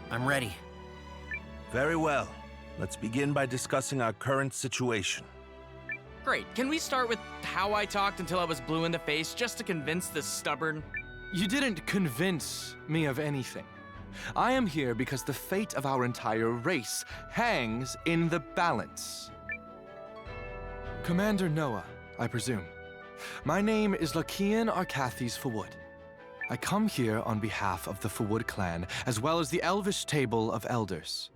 I'm ready. Very well. Let's begin by discussing our current situation. Great. Can we start with how I talked until I was blue in the face just to convince this stubborn... You didn't convince me of anything. I am here because the fate of our entire race hangs in the balance. Commander Noah, I presume. My name is Lakian Arcathes Fawud. I come here on behalf of the Fawud clan, as well as the Elvish Table of Elders.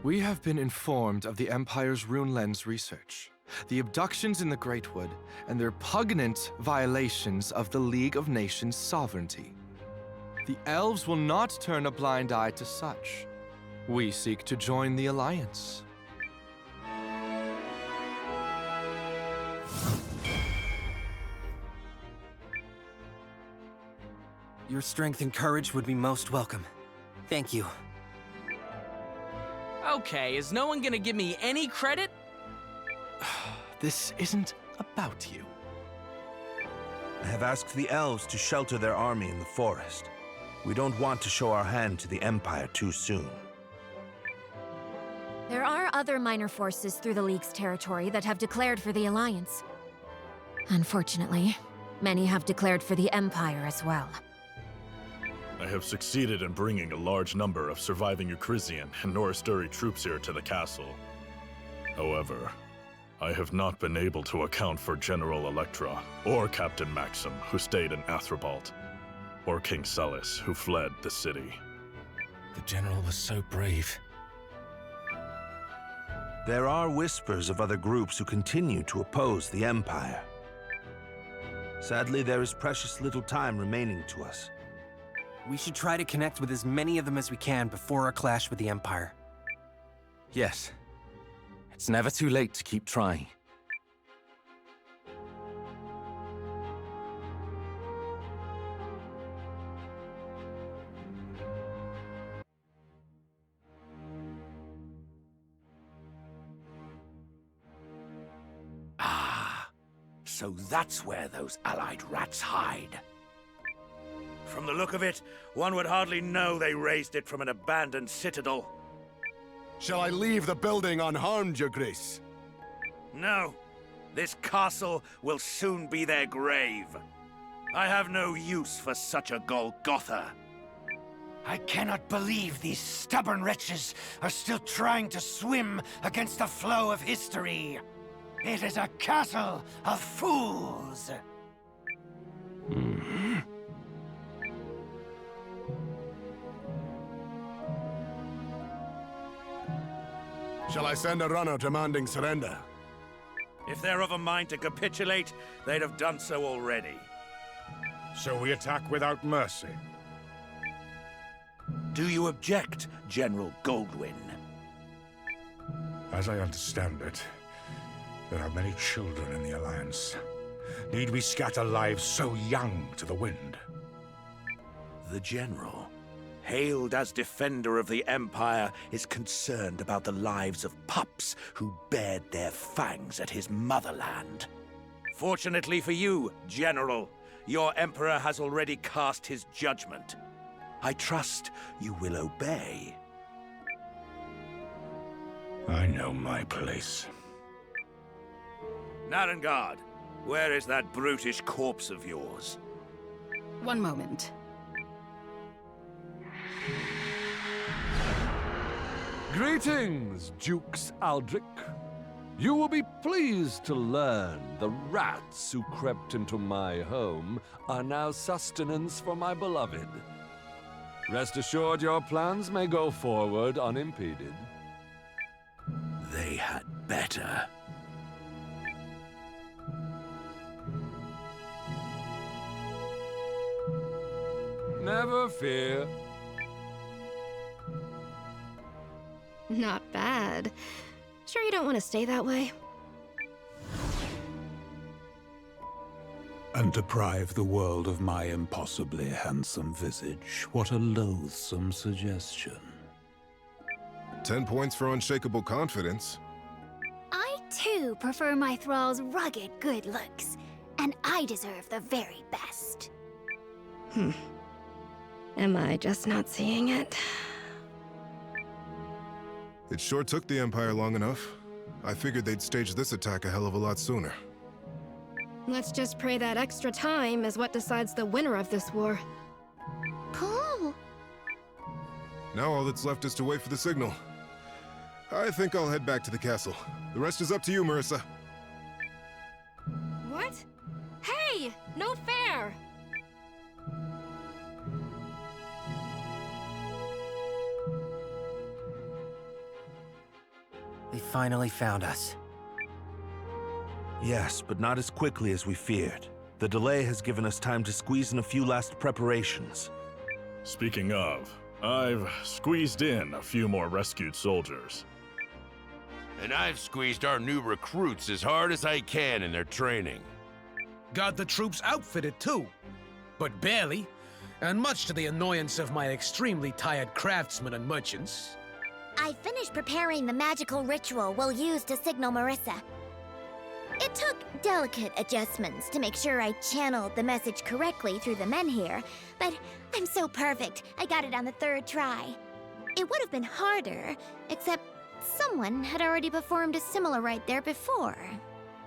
We have been informed of the Empire's Rune Lens research, the abductions in the Greatwood, and their pugnant violations of the League of Nations sovereignty. The elves will not turn a blind eye to such. We seek to join the Alliance. Your strength and courage would be most welcome. Thank you. Okay, is no one gonna give me any credit? This isn't about you. I have asked the elves to shelter their army in the forest. We don't want to show our hand to the Empire too soon. There are other minor forces through the League's territory that have declared for the Alliance. Unfortunately, many have declared for the Empire as well. I have succeeded in bringing a large number of surviving Eucrisian and Noristuri troops here to the castle. However, I have not been able to account for General Electra, or Captain Maxim, who stayed in Athribalt, or King Celis, who fled the city. The General was so brave. There are whispers of other groups who continue to oppose the Empire. Sadly, there is precious little time remaining to us. We should try to connect with as many of them as we can before our clash with the Empire. Yes. It's never too late to keep trying. Ah, so that's where those allied rats hide. From the look of it, one would hardly know they raised it from an abandoned citadel. Shall I leave the building unharmed, Your Grace? No. This castle will soon be their grave. I have no use for such a Golgotha. I cannot believe these stubborn wretches are still trying to swim against the flow of history. It is a castle of fools. Shall I send a runner demanding surrender? If they're of a mind to capitulate, they'd have done so already. So we attack without mercy? Do you object, General Goldwyn? As I understand it, there are many children in the Alliance. Need we scatter lives so young to the wind? The General, hailed as defender of the Empire, is concerned about the lives of pups who bared their fangs at his motherland. Fortunately for you, General, your Emperor has already cast his judgment. I trust you will obey. I know my place. Narengard, where is that brutish corpse of yours? One moment. Greetings, Dukes Aldrich. You will be pleased to learn the rats who crept into my home are now sustenance for my beloved. Rest assured your plans may go forward unimpeded. They had better. Never fear. Not bad. Sure you don't want to stay that way? And deprive the world of my impossibly handsome visage. What a loathsome suggestion. 10 points for unshakable confidence. I, too, prefer my thrall's rugged good looks. And I deserve the very best. Am I just not seeing it? It sure took the Empire long enough. I figured they'd stage this attack a hell of a lot sooner. Let's just pray that extra time is what decides the winner of this war. Cool. Now all that's left is to wait for the signal. I think I'll head back to the castle. The rest is up to you, Marissa. What? Hey! No fair! They finally found us. Yes, but not as quickly as we feared. The delay has given us time to squeeze in a few last preparations. Speaking of, I've squeezed in a few more rescued soldiers. And I've squeezed our new recruits as hard as I can in their training. Got the troops outfitted too, but barely, and much to the annoyance of my extremely tired craftsmen and merchants. I finished preparing the magical ritual we'll use to signal Marissa. It took delicate adjustments to make sure I channeled the message correctly through the men here, but I'm so perfect, I got it on the 3rd try. It would have been harder, except someone had already performed a similar rite there before.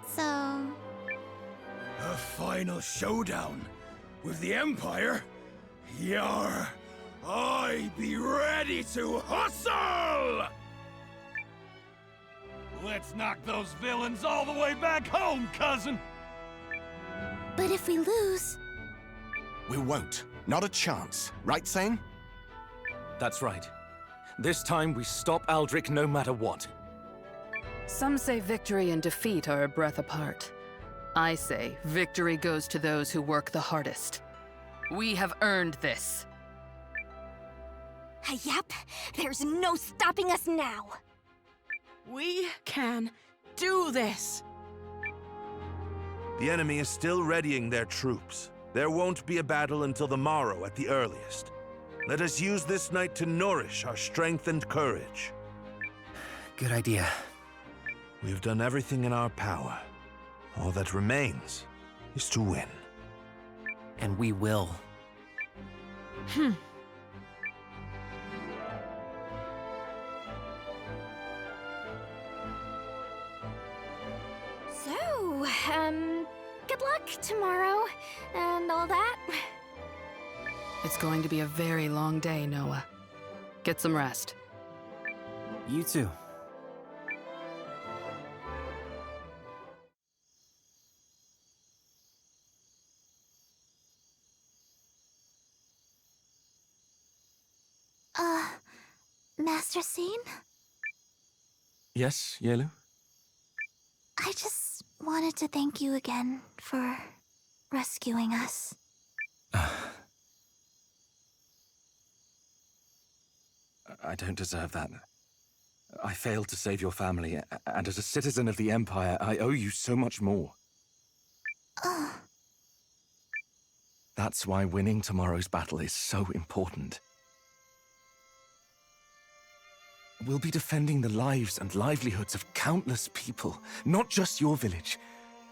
So... A final showdown with the Empire? Yar! I be ready to hustle! Let's knock those villains all the way back home, cousin! But if we lose... We won't. Not a chance. Right, Sane? That's right. This time we stop Aldrich no matter what. Some say victory and defeat are a breath apart. I say victory goes to those who work the hardest. We have earned this. Yep, there's no stopping us now. We can do this! The enemy is still readying their troops. There won't be a battle until the morrow at the earliest. Let us use this night to nourish our strength and courage. Good idea. We've done everything in our power. All that remains is to win. And we will. So, good luck tomorrow, and all that. It's going to be a very long day, Noah. Get some rest. You too. Master Scene? Yes, Yelu? I just wanted to thank you again for rescuing us. I don't deserve that. I failed to save your family, and as a citizen of the Empire, I owe you so much more. That's why winning tomorrow's battle is so important. We'll be defending the lives and livelihoods of countless people, not just your village,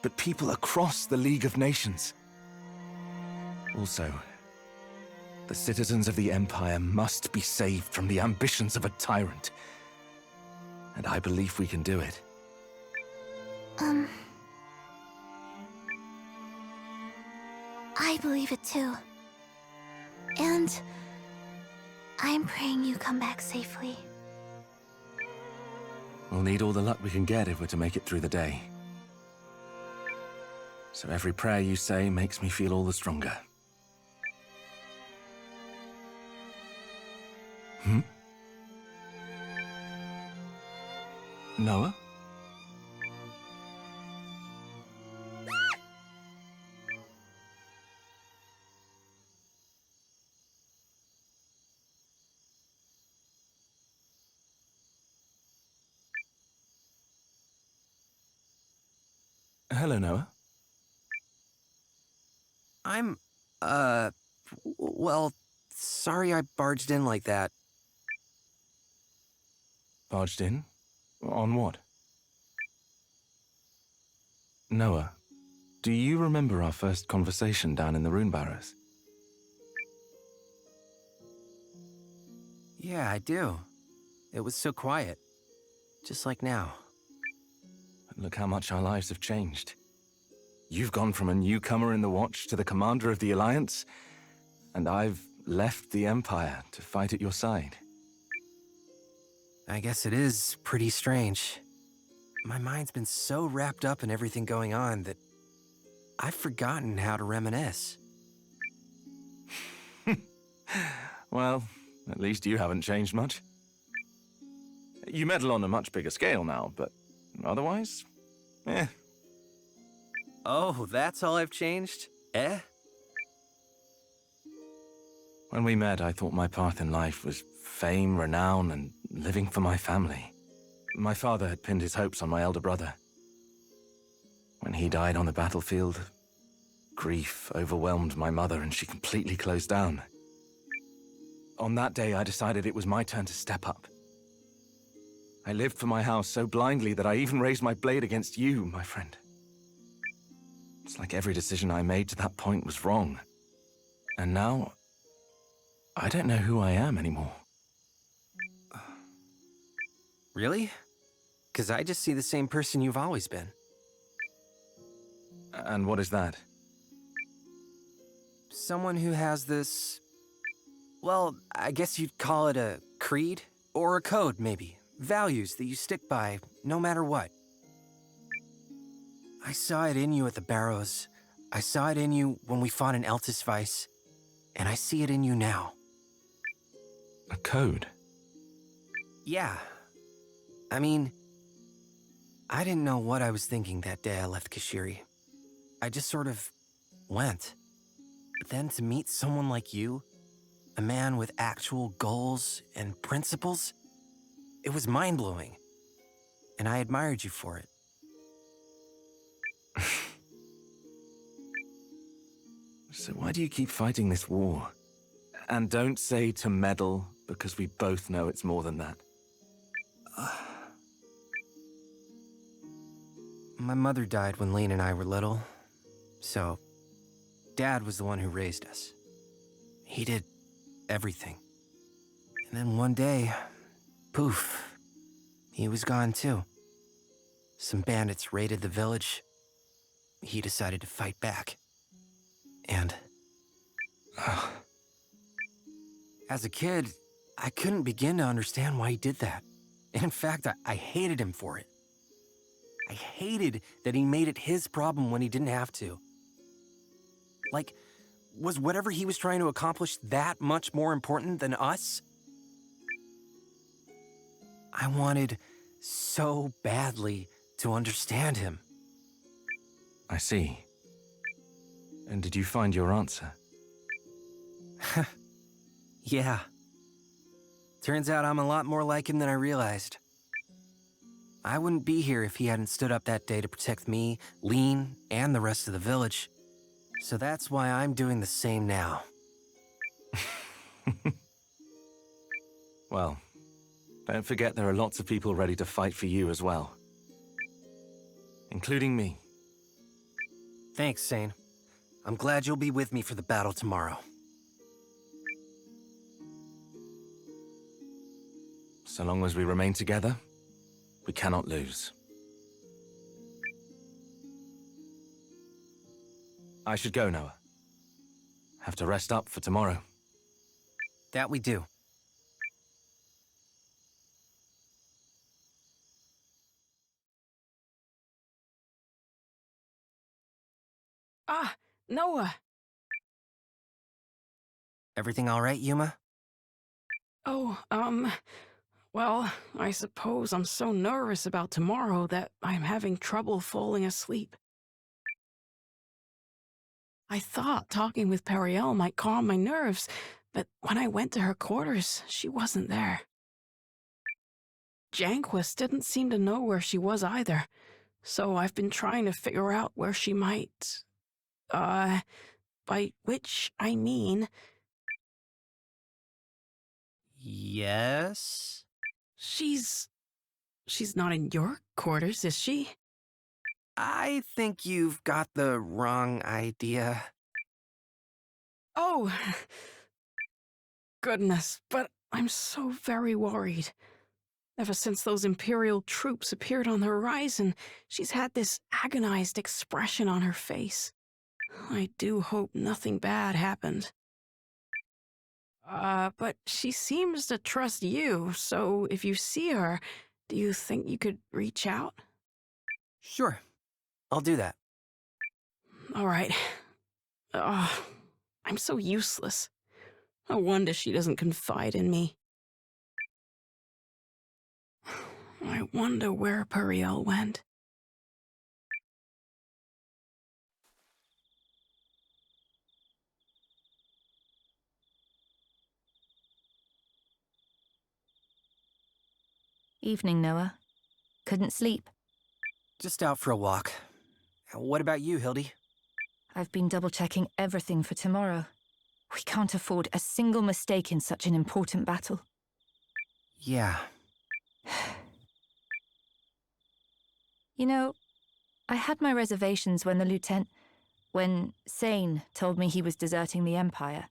but people across the League of Nations. Also, the citizens of the Empire must be saved from the ambitions of a tyrant. And I believe we can do it. I believe it too. And I'm praying you come back safely. We'll need all the luck we can get if we're to make it through the day. So every prayer you say makes me feel all the stronger. Noah? Hello, Noah. I'm, well, sorry I barged in like that. Barged in? On what? Noah, do you remember our first conversation down in the Rune Barrows? Yeah, I do. It was so quiet. Just like now. Look how much our lives have changed. You've gone from a newcomer in the Watch to the commander of the Alliance, and I've left the Empire to fight at your side. I guess it is pretty strange. My mind's been so wrapped up in everything going on that I've forgotten how to reminisce. Well, at least you haven't changed much. You meddle on a much bigger scale now, but otherwise, eh. Oh, that's all I've changed? Eh? When we met, I thought my path in life was fame, renown, and living for my family. My father had pinned his hopes on my elder brother. When he died on the battlefield, grief overwhelmed my mother and she completely closed down. On that day, I decided it was my turn to step up. I lived for my house so blindly that I even raised my blade against you, my friend. It's like every decision I made to that point was wrong. And now, I don't know who I am anymore. Really? 'Cause I just see the same person you've always been. And what is that? Someone who has this... Well, I guess you'd call it a creed? Or a code, maybe. Values that you stick by, no matter what. I saw it in you at the Barrows. I saw it in you when we fought in Eltisvice. And I see it in you now. A code? Yeah. I mean, I didn't know what I was thinking that day I left Kashiri. I just sort of went. But then to meet someone like you, a man with actual goals and principles, it was mind-blowing. And I admired you for it. So why do you keep fighting this war? And don't say to meddle, because we both know it's more than that. My mother died when Lane and I were little, so Dad was the one who raised us. He did everything. And then one day, poof, he was gone too. Some bandits raided the village. He decided to fight back. And... as a kid, I couldn't begin to understand why he did that. And in fact, I hated him for it. I hated that he made it his problem when he didn't have to. Like, was whatever he was trying to accomplish that much more important than us? I wanted so badly to understand him. I see. And did you find your answer? Yeah. Turns out I'm a lot more like him than I realized. I wouldn't be here if he hadn't stood up that day to protect me, Lean, and the rest of the village. So that's why I'm doing the same now. Well, don't forget there are lots of people ready to fight for you as well. Including me. Thanks, Sane. I'm glad you'll be with me for the battle tomorrow. So long as we remain together, we cannot lose. I should go, Noah. Have to rest up for tomorrow. That we do. Ah, Noah! Everything all right, Yuma? Oh, well, I suppose I'm so nervous about tomorrow that I'm having trouble falling asleep. I thought talking with Periel might calm my nerves, but when I went to her quarters, she wasn't there. Janquist didn't seem to know where she was either, so I've been trying to figure out where she might... by which I mean... Yes? She's not in your quarters, is she? I think you've got the wrong idea. Oh, goodness, but I'm so very worried. Ever since those Imperial troops appeared on the horizon, she's had this agonized expression on her face. I do hope nothing bad happened. But she seems to trust you, so if you see her, do you think you could reach out? Sure, I'll do that. All right. I'm so useless. No wonder she doesn't confide in me. I wonder where Periel went. Evening, Noah. Couldn't sleep. Just out for a walk. What about you, Hildy? I've been double-checking everything for tomorrow. We can't afford a single mistake in such an important battle. Yeah. You know, I had my reservations when when Sane told me he was deserting the Empire.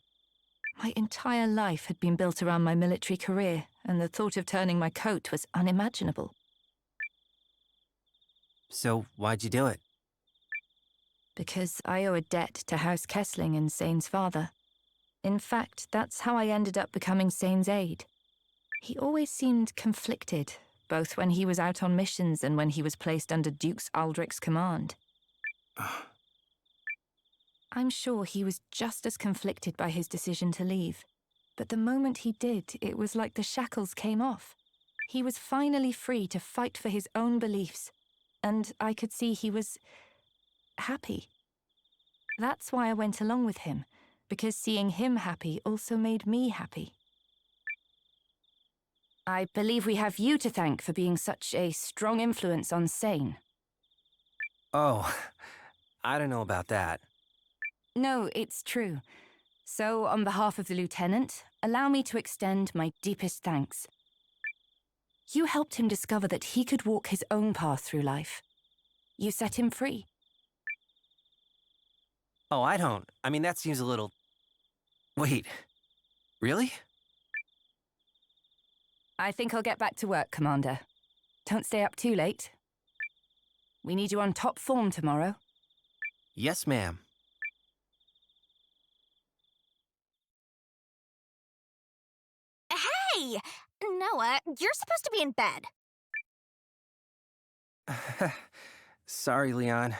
My entire life had been built around my military career, and the thought of turning my coat was unimaginable. So, why'd you do it? Because I owe a debt to House Kessling and Sane's father. In fact, that's how I ended up becoming Sane's aide. He always seemed conflicted, both when he was out on missions and when he was placed under Dukes Aldrich's command. I'm sure he was just as conflicted by his decision to leave. But the moment he did, it was like the shackles came off. He was finally free to fight for his own beliefs. And I could see he was happy. That's why I went along with him, because seeing him happy also made me happy. I believe we have you to thank for being such a strong influence on Sane. Oh, I don't know about that. No, it's true. So, on behalf of the Lieutenant, allow me to extend my deepest thanks. You helped him discover that he could walk his own path through life. You set him free. Oh, I don't. I mean, that seems a little... Wait, really? I think I'll get back to work, Commander. Don't stay up too late. We need you on top form tomorrow. Yes, ma'am. Hey! Noah, you're supposed to be in bed. Sorry, Leon.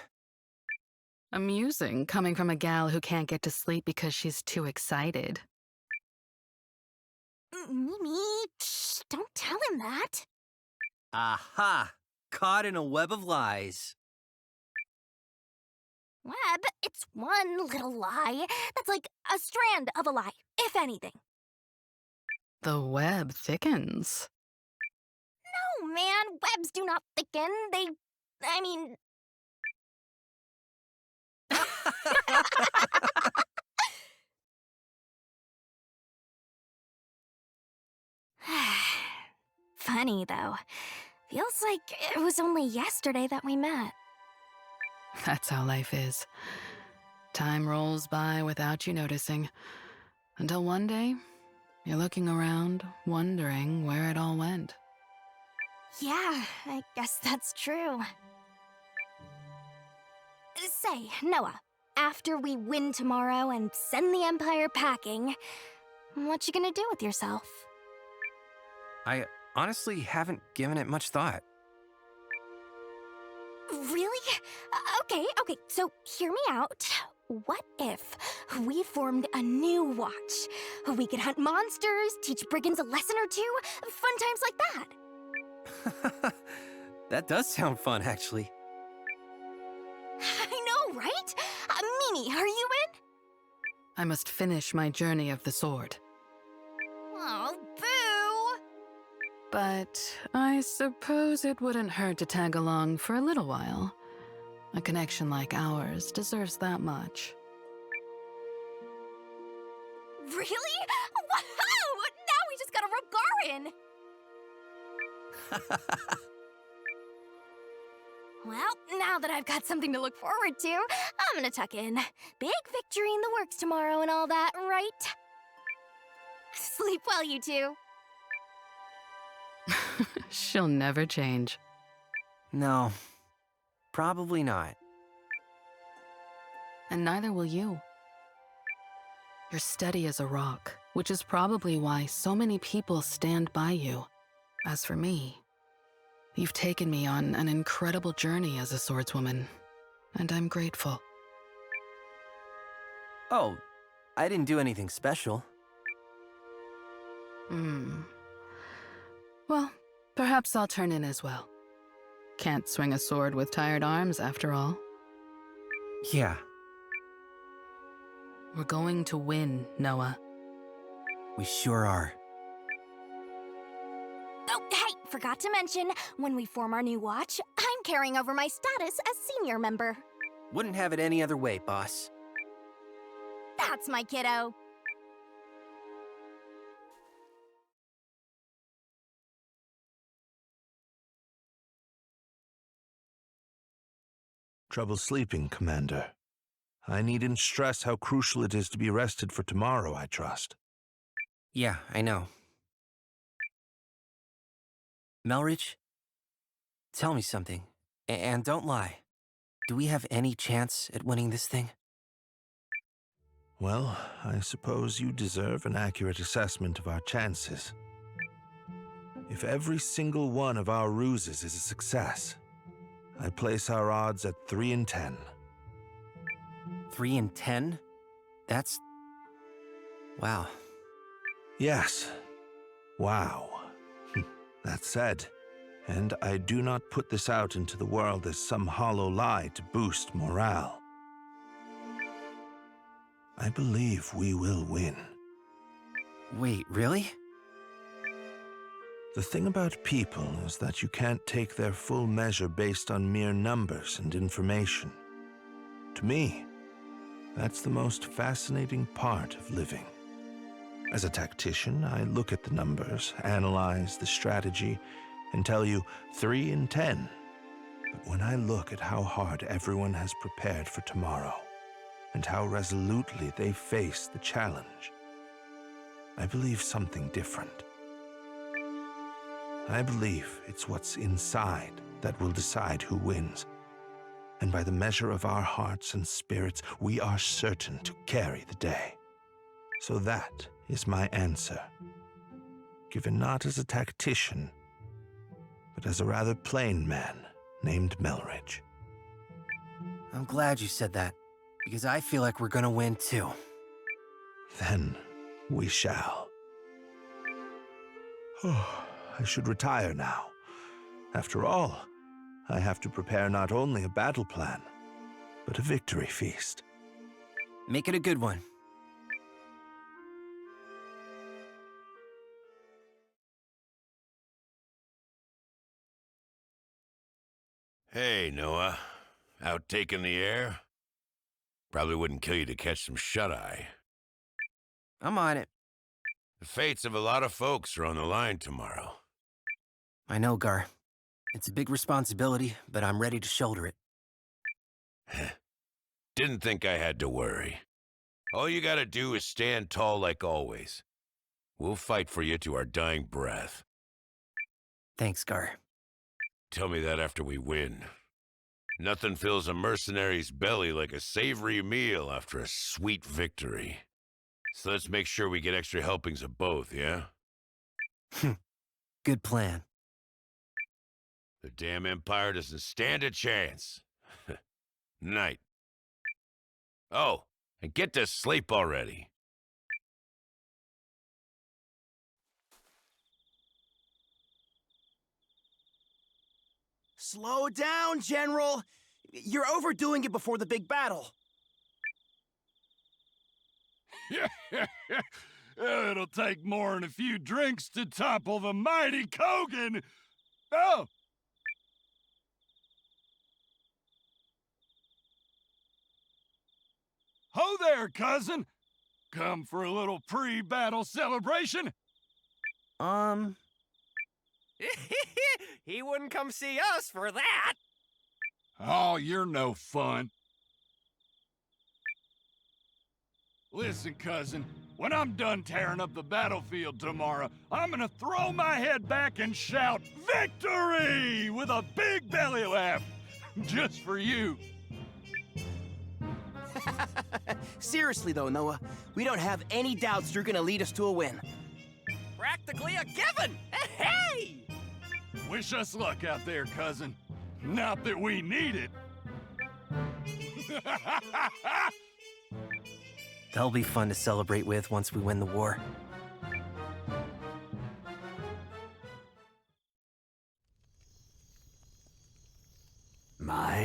Amusing, coming from a gal who can't get to sleep because she's too excited. Mimi, shh, don't tell him that. Aha! Caught in a web of lies. Web, it's one little lie. That's like a strand of a lie, if anything. The web thickens. No, man, webs do not thicken. I mean... Funny, though. Feels like it was only yesterday that we met. That's how life is. Time rolls by without you noticing. Until one day, you're looking around, wondering where it all went. Yeah, I guess that's true. Say, Noah, after we win tomorrow and send the Empire packing, what you gonna do with yourself? I honestly haven't given it much thought. Really? Okay, so hear me out. What if we formed a new watch? We could hunt monsters, teach brigands a lesson or two, fun times like that. That does sound fun, actually. I know, right? Mimi, are you in? I must finish my journey of the sword. Oh, boo! But I suppose it wouldn't hurt to tag along for a little while. A connection like ours deserves that much. Really? Wow! Now we just got a Rogarin! Well, now that I've got something to look forward to, I'm gonna tuck in. Big victory in the works tomorrow and all that, right? Sleep well, you two. She'll never change. No, probably not. And neither will you. You're steady as a rock, which is probably why so many people stand by you. As for me, you've taken me on an incredible journey as a swordswoman, and I'm grateful. Oh, I didn't do anything special. Well, perhaps I'll turn in as well. Can't swing a sword with tired arms, after all. Yeah. We're going to win, Noah. We sure are. Oh, hey, forgot to mention, when we form our new watch, I'm carrying over my status as senior member. Wouldn't have it any other way, boss. That's my kiddo. Trouble sleeping, Commander. I needn't stress how crucial it is to be rested for tomorrow, I trust. Yeah, I know. Melridge, tell me something. And don't lie. Do we have any chance at winning this thing? Well, I suppose you deserve an accurate assessment of our chances. If every single one of our ruses is a success, I place our odds at 3 in 10. 3 in 10? That's... wow. Yes. Wow. That said, and I do not put this out into the world as some hollow lie to boost morale, I believe we will win. Wait, really? The thing about people is that you can't take their full measure based on mere numbers and information. To me, that's the most fascinating part of living. As a tactician, I look at the numbers, analyze the strategy, and tell you 3 in 10. But when I look at how hard everyone has prepared for tomorrow, and how resolutely they face the challenge, I believe something different. I believe it's what's inside that will decide who wins. And by the measure of our hearts and spirits, we are certain to carry the day. So that is my answer, given not as a tactician, but as a rather plain man named Melridge. I'm glad you said that, because I feel like we're gonna win too. Then we shall. I should retire now. After all, I have to prepare not only a battle plan, but a victory feast. Make it a good one. Hey, Noah. Out taking the air? Probably wouldn't kill you to catch some shut-eye. I'm on it. The fates of a lot of folks are on the line tomorrow. I know, Gar. It's a big responsibility, but I'm ready to shoulder it. Didn't think I had to worry. All you gotta do is stand tall like always. We'll fight for you to our dying breath. Thanks, Gar. Tell me that after we win. Nothing fills a mercenary's belly like a savory meal after a sweet victory. So let's make sure we get extra helpings of both, yeah? Good plan. The damn Empire doesn't stand a chance. Night. Oh, and get to sleep already. Slow down, General! You're overdoing it before the big battle. It'll take more than a few drinks to topple the mighty Kogan! Oh! Ho there, cousin! Come for a little pre-battle celebration? He wouldn't come see us for that! Oh, you're no fun. Listen, cousin, When I'm done tearing up the battlefield tomorrow, I'm gonna throw my head back and shout, "Victory!" with a big belly laugh. Just for you. Seriously though, Noah, we don't have any doubts you're gonna lead us to a win. Practically a given! Hey! Wish us luck out there, cousin. Not that we need it. They'll be fun to celebrate with once we win the war.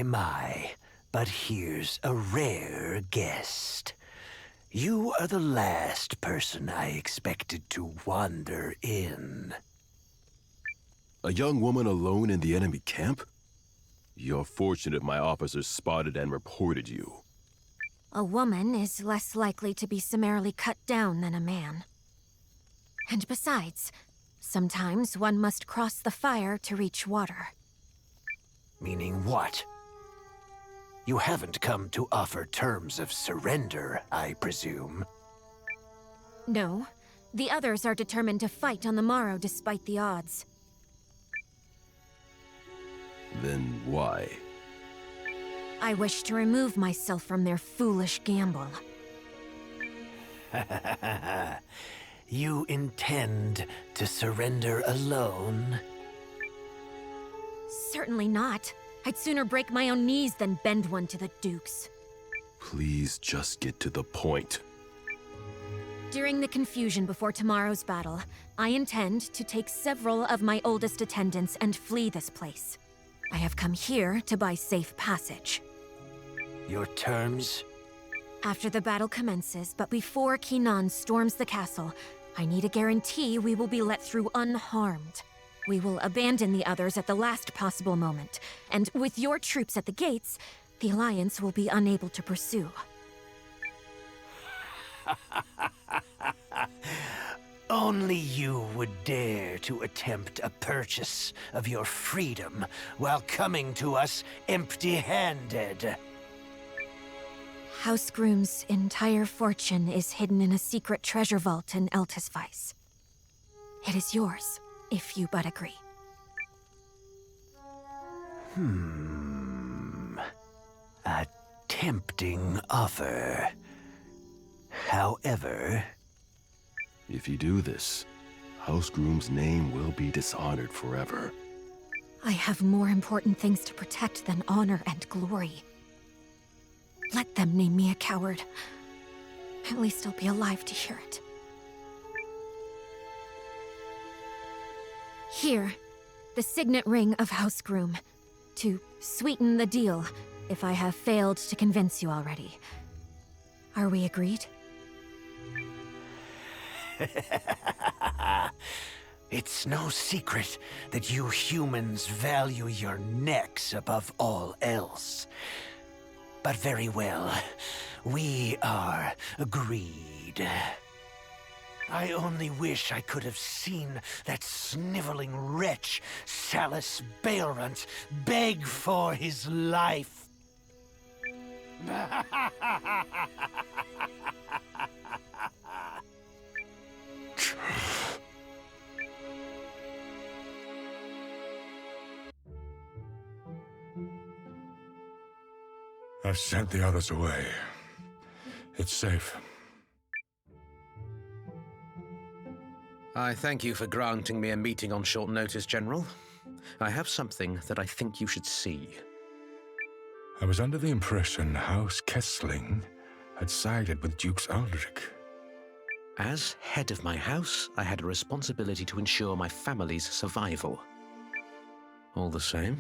My, but here's a rare guest. You are the last person I expected to wander in. A young woman alone in the enemy camp? You're fortunate my officers spotted and reported you. A woman is less likely to be summarily cut down than a man. And besides, sometimes one must cross the fire to reach water. Meaning what? You haven't come to offer terms of surrender, I presume. No, the others are determined to fight on the morrow despite the odds. Then why? I wish to remove myself from their foolish gamble. You intend to surrender alone? Certainly not. I'd sooner break my own knees than bend one to the Dukes. Please just get to the point. During the confusion before tomorrow's battle, I intend to take several of my oldest attendants and flee this place. I have come here to buy safe passage. Your terms? After the battle commences, but before Kinan storms the castle, I need a guarantee we will be let through unharmed. We will abandon the others at the last possible moment, and with your troops at the gates, the Alliance will be unable to pursue. Only you would dare to attempt a purchase of your freedom while coming to us empty-handed. House Groom's entire fortune is hidden in a secret treasure vault in Eltisvice. It is yours, if you but agree. A tempting offer. However... If you do this, House Groom's name will be dishonored forever. I have more important things to protect than honor and glory. Let them name me a coward. At least I'll be alive to hear it. Here, the signet ring of House Groom. To sweeten the deal, if I have failed to convince you already. Are we agreed? It's no secret that you humans value your necks above all else. But very well, we are agreed. I only wish I could have seen that sniveling wretch, Salus Baelrunt, beg for his life. I've sent the others away. It's safe. I thank you for granting me a meeting on short notice, General. I have something that I think you should see. I was under the impression House Kessling had sided with Dukes Aldrich. As head of my house, I had a responsibility to ensure my family's survival. All the same...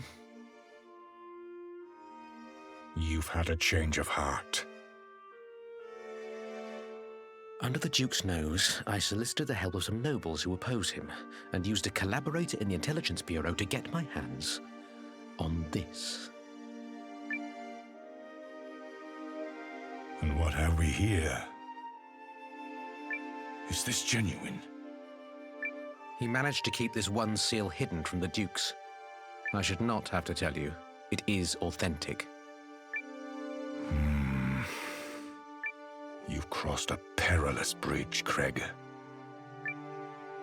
You've had a change of heart. Under the Duke's nose, I solicited the help of some nobles who oppose him, and used a collaborator in the Intelligence Bureau to get my hands on this. And what have we here? Is this genuine? He managed to keep this one seal hidden from the Dukes. I should not have to tell you, it is authentic. You've crossed a perilous bridge, Craig.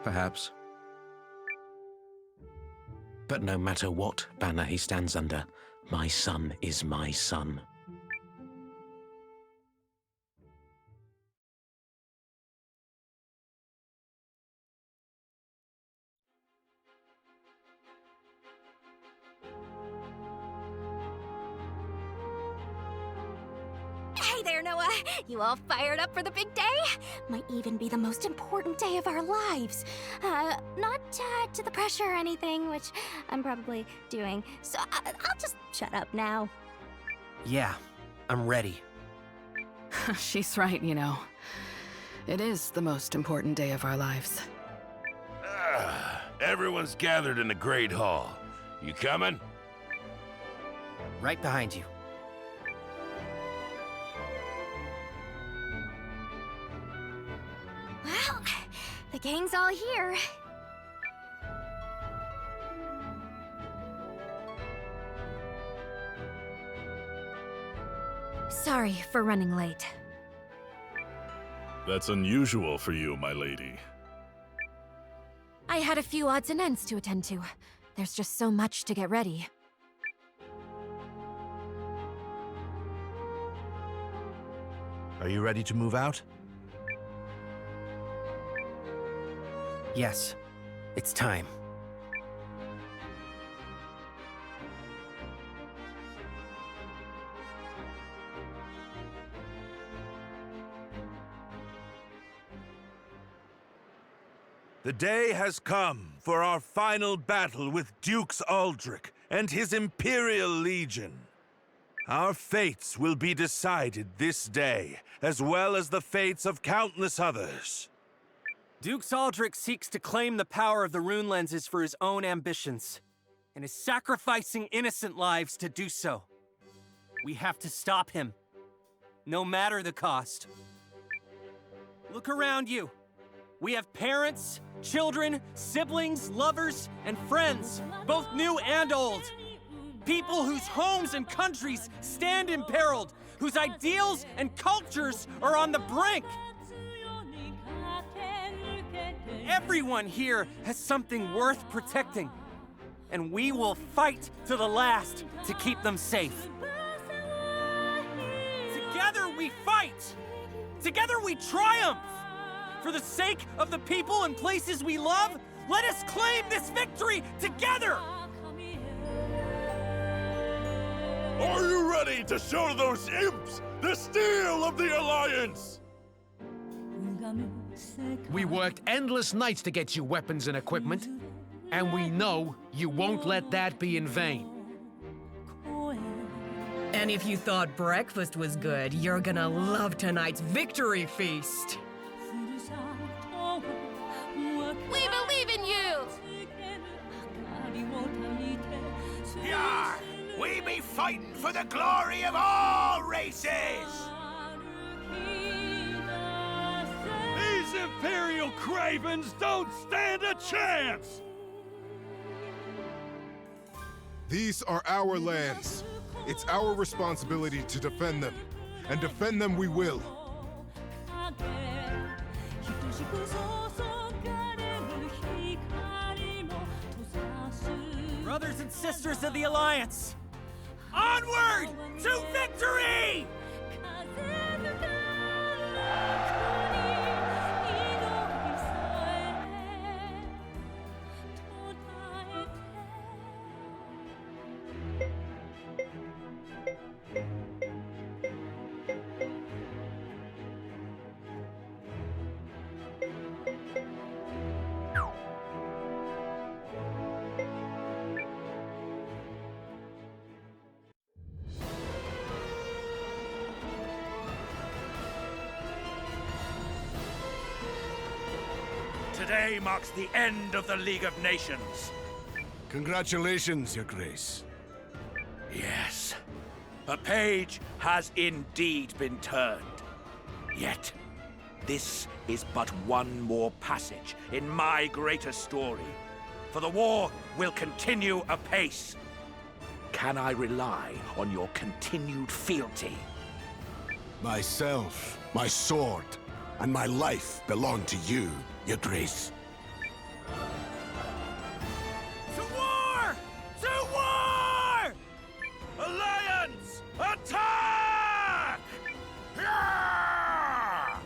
Perhaps. But no matter what banner he stands under, my son is my son. Hey there, Noah! You all fired up for the big day? Might even be the most important day of our lives. Not to the pressure or anything, which I'm probably doing, so I'll just shut up now. Yeah, I'm ready. She's right, you know. It is the most important day of our lives. Everyone's gathered in the Great Hall. You coming? Right behind you. Well, the gang's all here. Sorry for running late. That's unusual for you, my lady. I had a few odds and ends to attend to. There's just so much to get ready. Are you ready to move out? Yes, it's time. The day has come for our final battle with Dukes Aldrich and his Imperial Legion. Our fates will be decided this day, as well as the fates of countless others. Dukes Aldrich seeks to claim the power of the rune lenses for his own ambitions, and is sacrificing innocent lives to do so. We have to stop him, no matter the cost. Look around you. We have parents, children, siblings, lovers, and friends, both new and old. People whose homes and countries stand imperiled, whose ideals and cultures are on the brink. Everyone here has something worth protecting, and we will fight to the last to keep them safe. Together we fight! Together we triumph! For the sake of the people and places we love, let us claim this victory together! Are you ready to show those imps the steel of the Alliance? We worked endless nights to get you weapons and equipment, and we know you won't let that be in vain. And if you thought breakfast was good, you're gonna love tonight's victory feast. We believe in you! Yar! We be fighting for the glory of all races! These Imperial cravens don't stand a chance! These are our lands. It's our responsibility to defend them. And defend them we will. Brothers and sisters of the Alliance, onward to victory! Today marks the end of the League of Nations. Congratulations, Your Grace. Yes, a page has indeed been turned. Yet, this is but one more passage in my greater story. For the war will continue apace. Can I rely on your continued fealty? Myself, my sword, and my life belonged to you, Your Grace. To war! To war! Alliance, attack! Yeah!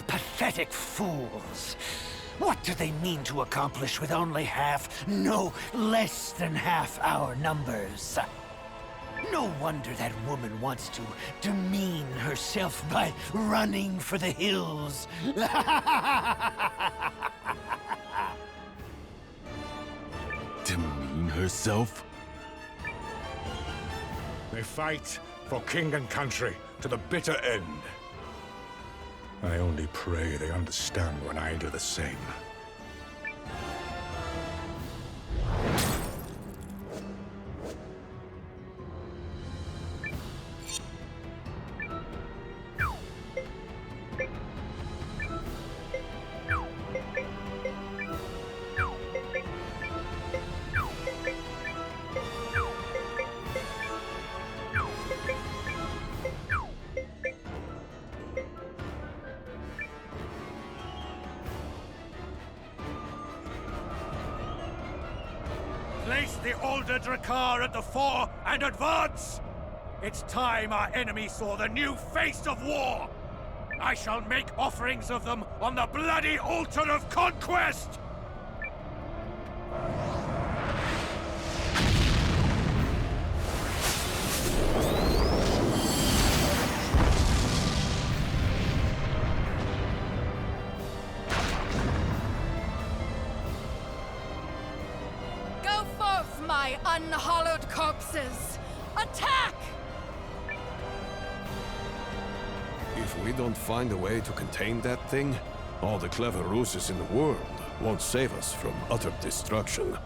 Pathetic fools. What do they mean to accomplish with only half, no less than half our numbers? No wonder that woman wants to demean herself by running for the hills. Demean herself? They fight for king and country to the bitter end. I only pray they understand when I do the same. Place the older Drakkar at the fore and advance! It's time our enemy saw the new face of war! I shall make offerings of them on the bloody altar of conquest! Go forth, my unhallowed corpses! Attack! If we don't find a way to contain that thing, all the clever ruses in the world won't save us from utter destruction.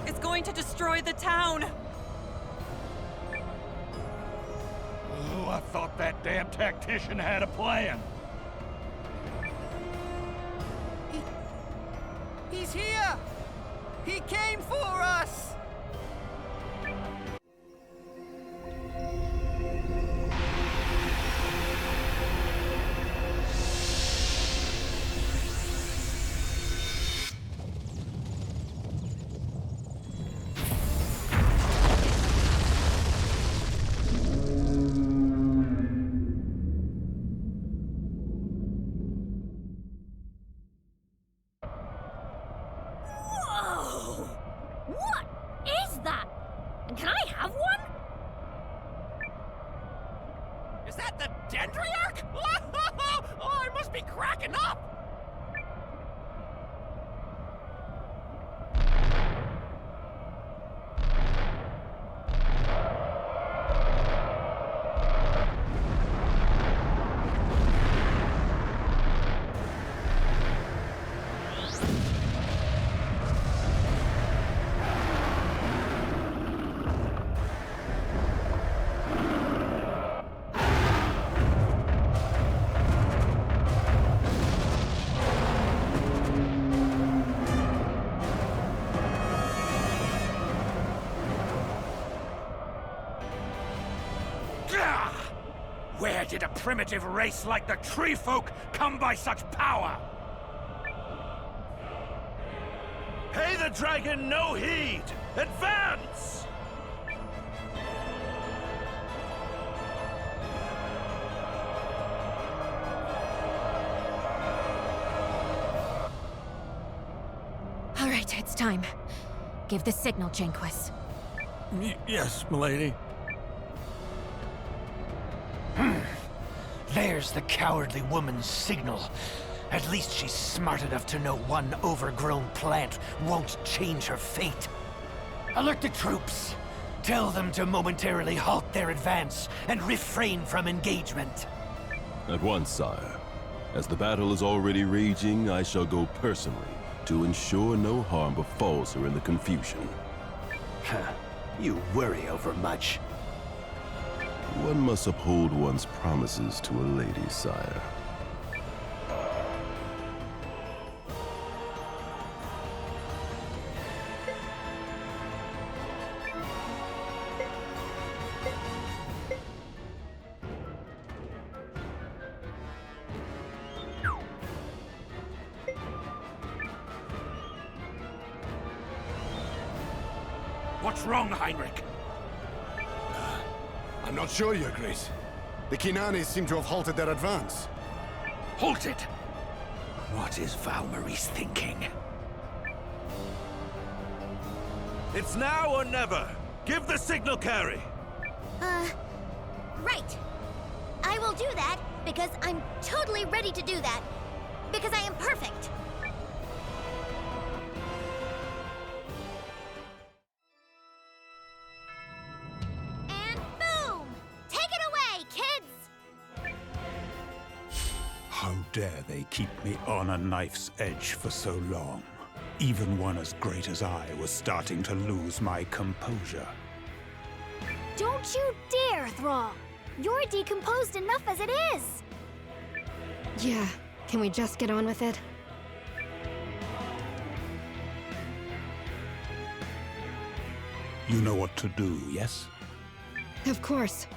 It's going to destroy the town! Oh, I thought that damn tactician had a plan. He's here! He came for us! Whoa! What is that? And can I have one? Is that the Dendriarch? Oh, I must be cracking up! Gah! Where did a primitive race like the tree folk come by such power? Pay the dragon no heed! Advance! All right, it's time. Give the signal, Janquis. Yes, milady. There's the cowardly woman's signal. At least she's smart enough to know one overgrown plant won't change her fate. Alert the troops. Tell them to momentarily halt their advance and refrain from engagement. At once, sire. As the battle is already raging, I shall go personally to ensure no harm befalls her in the confusion. You worry over much. One must uphold one's promises to a lady, sire. What's wrong, Heinrich? I'm not sure, Your Grace. The Kinanis seem to have halted their advance. Halted? What is Valmaris thinking? It's now or never. Give the signal, Carrie. Right. I will do that because I'm totally ready to do that. Because I am perfect. And boom! Take it away, kids! How dare they keep me on a knife's edge for so long? Even one as great as I was starting to lose my composure. Don't you dare, Thrall! You're decomposed enough as it is! Yeah, can we just get on with it? You know what to do, yes? Of course.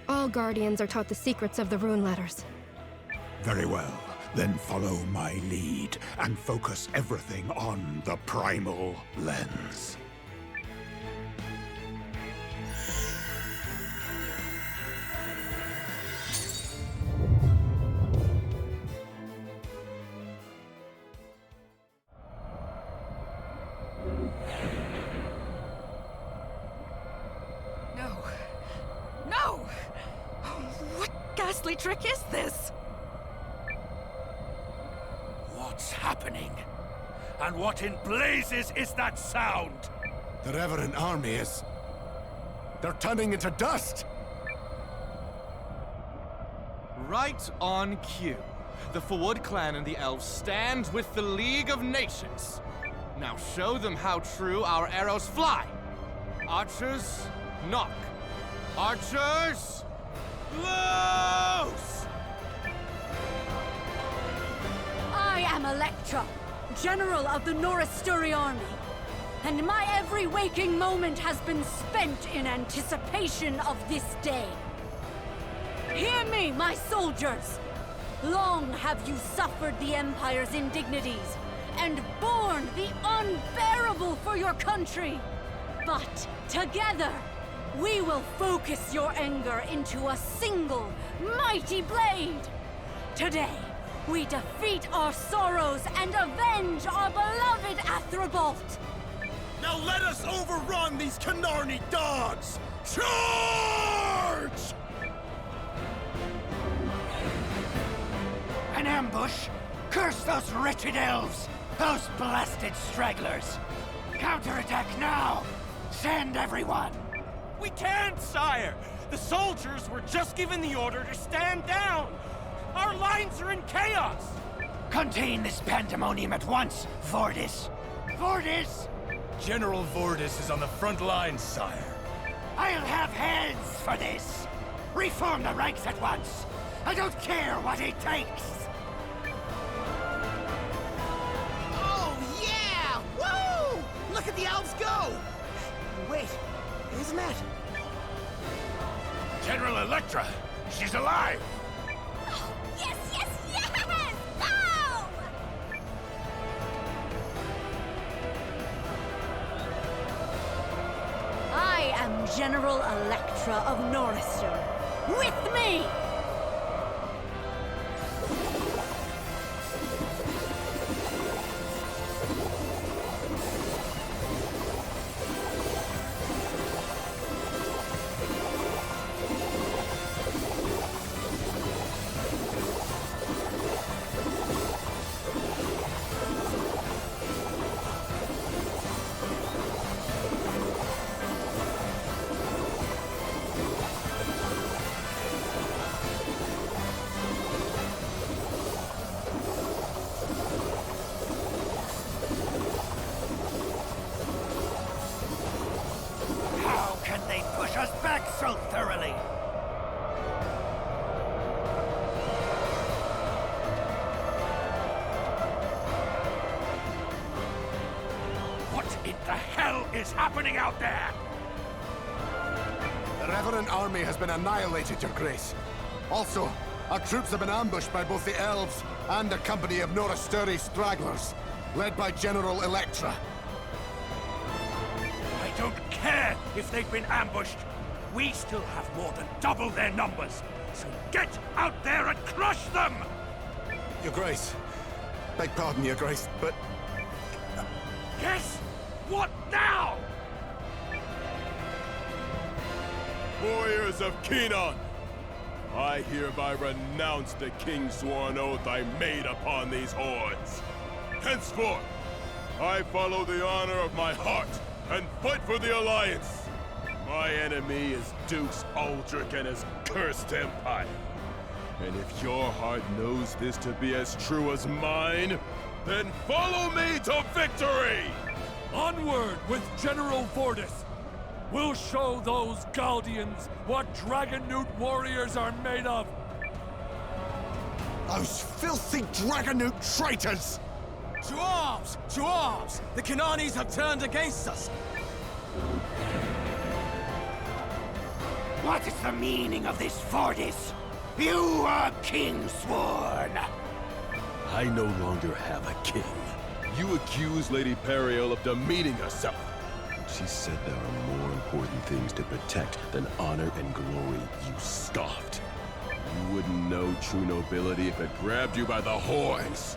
All Guardians are taught the secrets of the rune letters. Very well. Then follow my lead and focus everything on the primal lens. No. No! What ghastly trick is this? What's happening? And what in blazes is that sound? The Reverend Army is... they're turning into dust! Right on cue. The Forwood clan and the elves stand with the League of Nations. Now show them how true our arrows fly. Archers, knock. Archers, loose! I am Electra, General of the Norasturi Army, and my every waking moment has been spent in anticipation of this day. Hear me, my soldiers! Long have you suffered the Empire's indignities, and borne the unbearable for your country. But together, we will focus your anger into a single, mighty blade. Today, we defeat our sorrows and avenge our beloved Athrobalt! Now let us overrun these Canarni dogs! Charge! An ambush? Curse those wretched elves! Those blasted stragglers! Counterattack now! Send everyone! We can't, sire! The soldiers were just given the order to stand down! Our lines are in chaos! Contain this pandemonium at once, Vordis! Vordis! General Vordis is on the front lines, sire. I'll have hands for this! Reform the ranks at once! I don't care what it takes! Oh, yeah! Woo! Look at the elves go! Wait, isn't that... General Electra! She's alive! Yes, yes, yes! Go! I am General Electra of Norrister. With me! so thoroughly. What in the hell is happening out there? The Revenant army has been annihilated, Your Grace. Also, our troops have been ambushed by both the elves and a company of Norasturi stragglers, led by General Electra. I don't care if they've been ambushed. We still have more than double their numbers. So get out there and crush them! Your Grace. Beg pardon, Your Grace, but... Yes? What now? Warriors of Kenon, I hereby renounce the king's sworn oath I made upon these hordes. Henceforth, I follow the honor of my heart and fight for the Alliance. My enemy is Dukes Aldrich and his cursed empire. And if your heart knows this to be as true as mine, then follow me to victory! Onward with General Vordis! We'll show those Galdians what Dragonute warriors are made of! Those filthy Dragonute traitors! To arms! To arms! The Kananis have turned against us! What is the meaning of this, Vordis? You are Kingsworn! I no longer have a king. You accuse Lady Periel of demeaning herself. She said there are more important things to protect than honor and glory. You scoffed. You wouldn't know true nobility if it grabbed you by the horns.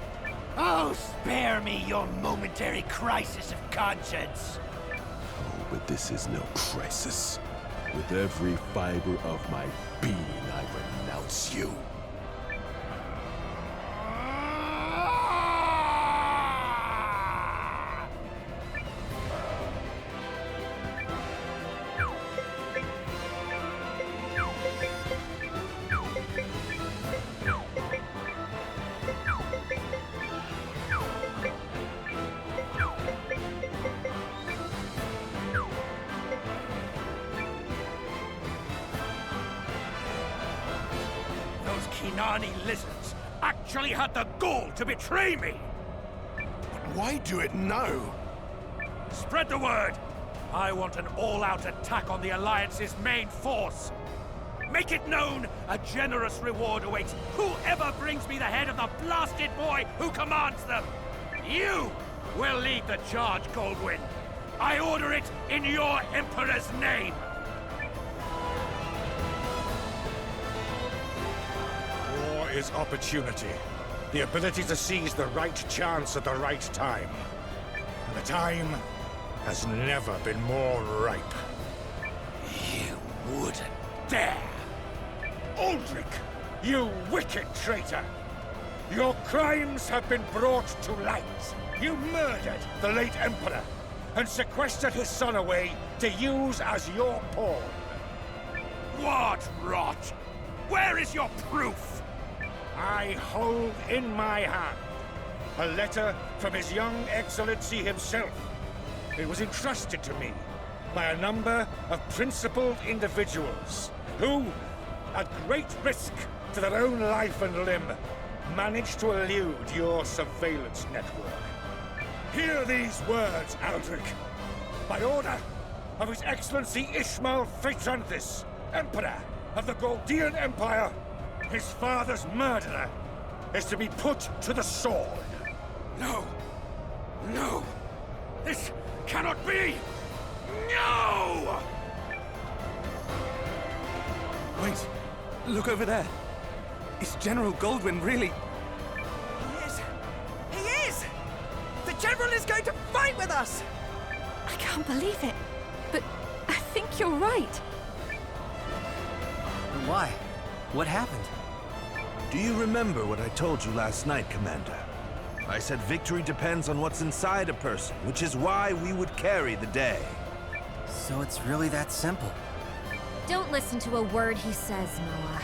Oh, spare me your momentary crisis of conscience. Oh, but this is no crisis. With every fiber of my being, I renounce you. Kinani lizards actually had the gall to betray me! But why do it now? Spread the word! I want an all-out attack on the Alliance's main force! Make it known a generous reward awaits whoever brings me the head of the blasted boy who commands them! You will lead the charge, Goldwyn! I order it in your Emperor's name! Is opportunity. The ability to seize the right chance at the right time. And the time has never been more ripe. You wouldn't dare! Aldrich, you wicked traitor! Your crimes have been brought to light. You murdered the late Emperor and sequestered his son away to use as your pawn. What rot! Where is your proof? I hold in my hand a letter from His Young Excellency himself. It was entrusted to me by a number of principled individuals who, at great risk to their own life and limb, managed to elude your surveillance network. Hear these words, Aldrich. By order of His Excellency Ishmael Phaetranthus, Emperor of the Goldean Empire, his father's murderer is to be put to the sword. No! No! This cannot be! No! Wait, look over there. Is General Goldwyn really... He is! He is! The General is going to fight with us! I can't believe it, but I think you're right. Why? What happened? Do you remember what I told you last night, Commander? I said victory depends on what's inside a person, which is why we would carry the day. So it's really that simple. Don't listen to a word he says, Noah.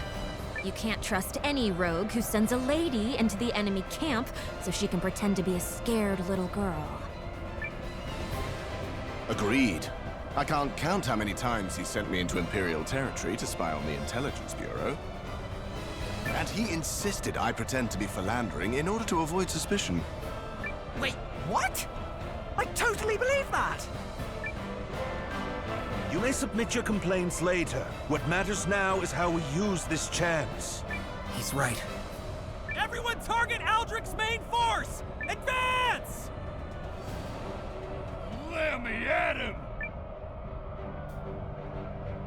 You can't trust any rogue who sends a lady into the enemy camp so she can pretend to be a scared little girl. Agreed. I can't count how many times he sent me into Imperial territory to spy on the Intelligence Bureau. And he insisted I pretend to be philandering in order to avoid suspicion. Wait, what? I totally believe that! You may submit your complaints later. What matters now is how we use this chance. He's right. Everyone target Aldrich's main force! Advance! Let me at him!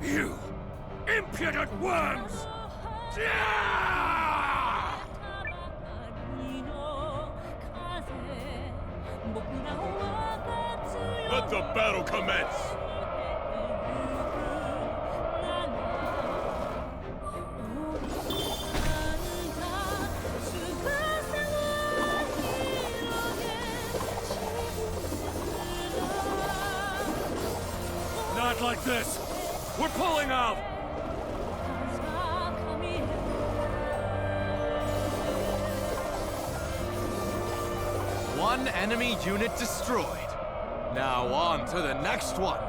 You impudent worms! Let the battle commence! Not like this! We're pulling out! One enemy unit destroyed. Now on to the next one.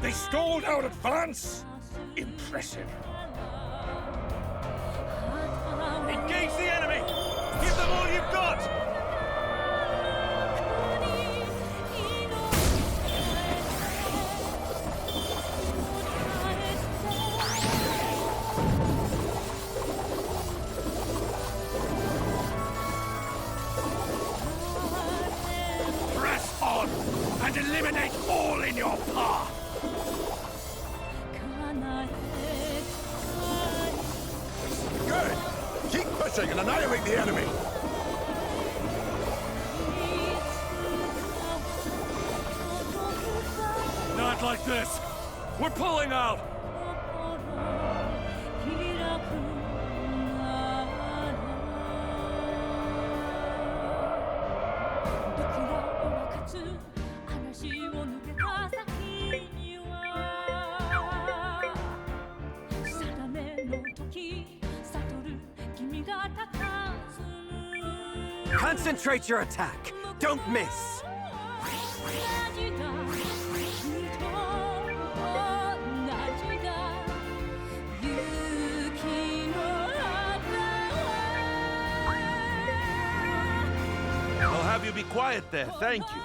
They stalled our advance? Impressive. Engage the enemy! Give them all you've got! Press on and eliminate all in your path! Good! Keep pushing and annihilate the enemy! Not like this! We're pulling out! Concentrate your attack! Don't miss! I'll have you be quiet there, thank you.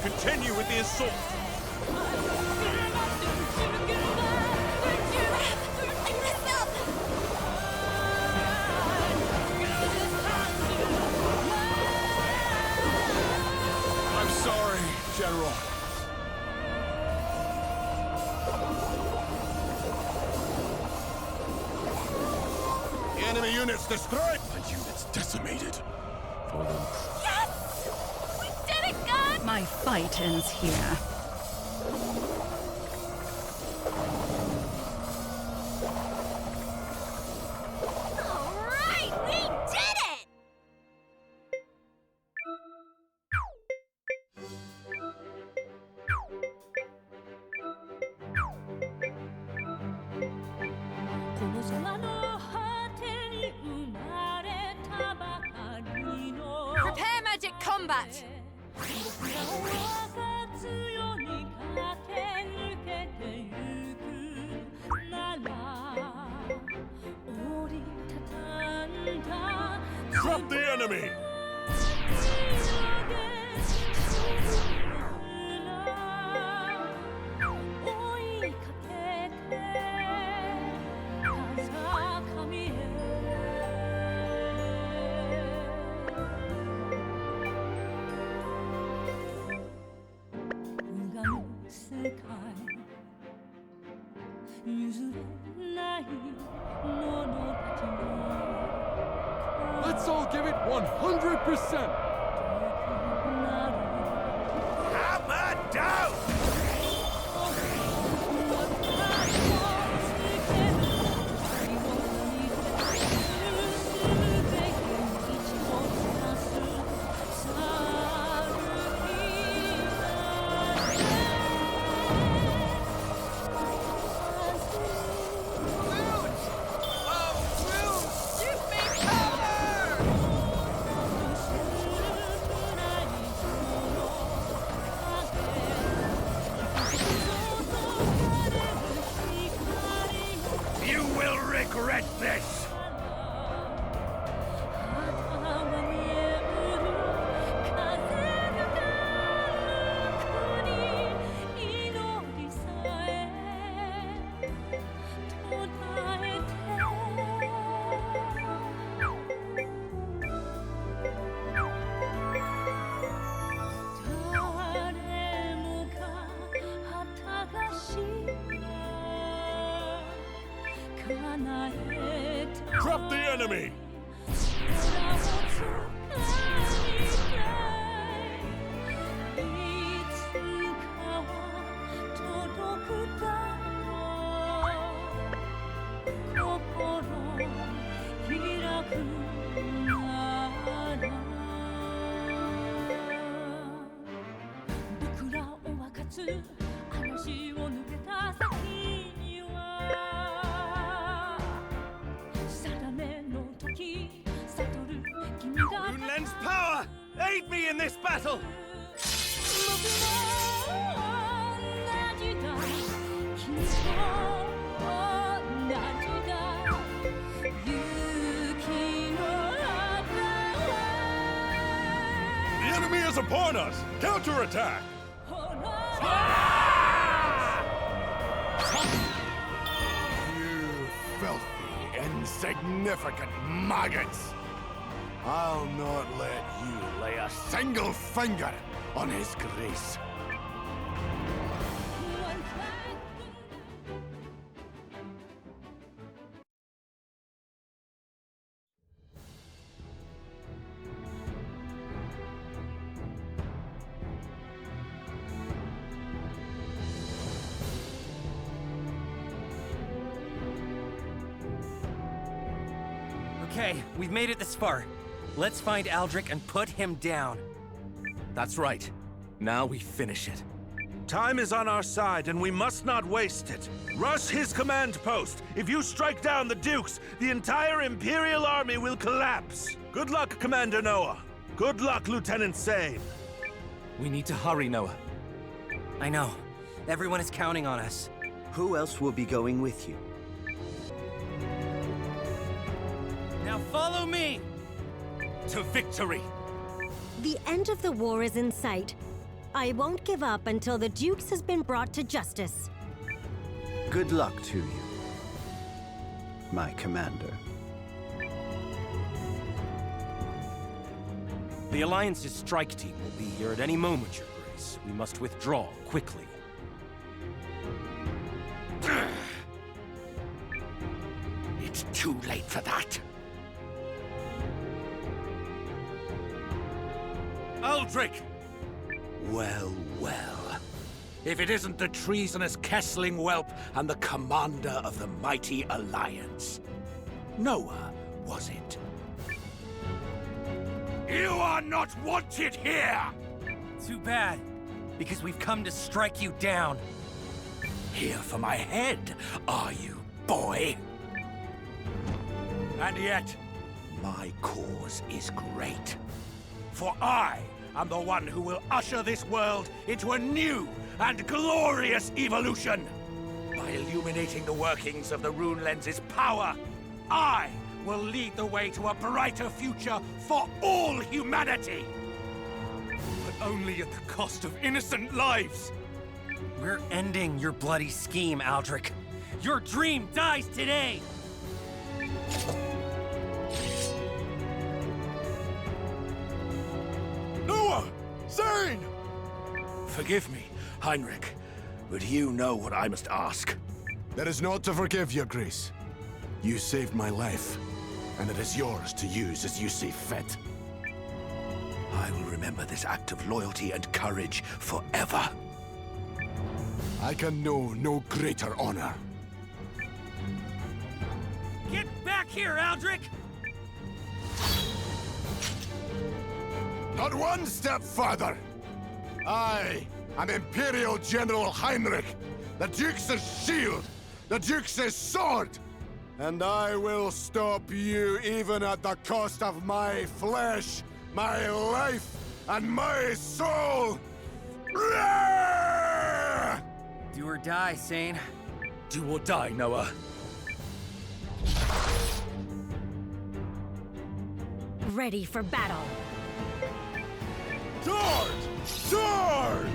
Continue with the assault. I'm sorry, General. The enemy units destroyed. My units decimated. For them. Yes! We did it, God! My fight ends here. Alright, we did it! Prepare magic combat! Drop the enemy! Let's all give it 100%! Hammer down! You will regret this! Drop the enemy! Runeland's power! Aid me in this battle! The enemy is upon us! Counterattack! You filthy, insignificant maggots! I'll not let you lay a single finger on his grace. Okay, we've made it this far. Let's find Aldrich and put him down. That's right. Now we finish it. Time is on our side, and we must not waste it. Rush his command post. If you strike down the Dukes, the entire Imperial army will collapse. Good luck, Commander Noah. Good luck, Lieutenant Sane. We need to hurry, Noah. I know. Everyone is counting on us. Who else will be going with you? Now follow me! To victory! The end of the war is in sight. I won't give up until the Dukes has been brought to justice. Good luck to you, my commander. The Alliance's strike team will be here at any moment, Your Grace. We must withdraw quickly. It's too late for that. Aldrich! Well, well. If it isn't the treasonous Kessling whelp and the commander of the mighty Alliance. Noah, was it? You are not wanted here! Too bad, because we've come to strike you down. Here for my head, are you, boy? And yet, my cause is great. For I am the one who will usher this world into a new and glorious evolution. By illuminating the workings of the Rune Lens's power, I will lead the way to a brighter future for all humanity. But only at the cost of innocent lives. We're ending your bloody scheme, Aldrich. Your dream dies today! Noah! Zane! Forgive me, Heinrich, but you know what I must ask. There is naught to forgive, Your Grace. You saved my life, and it is yours to use as you see fit. I will remember this act of loyalty and courage forever. I can know no greater honor. Get back here, Aldrich! Not one step further! I am Imperial General Heinrich, the Duke's shield, the Duke's sword! And I will stop you even at the cost of my flesh, my life, and my soul! Do or die, Sane. Do or die, Noah. Ready for battle. Guard! Guard!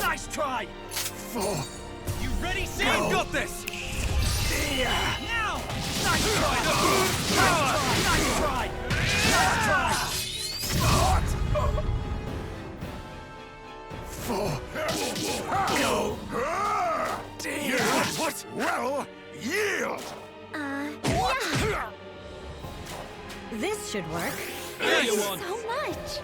Nice try! You ready, Sam? Got this! Now! Nice try! Power! Nice try! What? Well, yield! This should work. Thank you so much!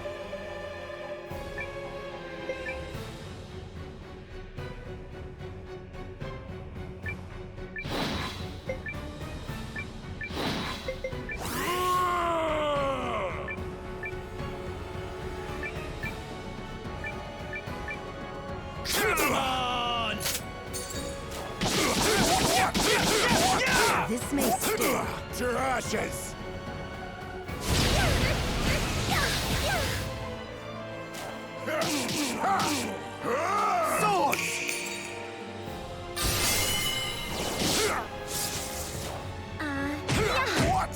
Come on! This may sting. To ashes! Sword! What?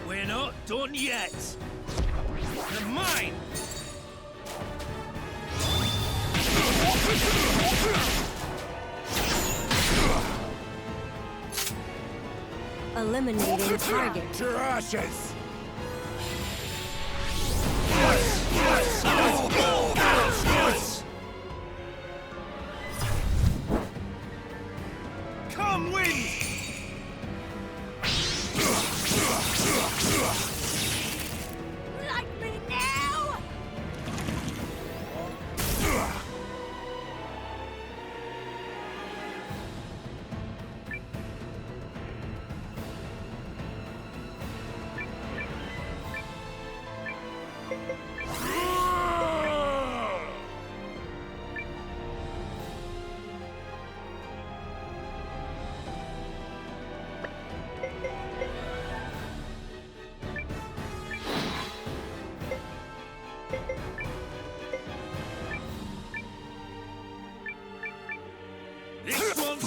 We're not done yet! They're mine! Eliminating target. To ashes! Come, wind! Like me now!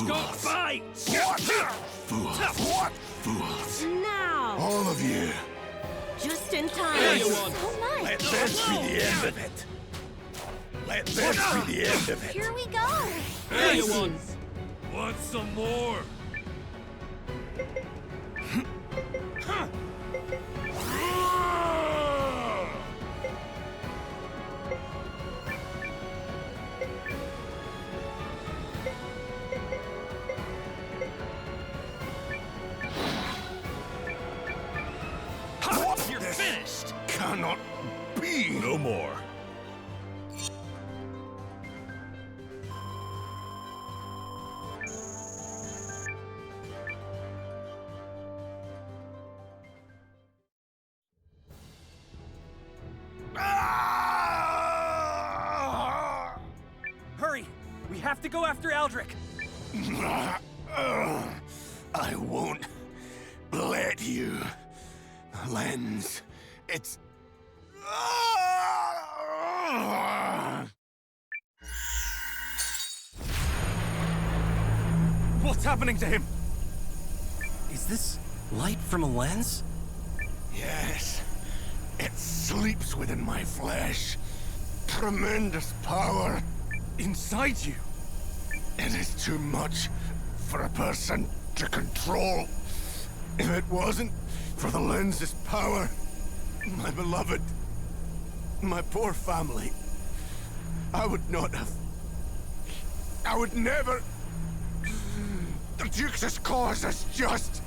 Go fight! What? Fools. What? Fools. Now! All of you. Just in time. There you are. So much. Let this be the end of it. Let this be the end of it. Here we go. There you are. Want some more? You're finished. Cannot be. No more. Hurry! We have to go after Aldrich! I won't let you. Lens, it's... What's happening to him? Is this light from a lens? Yes, it sleeps within my flesh. Tremendous power. Inside you? It is too much for a person to control. If it wasn't for the lens's power, my beloved, my poor family, I would not have... I would never... The Duke's cause is just,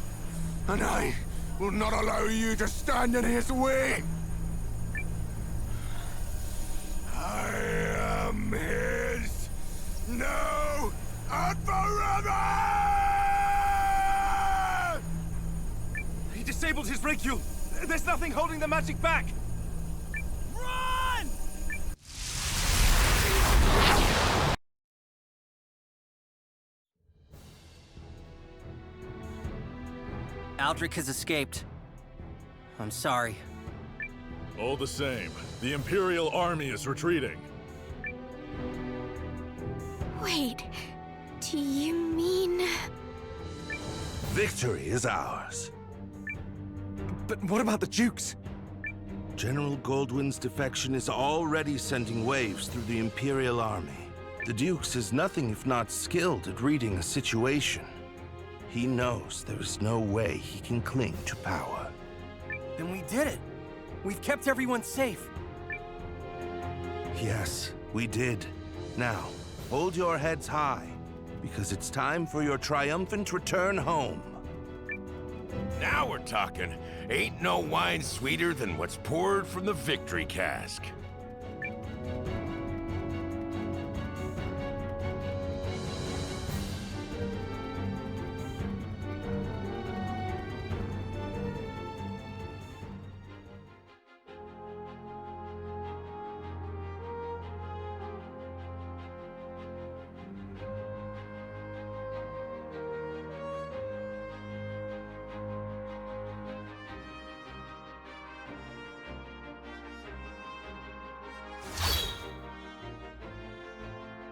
and I will not allow you to stand in his way. I am his, now and forever! He disabled his Reicule! There's nothing holding the magic back! Run! Aldrich has escaped. I'm sorry. All the same, the Imperial army is retreating. Wait, do you mean... Victory is ours. But what about the Dukes? General Goldwyn's defection is already sending waves through the Imperial army. The Dukes is nothing if not skilled at reading a situation. He knows there is no way he can cling to power. Then we did it. We've kept everyone safe. Yes, we did. Now, hold your heads high, because it's time for your triumphant return home. Now we're talking. Ain't no wine sweeter than what's poured from the victory cask.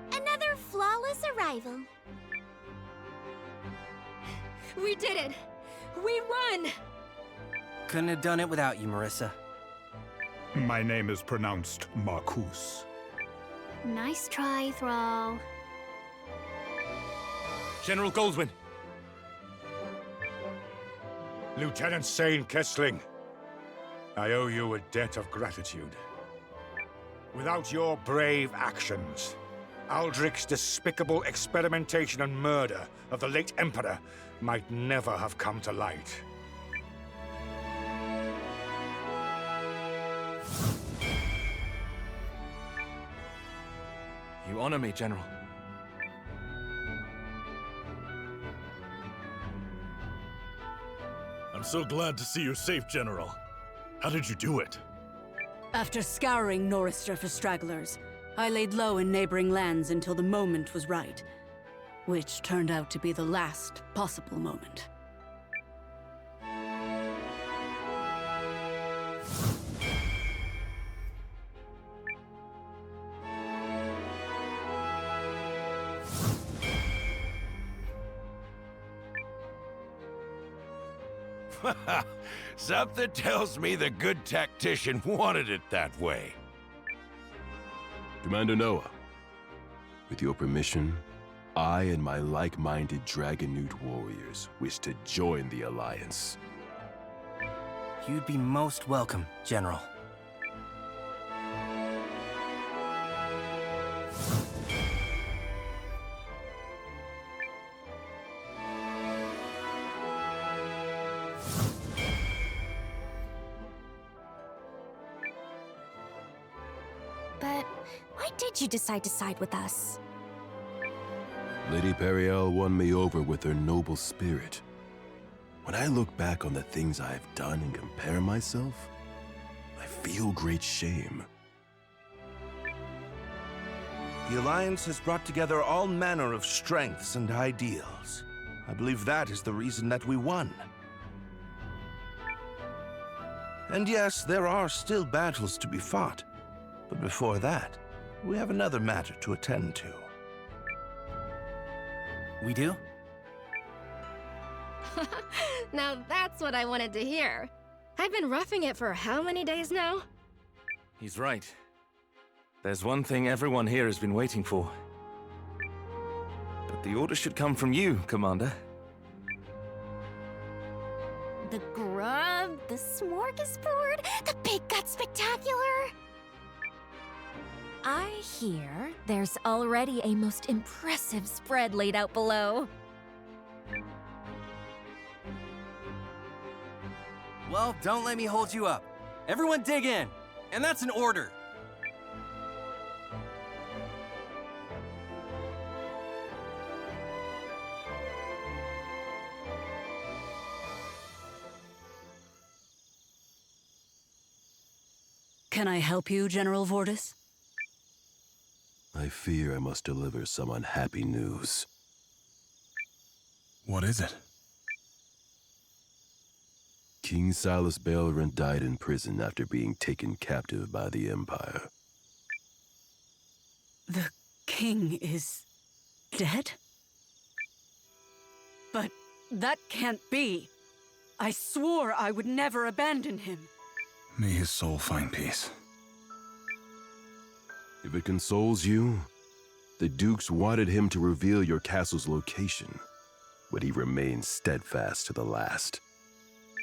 Another flawless arrival. We did it! We won! Couldn't have done it without you, Marissa. My name is pronounced Marcus. Nice try, Thrall. General Goldwyn. Lieutenant Sane Kessling, I owe you a debt of gratitude. Without your brave actions, Aldrich's despicable experimentation and murder of the late Emperor might never have come to light. You honor me, General. I'm so glad to see you safe, General. How did you do it? After scouring Norrister for stragglers, I laid low in neighboring lands until the moment was right. Which turned out to be the last possible moment. Something tells me the good tactician wanted it that way. Commander Noah, with your permission, I and my like-minded Dragonute warriors wish to join the Alliance. You'd be most welcome, General. But why did you decide to side with us? Lady Periel won me over with her noble spirit. When I look back on the things I've done and compare myself, I feel great shame. The Alliance has brought together all manner of strengths and ideals. I believe that is the reason that we won. And yes, there are still battles to be fought. But before that, we have another matter to attend to. We do? Now that's what I wanted to hear. I've been roughing it for how many days now? He's right. There's one thing everyone here has been waiting for. But the order should come from you, Commander. The grub, the smorgasbord, the big gut spectacular. I hear there's already a most impressive spread laid out below. Well, don't let me hold you up. Everyone dig in, and that's an order. Can I help you, General Vordis? I fear I must deliver some unhappy news. What is it? King Silas Baelren died in prison after being taken captive by the Empire. The king is dead? But that can't be. I swore I would never abandon him. May his soul find peace. If it consoles you, the Dukes wanted him to reveal your castle's location, but he remained steadfast to the last.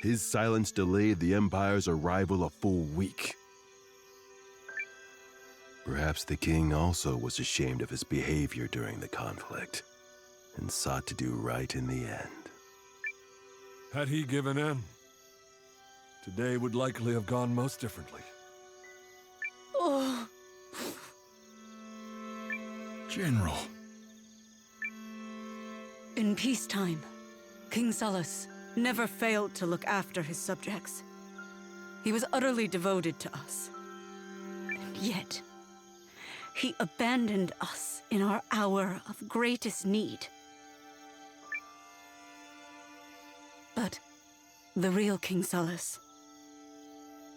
His silence delayed the Empire's arrival a full week. Perhaps the king also was ashamed of his behavior during the conflict, and sought to do right in the end. Had he given in, today would likely have gone most differently. Oh. General. In peacetime, King Silas never failed to look after his subjects. He was utterly devoted to us. And yet, he abandoned us in our hour of greatest need. But the real King Silas,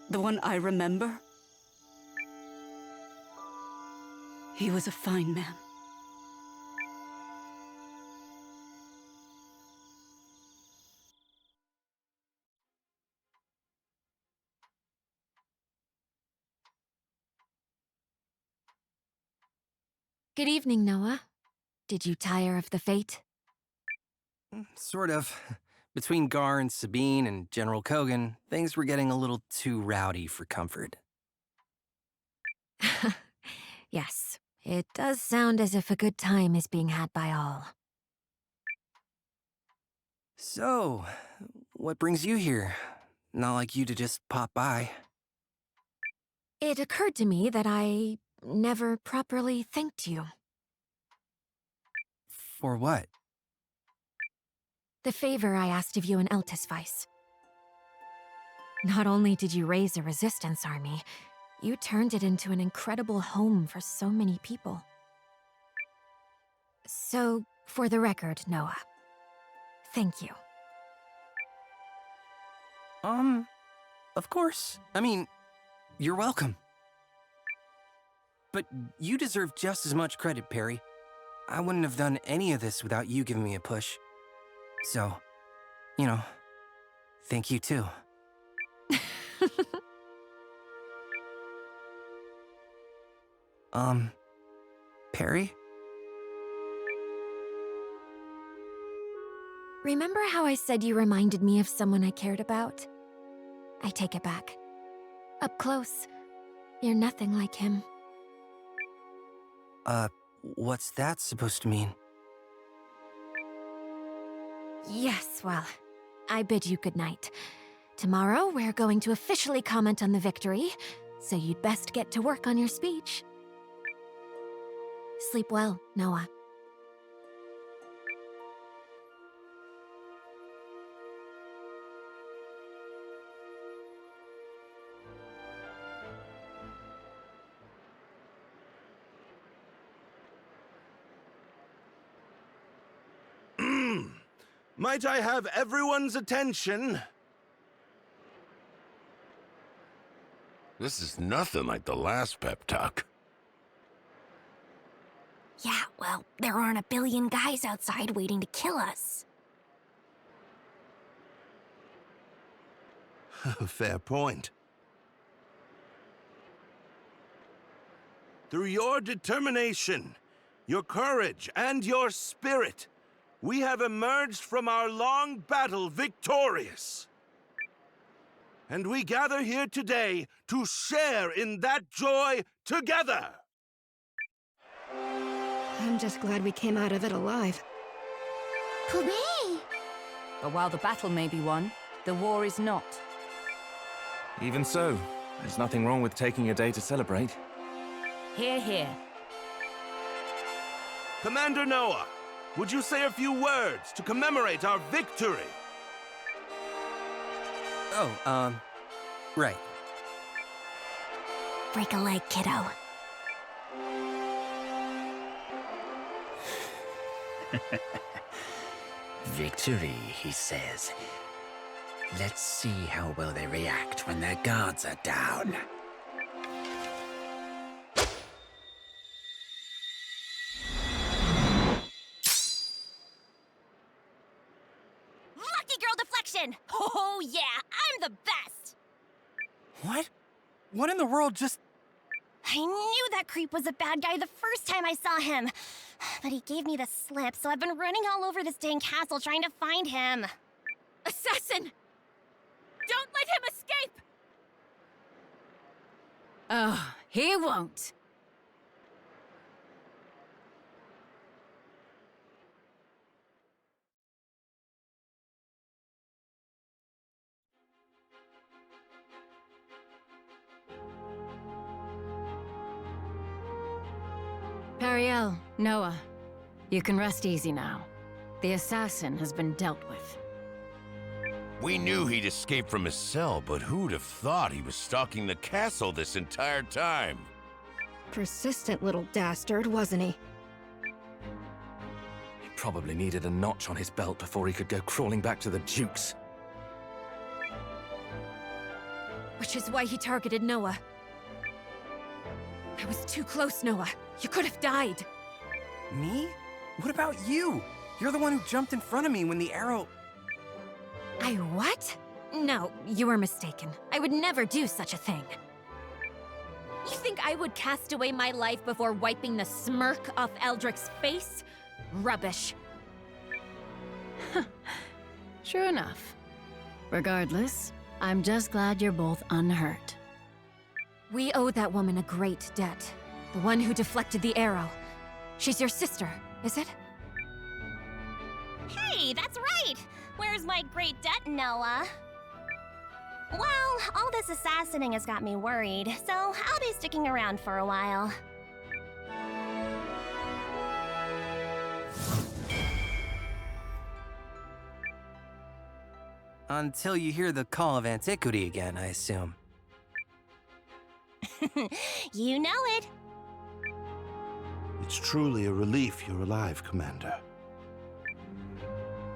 the one I remember, he was a fine man. Good evening, Noah. Did you tire of the fate? Sort of. Between Gar and Sabine and General Kogan, things were getting a little too rowdy for comfort. Yes, it does sound as if a good time is being had by all. So, what brings you here? Not like you to just pop by. It occurred to me that I never properly thanked you. For what? The favor I asked of you in Eltisvice. Not only did you raise a resistance army, you turned it into an incredible home for so many people. So, for the record, Noah, thank you. Of course. I mean, you're welcome. But you deserve just as much credit, Perry. I wouldn't have done any of this without you giving me a push. So, you know, Thank you too. Perry? Remember how I said you reminded me of someone I cared about? I take it back. Up close, you're nothing like him. What's that supposed to mean? Yes, well, I bid you good night. Tomorrow, we're going to officially comment on the victory, so you'd best get to work on your speech. Sleep well, Noah. Might I have everyone's attention? This is nothing like the last pep talk. Yeah, well, there aren't a billion guys outside waiting to kill us. Fair point. Through your determination, your courage, and your spirit, we have emerged from our long battle victorious. And we gather here today to share in that joy together. I'm just glad we came out of it alive. Hooray! But while the battle may be won, the war is not. Even so, there's nothing wrong with taking a day to celebrate. Hear, hear. Commander Noah, would you say a few words to commemorate our victory? Oh, right. Break a leg, kiddo. Victory, he says. Let's see how well they react when their guards are down. Lucky girl deflection! Oh yeah, I'm the best! What? What in the world just... I knew that creep was a bad guy the first time I saw him. But he gave me the slip, so I've been running all over this dang castle trying to find him. Assassin! Don't let him escape! Oh, he won't. Periel, Noah, you can rest easy now. The assassin has been dealt with. We knew he'd escaped from his cell, but who'd have thought he was stalking the castle this entire time? Persistent little dastard, wasn't he? He probably needed a notch on his belt before he could go crawling back to the Dukes. Which is why he targeted Noah. I was too close, Noah. You could have died. Me? What about you? You're the one who jumped in front of me when the arrow... I what? No, you were mistaken. I would never do such a thing. You think I would cast away my life before wiping the smirk off Eldric's face? Rubbish. True enough. Regardless, I'm just glad you're both unhurt. We owe that woman a great debt. The one who deflected the arrow. She's your sister, is it? Hey, that's right! Where's my great debt, Noah? Well, all this assassinating has got me worried, so I'll be sticking around for a while. Until you hear the call of antiquity again, I assume. You know it. It's truly a relief you're alive, Commander.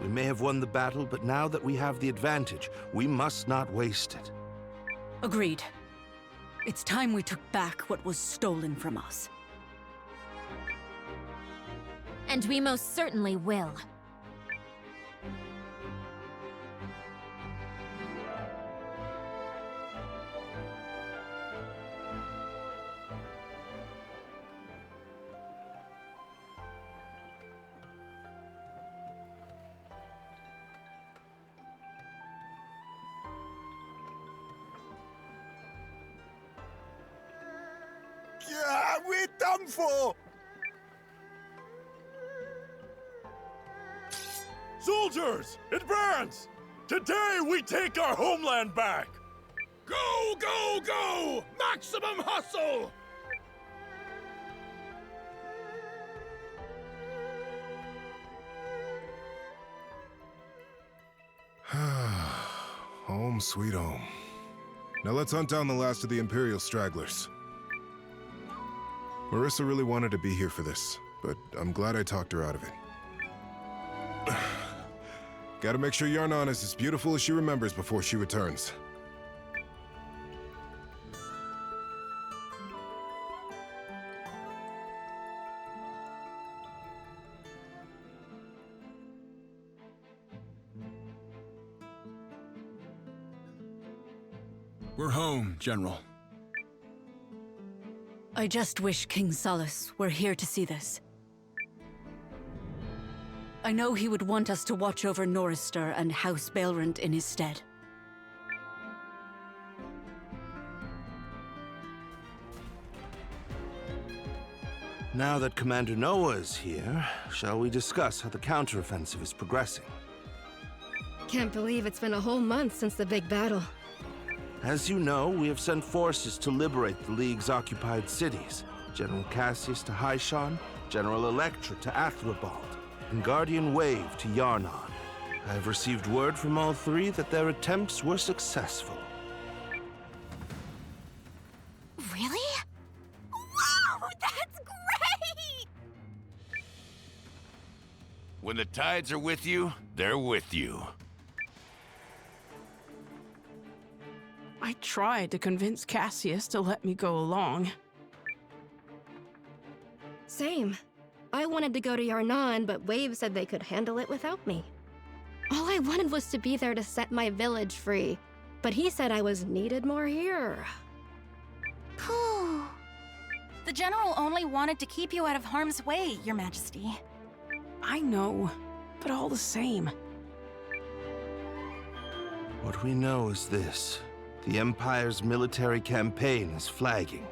We may have won the battle, but now that we have the advantage, we must not waste it. Agreed. It's time we took back what was stolen from us. And we most certainly will. done for? Soldiers, it burns! Today we take our homeland back! Go, go, go! Maximum hustle! Home sweet home. Now let's hunt down the last of the Imperial stragglers. Marissa really wanted to be here for this, but I'm glad I talked her out of it. Gotta make sure Yarnan is as beautiful as she remembers before she returns. We're home, General. I just wish King Solus were here to see this. I know he would want us to watch over Norrister and House Baelrant in his stead. Now that Commander Noah is here, shall we discuss how the counteroffensive is progressing? Can't believe it's been a whole month since the big battle. As you know, we have sent forces to liberate the League's occupied cities. General Cassius to Haishan, General Electra to Athribald, and Guardian Wave to Yarnan. I have received word from all three that their attempts were successful. Really? Wow, that's great! When the tides are with you, they're with you. I tried to convince Cassius to let me go along. Same. I wanted to go to Yarnan, but Wave said they could handle it without me. All I wanted was to be there to set my village free, but he said I was needed more here. Phew. The General only wanted to keep you out of harm's way, Your Majesty. I know, but all the same. What we know is this. The Empire's military campaign is flagging.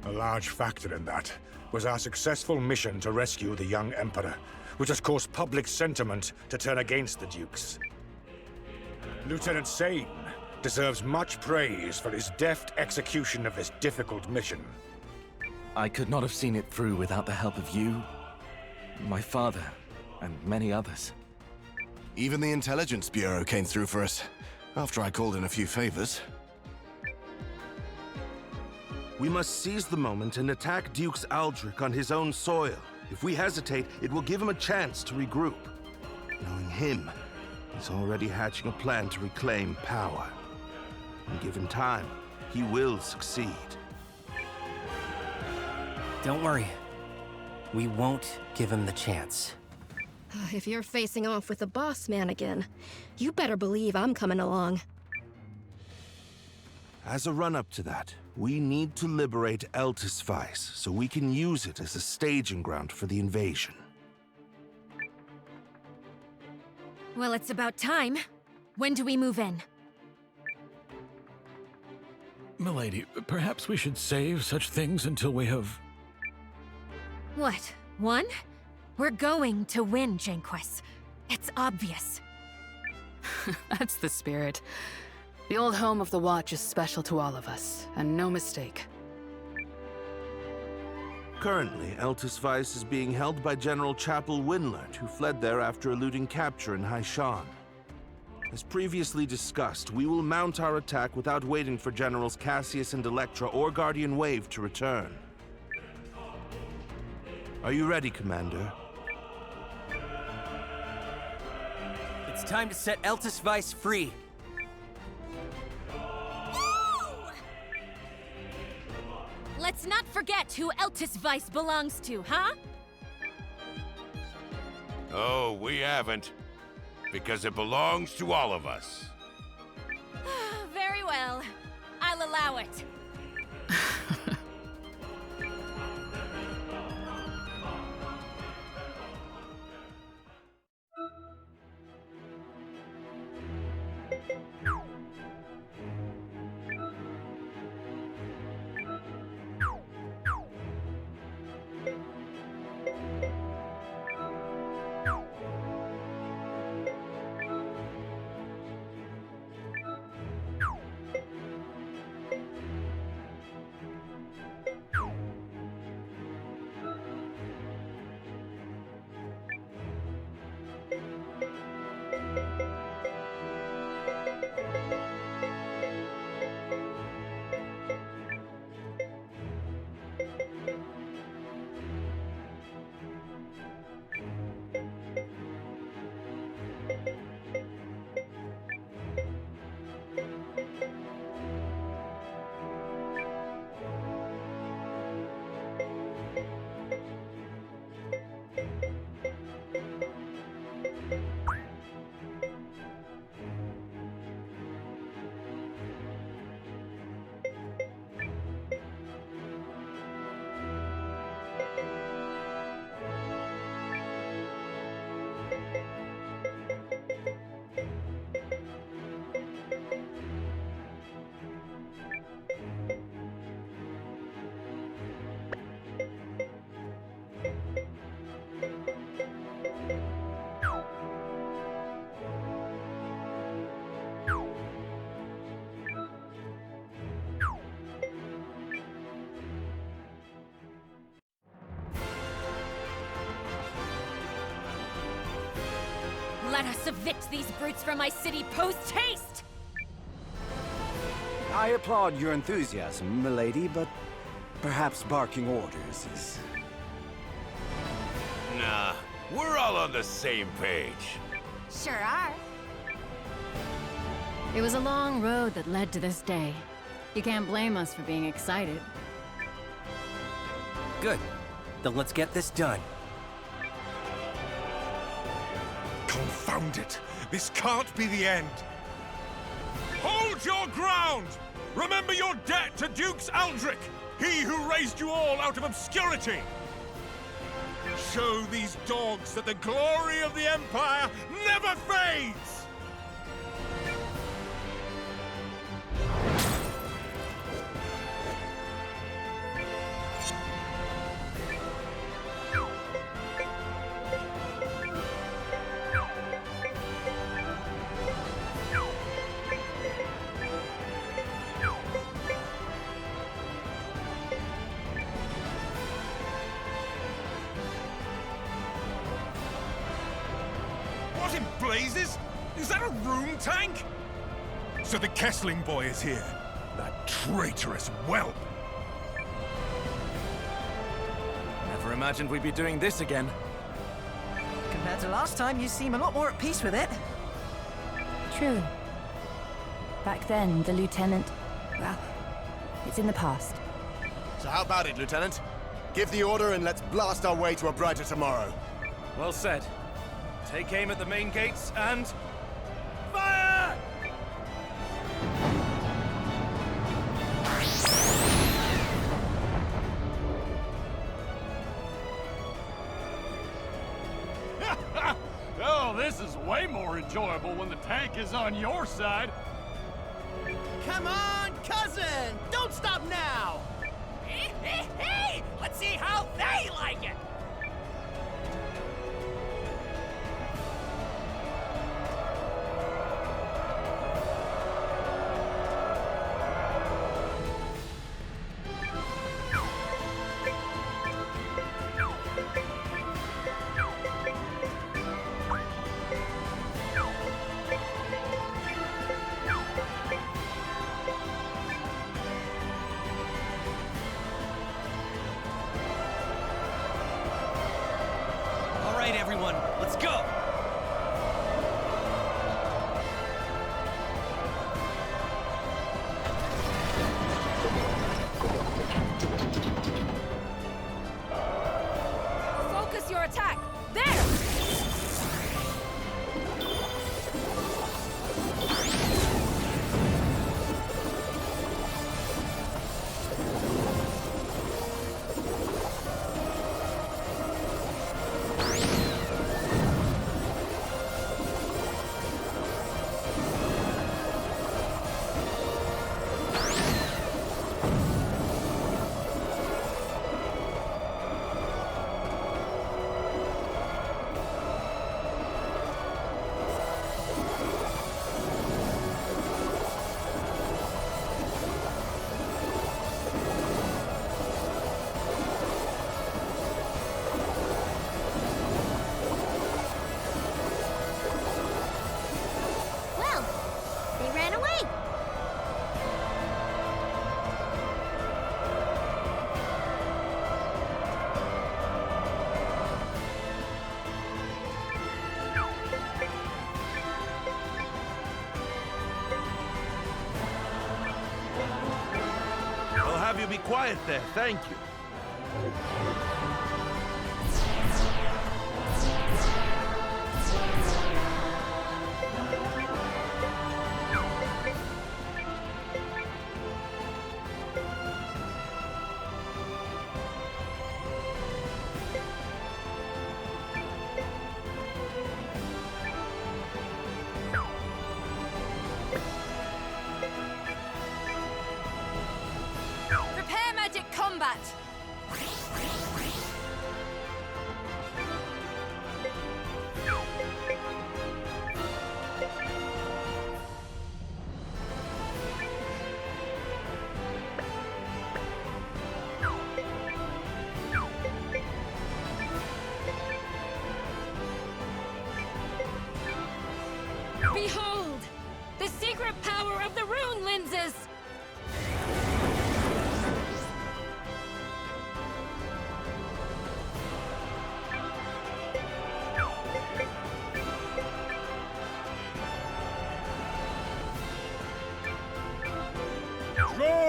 A large factor in that was our successful mission to rescue the young Emperor, which has caused public sentiment to turn against the Dukes. Lieutenant Sane deserves much praise for his deft execution of this difficult mission. I could not have seen it through without the help of you, my father, and many others. Even the Intelligence Bureau came through for us, after I called in a few favors. We must seize the moment and attack Dukes Aldrich on his own soil. If we hesitate, it will give him a chance to regroup. Knowing him, he's already hatching a plan to reclaim power. And given time, he will succeed. Don't worry. We won't give him the chance. If you're facing off with the boss man again, you better believe I'm coming along. As a run-up to that, we need to liberate Eltis Vice so we can use it as a staging ground for the invasion. Well, it's about time. When do we move in? Milady, perhaps we should save such things until we have... What? Won? We're going to win, Janquis. It's obvious. That's the spirit. The old home of the Watch is special to all of us, and no mistake. Currently, Eltis Vice is being held by General Chapel Winlert, who fled there after eluding capture in Haishan. As previously discussed, we will mount our attack without waiting for Generals Cassius and Electra or Guardian Wave to return. Are you ready, Commander? It's time to set Eltis Vice free. Let's not forget who Eltis Vice belongs to, huh? Oh, we haven't. Because it belongs to all of us. Very well. I'll allow it. Let us evict these brutes from my city post-haste! I applaud your enthusiasm, milady, but perhaps barking orders is... Nah, we're all on the same page. Sure are. It was a long road that led to this day. You can't blame us for being excited. Good. Then let's get this done. Confound it! This can't be the end! Hold your ground! Remember your debt to Dukes Aldrich, he who raised you all out of obscurity! Show these dogs that the glory of the Empire never fades! What in blazes? Is that a room tank? So the Kessling boy is here. That traitorous whelp. Never imagined we'd be doing this again. Compared to last time, you seem a lot more at peace with it. True. Back then, the lieutenant... well, it's in the past. So how about it, Lieutenant? Give the order and let's blast our way to a brighter tomorrow. Well said. Take aim at the main gates and... fire! Oh, this is way more enjoyable when the tank is on your side. Come on, cousin! Don't stop now! Hey! Let's see how they like it! All right, everyone, let's go! Focus your attack! There! Well, they ran away. I'll have you be quiet there, thank you. Prepare magic combat!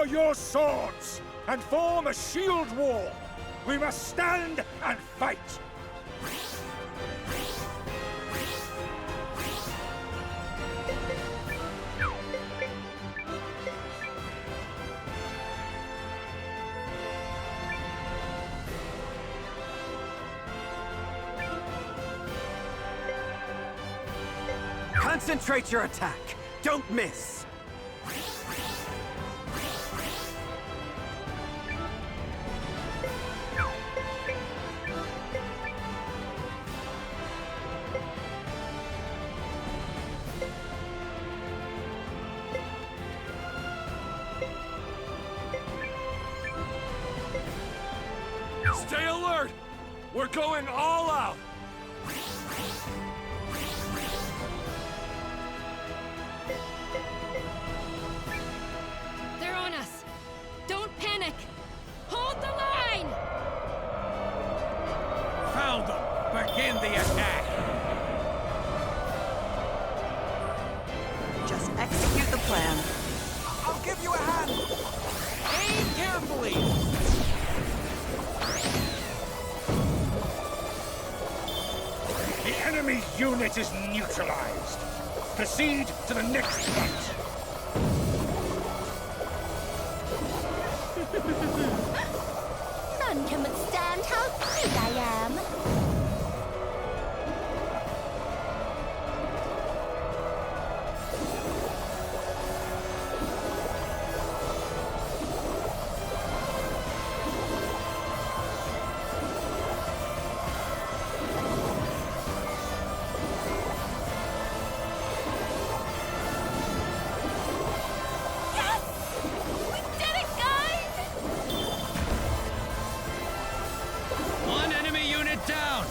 Draw your swords and form a shield wall. We must stand and fight. Concentrate your attack. Don't miss. Stay alert! We're going all out! They're on us! Don't panic! Hold the line! Found them! Begin the attack! Just execute the plan. I'll give you a hand! Aim carefully! The enemy unit is neutralized. Proceed to the next fight. None can withstand how cute I am. One enemy unit down!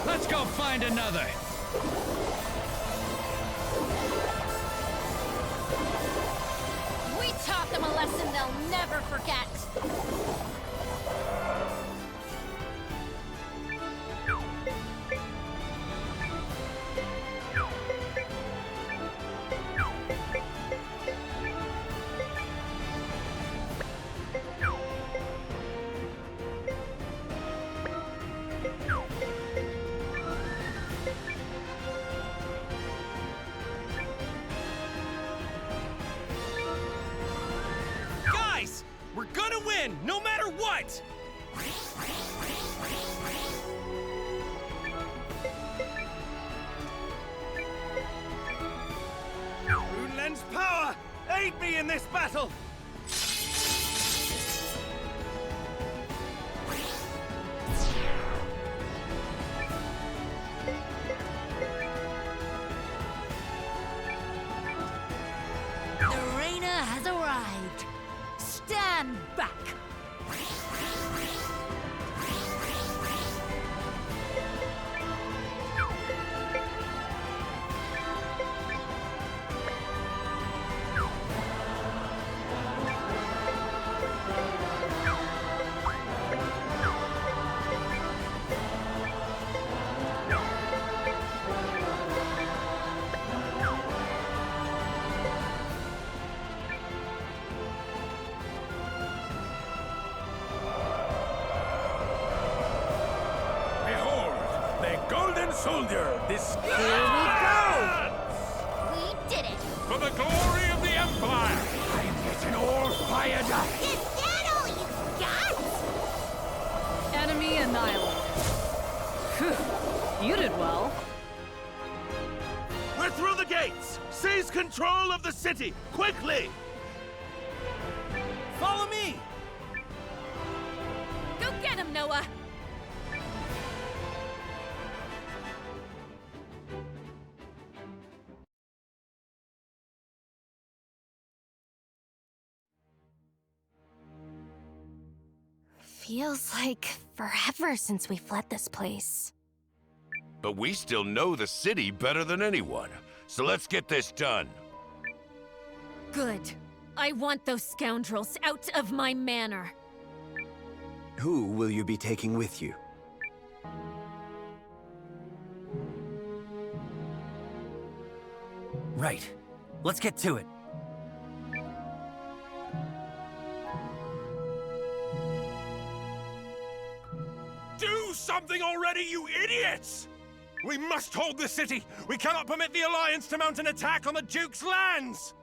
Let's go find another! We taught them a lesson they'll never forget. Guys, we're gonna win, no matter what! Runeland's power! Aid me in this battle! The arena has arrived. Stand back. Behold, the Golden Soldier, this... Here we go! We did it! For the glory of the Empire! I'm getting all fired up! Is that all you got? Enemy annihilated. Phew. You did well. We're through the gates! Seize control of the city, quickly! Follow me! Go get him, Noah! Feels like forever since we fled this place. But we still know the city better than anyone. So let's get this done. Good. I want those scoundrels out of my manor. Who will you be taking with you? Right. Let's get to it. something already, you idiots! We must hold the city! We cannot permit the Alliance to mount an attack on the Duke's lands!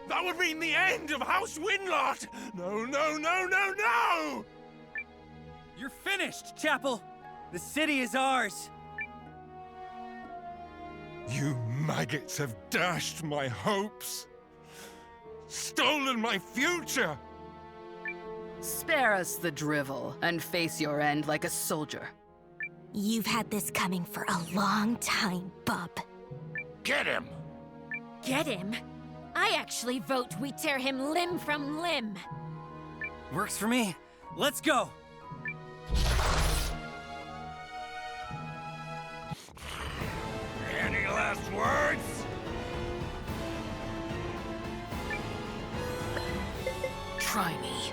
That would mean the end of House Winlot! No, no, no, no, no! You're finished, Chapel! The city is ours! You maggots have dashed my hopes! Stolen my future! Spare us the drivel and face your end like a soldier. You've had this coming for a long time, bub. Get him! Get him? I actually vote we tear him limb from limb. Works for me. Let's go! Any last words? Try me.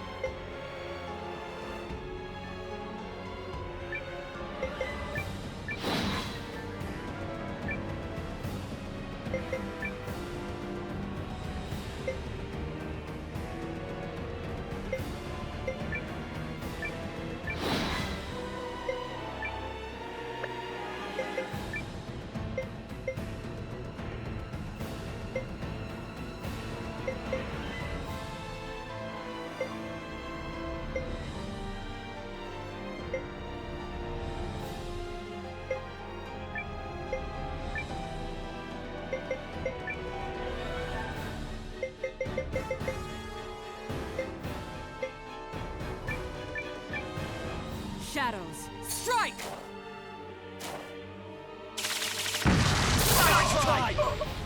Shadows, strike!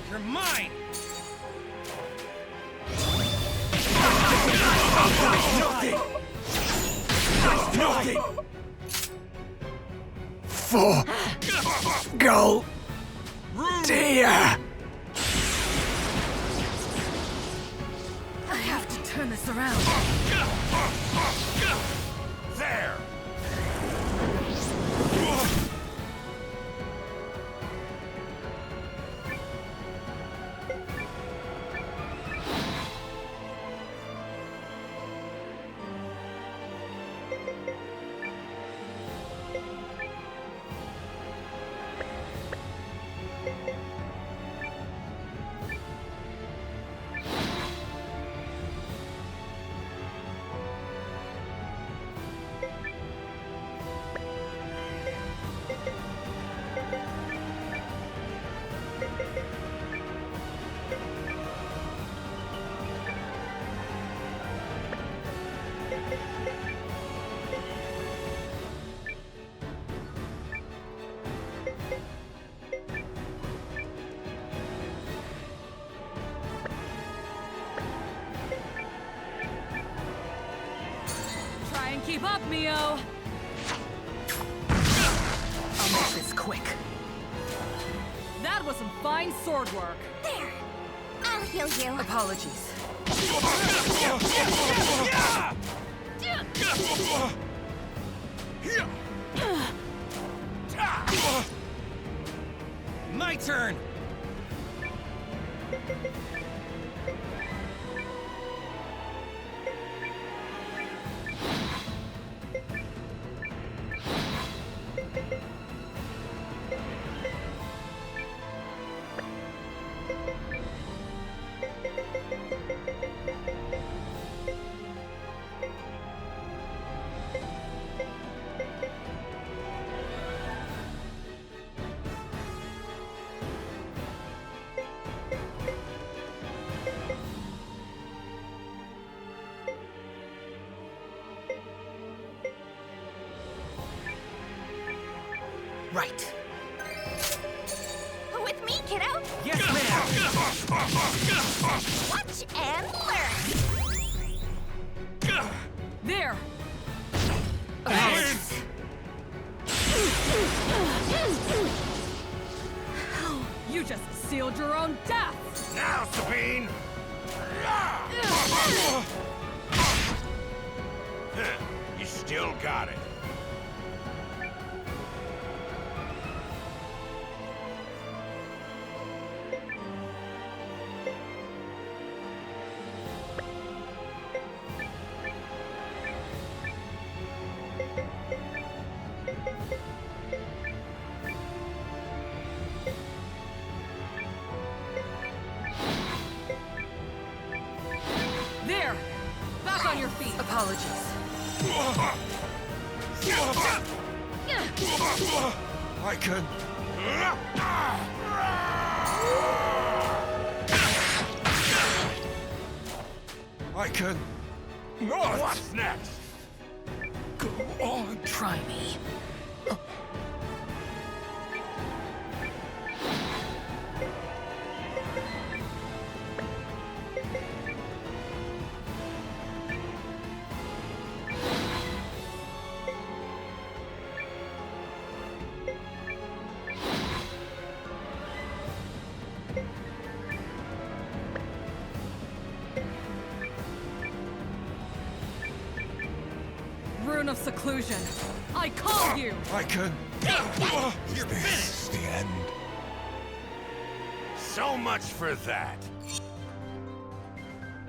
You're mine! Nothing! For go dear! I have to turn this around. There! Try and keep up, Mio! I'll make this quick. That was some fine sword work. There! I'll heal you. Apologies. My turn! Right. With me, kiddo. Yes, ma'am! Watch and learn. There! You just sealed your own death! Now, Sabine! You still got it. on your feet. Apologies. I can... I can... Not! What's next? Go on. Try me. Rune of seclusion. I call you! I can... You're finished. The end. So much for that.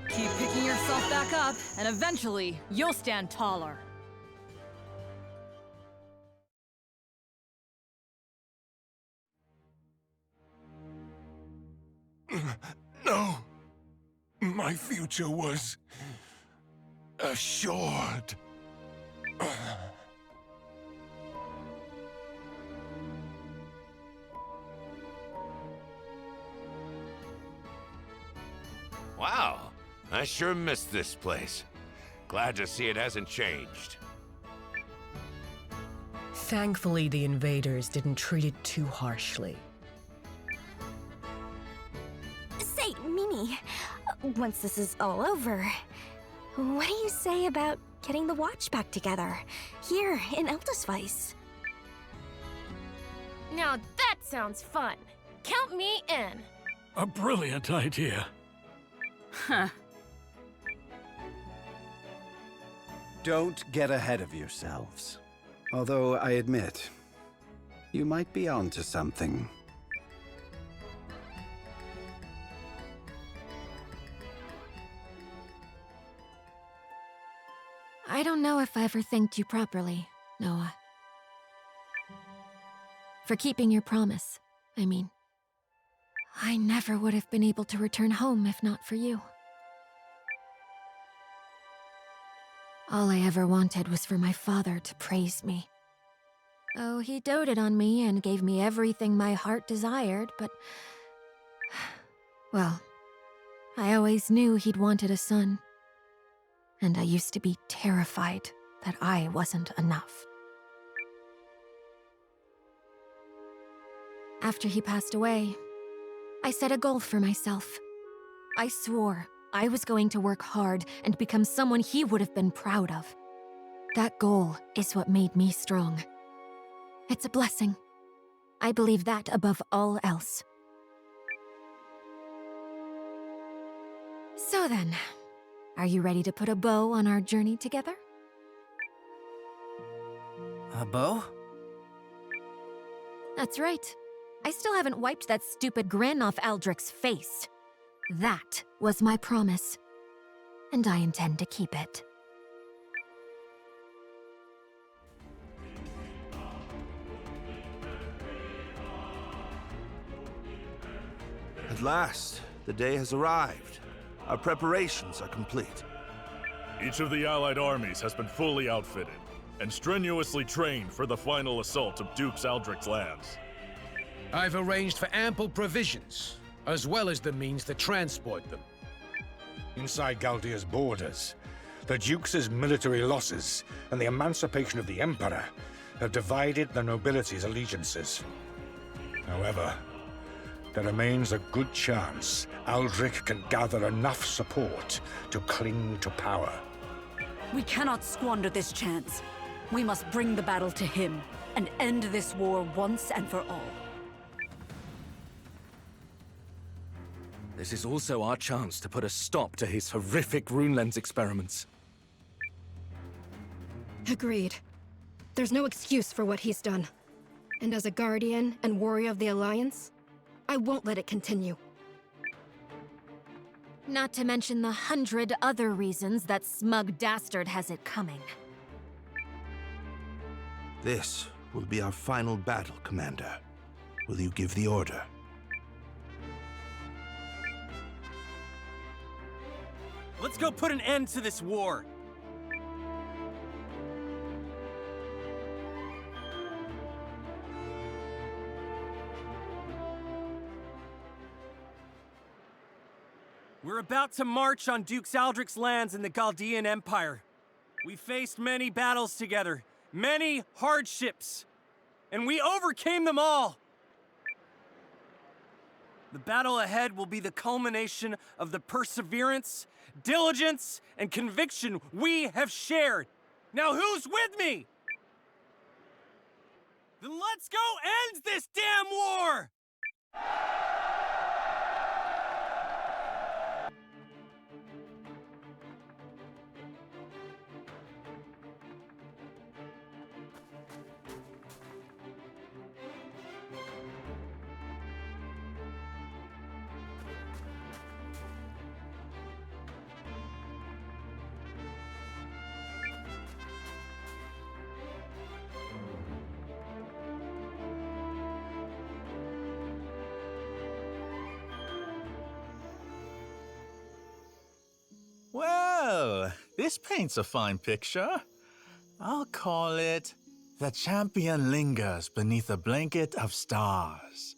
Keep picking yourself back up, and eventually, you'll stand taller. No. My future was... assured. Wow, I sure missed this place. Glad to see it hasn't changed. Thankfully, the invaders didn't treat it too harshly. Say, Mimi, once this is all over, what do you say about getting the watch back together, here in Eldesweiss? Now that sounds fun. Count me in. A brilliant idea. Huh. Don't get ahead of yourselves. Although I admit, you might be onto something. I don't know if I ever thanked you properly, Noah. For keeping your promise, I mean. I never would have been able to return home if not for you. All I ever wanted was for my father to praise me. Oh, he doted on me and gave me everything my heart desired, but... well, I always knew he'd wanted a son. And I used to be terrified that I wasn't enough. After he passed away, I set a goal for myself. I swore I was going to work hard and become someone he would have been proud of. That goal is what made me strong. It's a blessing. I believe that above all else. So then, are you ready to put a bow on our journey together? A bow? That's right. I still haven't wiped that stupid grin off Aldrich's face. That was my promise, and I intend to keep it. At last, the day has arrived. Our preparations are complete. Each of the Allied armies has been fully outfitted and strenuously trained for the final assault of Duke Aldrich's lands. I've arranged for ample provisions, as well as the means to transport them. Inside Galdia's borders, the Duke's military losses and the emancipation of the Emperor have divided the nobility's allegiances. However, there remains a good chance Aldrich can gather enough support to cling to power. We cannot squander this chance. We must bring the battle to him and end this war once and for all. This is also our chance to put a stop to his horrific rune lens experiments. Agreed. There's no excuse for what he's done. And as a guardian and warrior of the Alliance, I won't let it continue. Not to mention the 100 other reasons that smug dastard has it coming. This will be our final battle, Commander. Will you give the order? Let's go put an end to this war. We're about to march on Duke Aldrich's lands in the Chaldean Empire. We faced many battles together, many hardships, and we overcame them all. The battle ahead will be the culmination of the perseverance, diligence, and conviction we have shared. Now who's with me? Then let's go end this damn war! Well, this paints a fine picture. I'll call it The Champion Lingers Beneath a Blanket of Stars.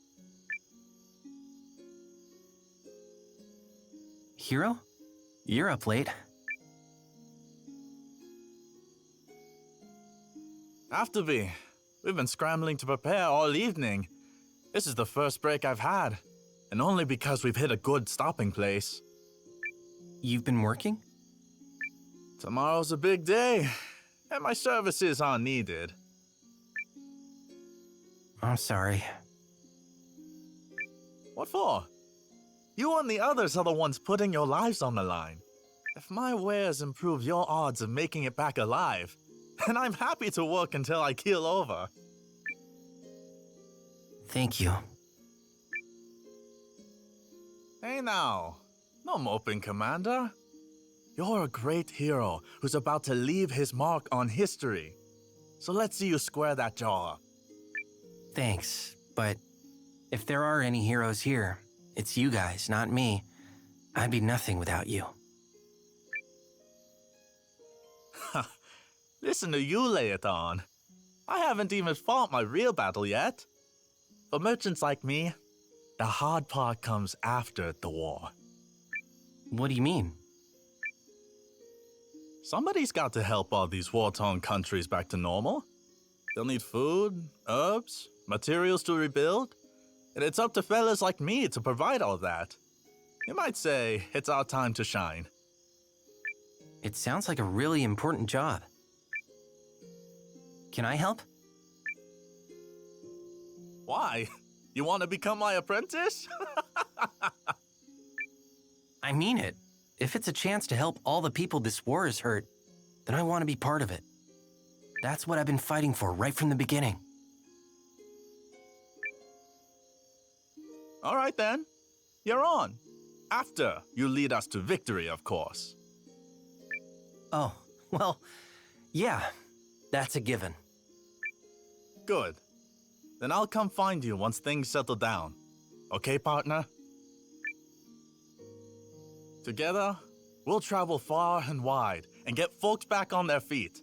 Hero? You're up late. Have to be. We've been scrambling to prepare all evening. This is the first break I've had, and only because we've hit a good stopping place. You've been working? Tomorrow's a big day, and my services are needed. I'm sorry. What for? You and the others are the ones putting your lives on the line. If my wares improve your odds of making it back alive, then I'm happy to work until I keel over. Thank you. Hey now, no moping, Commander. You're a great hero who's about to leave his mark on history. So let's see you square that jaw. Thanks, but if there are any heroes here, it's you guys, not me. I'd be nothing without you. Listen to you lay it on. I haven't even fought my real battle yet. For merchants like me, the hard part comes after the war. What do you mean? Somebody's got to help all these war-torn countries back to normal. They'll need food, herbs, materials to rebuild, and it's up to fellas like me to provide all that. You might say it's our time to shine. It sounds like a really important job. Can I help? Why? You want to become my apprentice? I mean it. If it's a chance to help all the people this war has hurt, then I want to be part of it. That's what I've been fighting for right from the beginning. All right then. You're on. After you lead us to victory, of course. Oh, well, yeah, that's a given. Good. Then I'll come find you once things settle down. Okay, partner? Together, we'll travel far and wide and get folks back on their feet.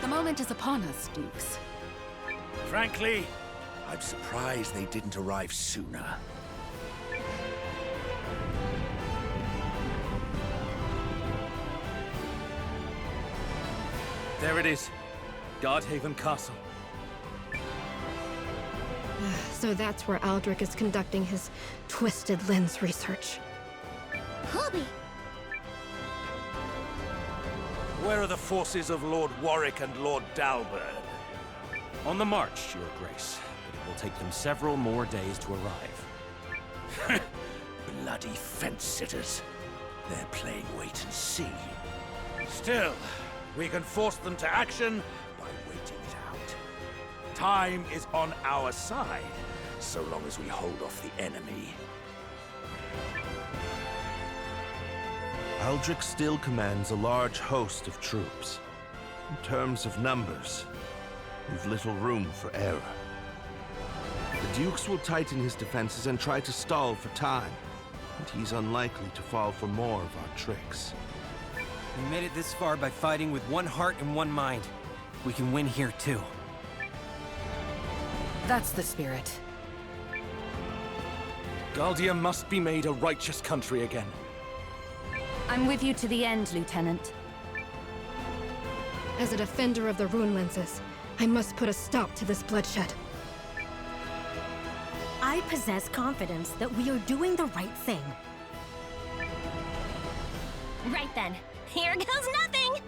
The moment is upon us, Dukes. Frankly, I'm surprised they didn't arrive sooner. There it is. Godhaven Castle. So that's where Aldrich is conducting his twisted lens research. Hobby! Where are the forces of Lord Warwick and Lord Dalburn? On the march, Your Grace. But it will take them several more days to arrive. Bloody fence-sitters. They're playing wait and see. Still, we can force them to action by waiting it out. Time is on our side, so long as we hold off the enemy. Aldrich still commands a large host of troops. In terms of numbers, we've little room for error. The Dukes will tighten his defenses and try to stall for time, and he's unlikely to fall for more of our tricks. We made it this far by fighting with one heart and one mind. We can win here too. That's the spirit. Galdia must be made a righteous country again. I'm with you to the end, Lieutenant. As a defender of the rune lenses, I must put a stop to this bloodshed. I possess confidence that we are doing the right thing. Right then, here goes nothing!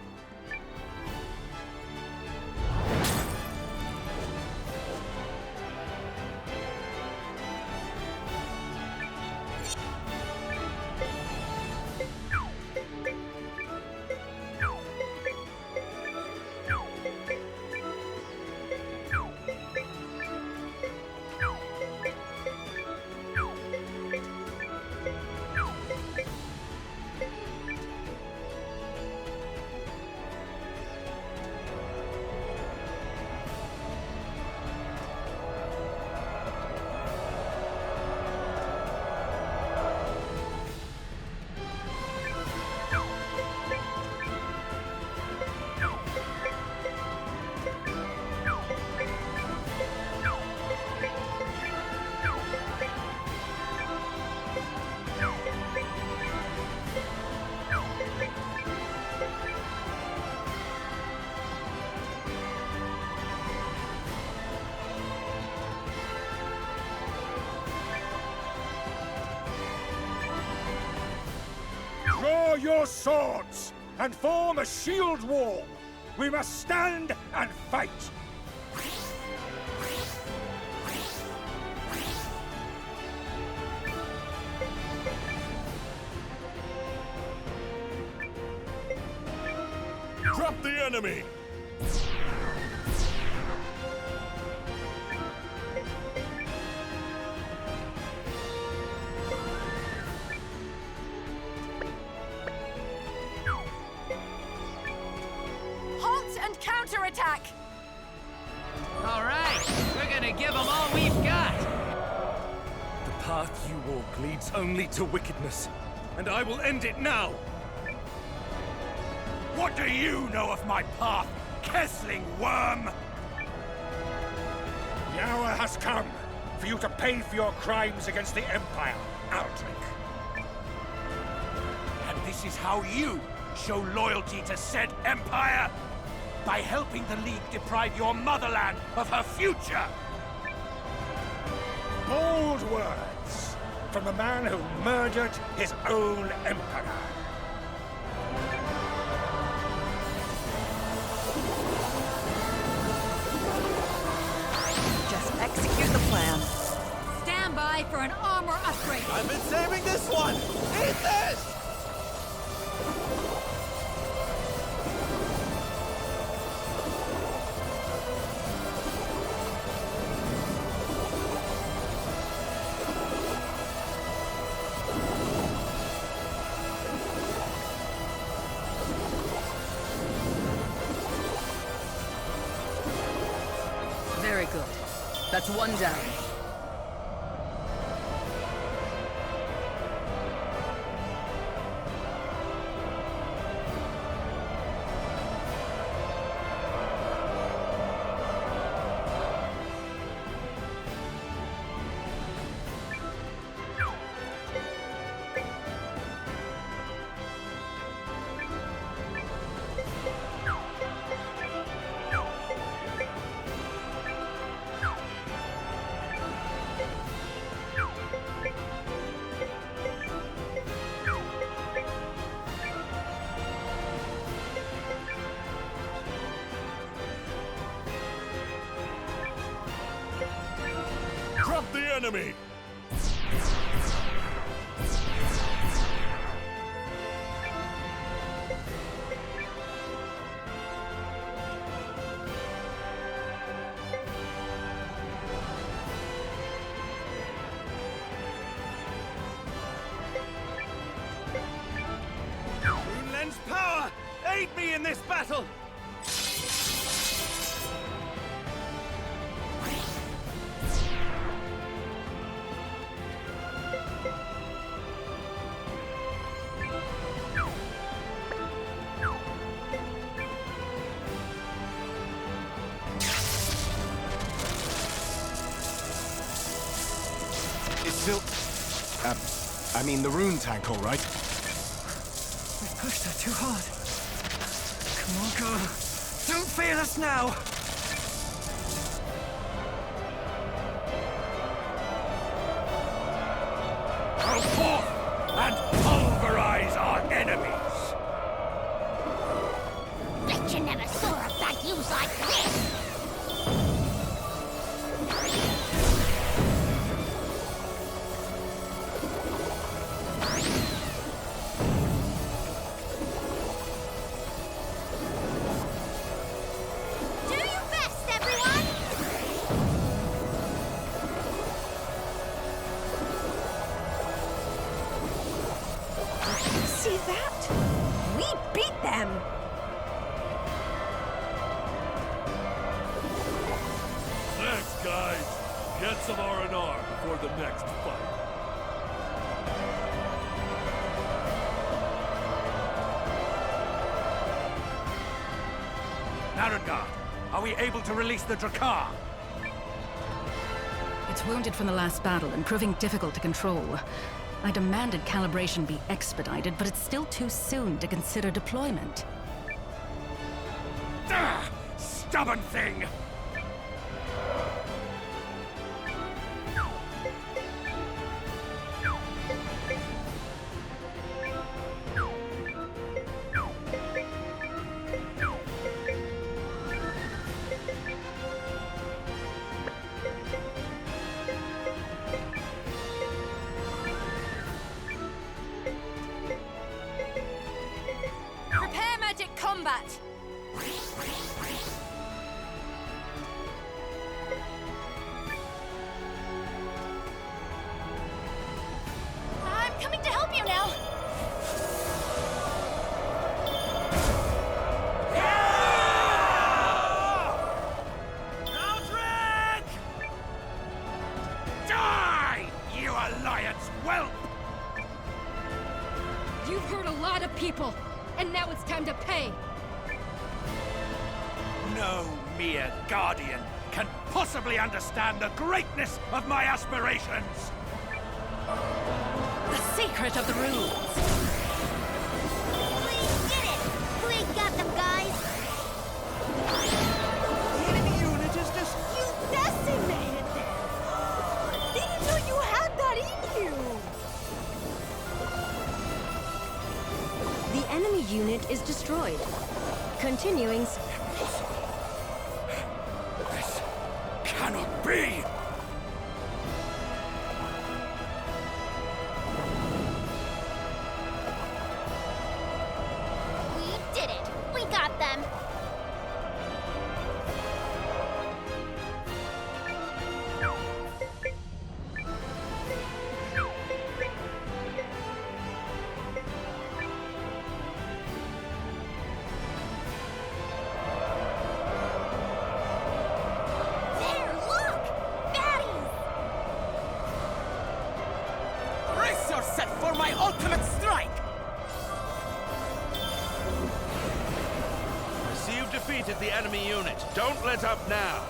Draw your swords and form a shield wall. We must stand and fight. Drop the enemy! Halt and counterattack! All right, we're gonna give them all we've got. The path you walk leads only to wickedness, and I will end it now! What do you know of my path, Kessling worm? The hour has come for you to pay for your crimes against the Empire, Aldrich. And this is how you show loyalty to said Empire? By helping the League deprive your motherland of her future! Bold words from the man who murdered his own Emperor. Just execute the plan. Stand by for an armor upgrade. I've been saving this one! Eat this! Very good. That's one down. enemy! Runeland's power! Aid me in this battle! It's still... I mean the rune tank, all right? We pushed her too hard. Come on, girl. Don't fail us now! Go forth and pulverize our enemies! Bet you never saw a bad use like this! Do your best, everyone! See that? We beat them! Thanks, guys. Get some R&R before the next fight. Narengard, are we able to release the Drakkar? It's wounded from the last battle and proving difficult to control. I demanded calibration be expedited, but it's still too soon to consider deployment. Stubborn thing! Prepare magic combat! I'm coming to help you now! Aldrich! Die, you Alliance whelp! You've hurt a lot of people, and now it's time to pay. No mere Guardian can possibly understand the greatness of my aspirations! The secret of the runes! We did it! We got them, guys! The enemy unit is just... You decimated them! Didn't know you had that in you! The enemy unit is destroyed. Continuing... This cannot be! We did it! We got them! There, look! Baddies! Brace yourself for my ultimate strike! I see you've defeated the enemy unit. Don't let up now.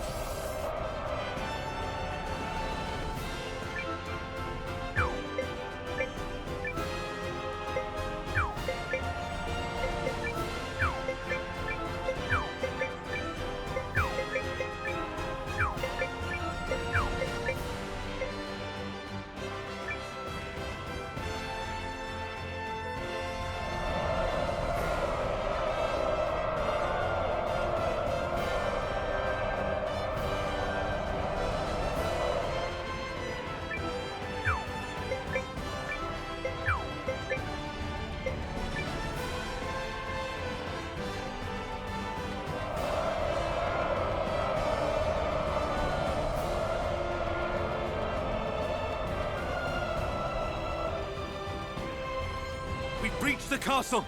the castle!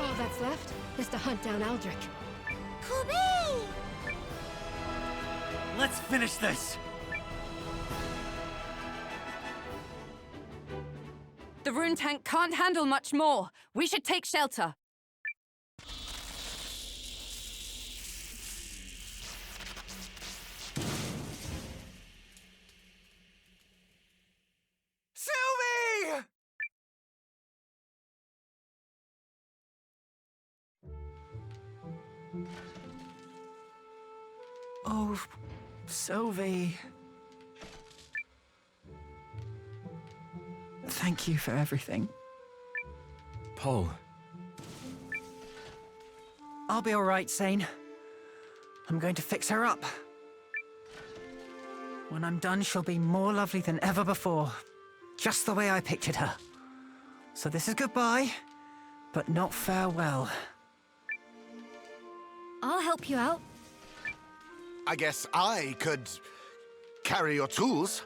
All that's left is to hunt down Aldrich. Kobe! Let's finish this! The rune tank can't handle much more. We should take shelter. Sylvie! Oh, Sylvie. Thank you for everything. Paul. I'll be all right, Sane. I'm going to fix her up. When I'm done, she'll be more lovely than ever before. Just the way I pictured her. So this is goodbye, but not farewell. I'll help you out. I guess I could carry your tools.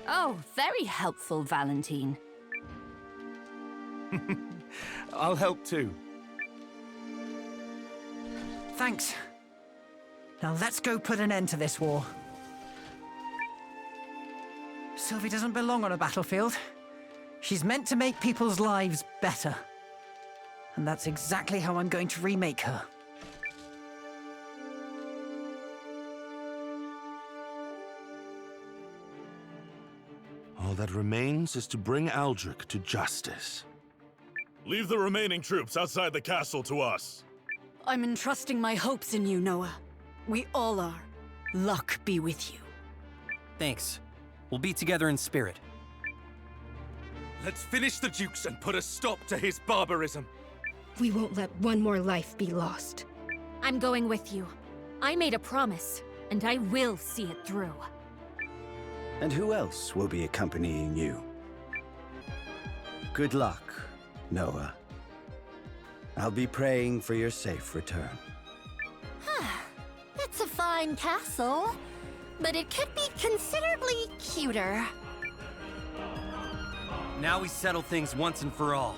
Oh, very helpful, Valentine. I'll help too. Thanks. Now let's go put an end to this war. Sylvie doesn't belong on a battlefield. She's meant to make people's lives better. And that's exactly how I'm going to remake her. All that remains is to bring Aldrich to justice. Leave the remaining troops outside the castle to us. I'm entrusting my hopes in you, Noah. We all are. Luck be with you. Thanks. We'll be together in spirit. Let's finish the Dukes and put a stop to his barbarism. We won't let one more life be lost. I'm going with you. I made a promise, and I will see it through. And who else will be accompanying you? Good luck, Noah. I'll be praying for your safe return. It's a fine castle, but it could be considerably cuter. Now we settle things once and for all.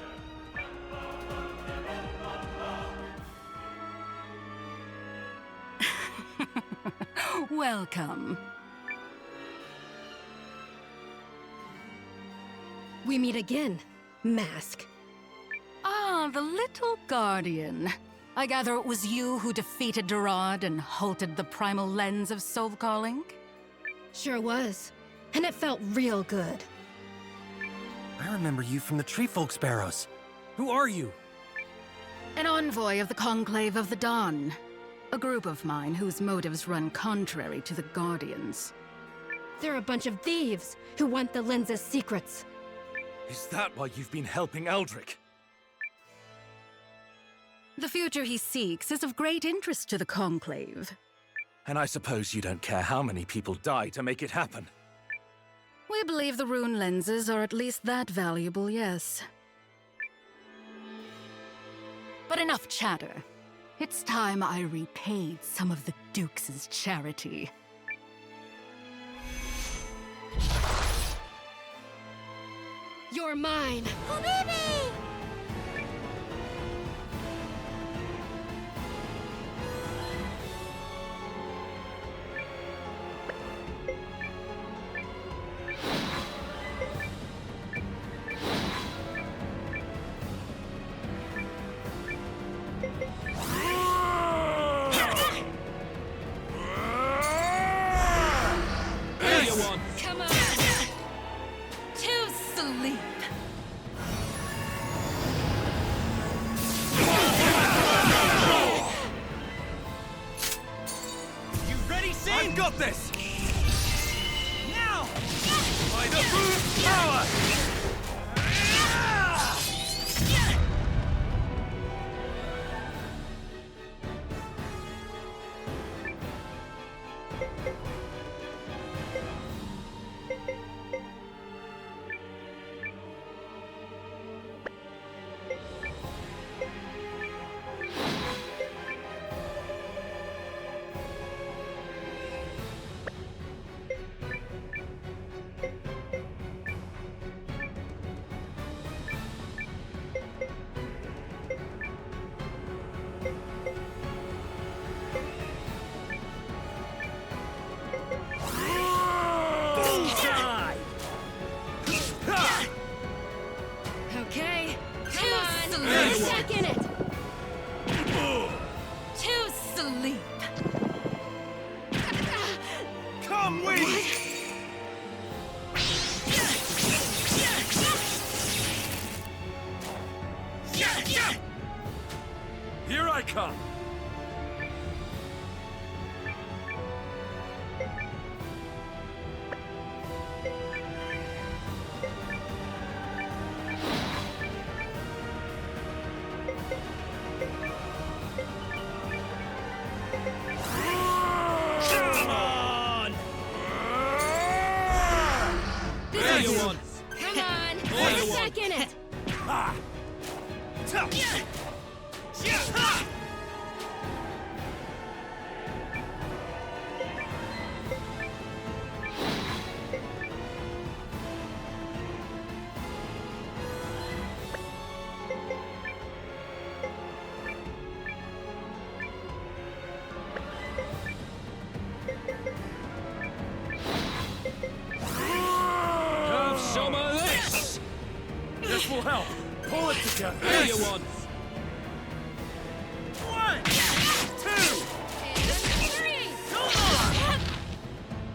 Welcome. We meet again, Mask. Ah, the little guardian. I gather it was you who defeated Durad and halted the primal lens of soul calling? Sure was. And it felt real good. I remember you from the Tree Folk Sparrows. Who are you? An envoy of the Conclave of the Dawn. A group of mine whose motives run contrary to the Guardians. They're a bunch of thieves who want the lens's secrets. Is that why you've been helping Aldrich? The future he seeks is of great interest to the Conclave. And I suppose you don't care how many people die to make it happen. We believe the rune lenses are at least that valuable, yes. But enough chatter. It's time I repaid some of the Dukes' charity. You're mine! Oh, baby! Come on! To sleep. You ready, Sin? I've got this! Now! By the Rune's power! Okay. Come on. Get back in it. To sleep. Come, we! Here I come! Come on! This you is want? Come on. There you Get want. back in it. Ha! Have some of this! This will help. Pull it together. There you want. 1, 2,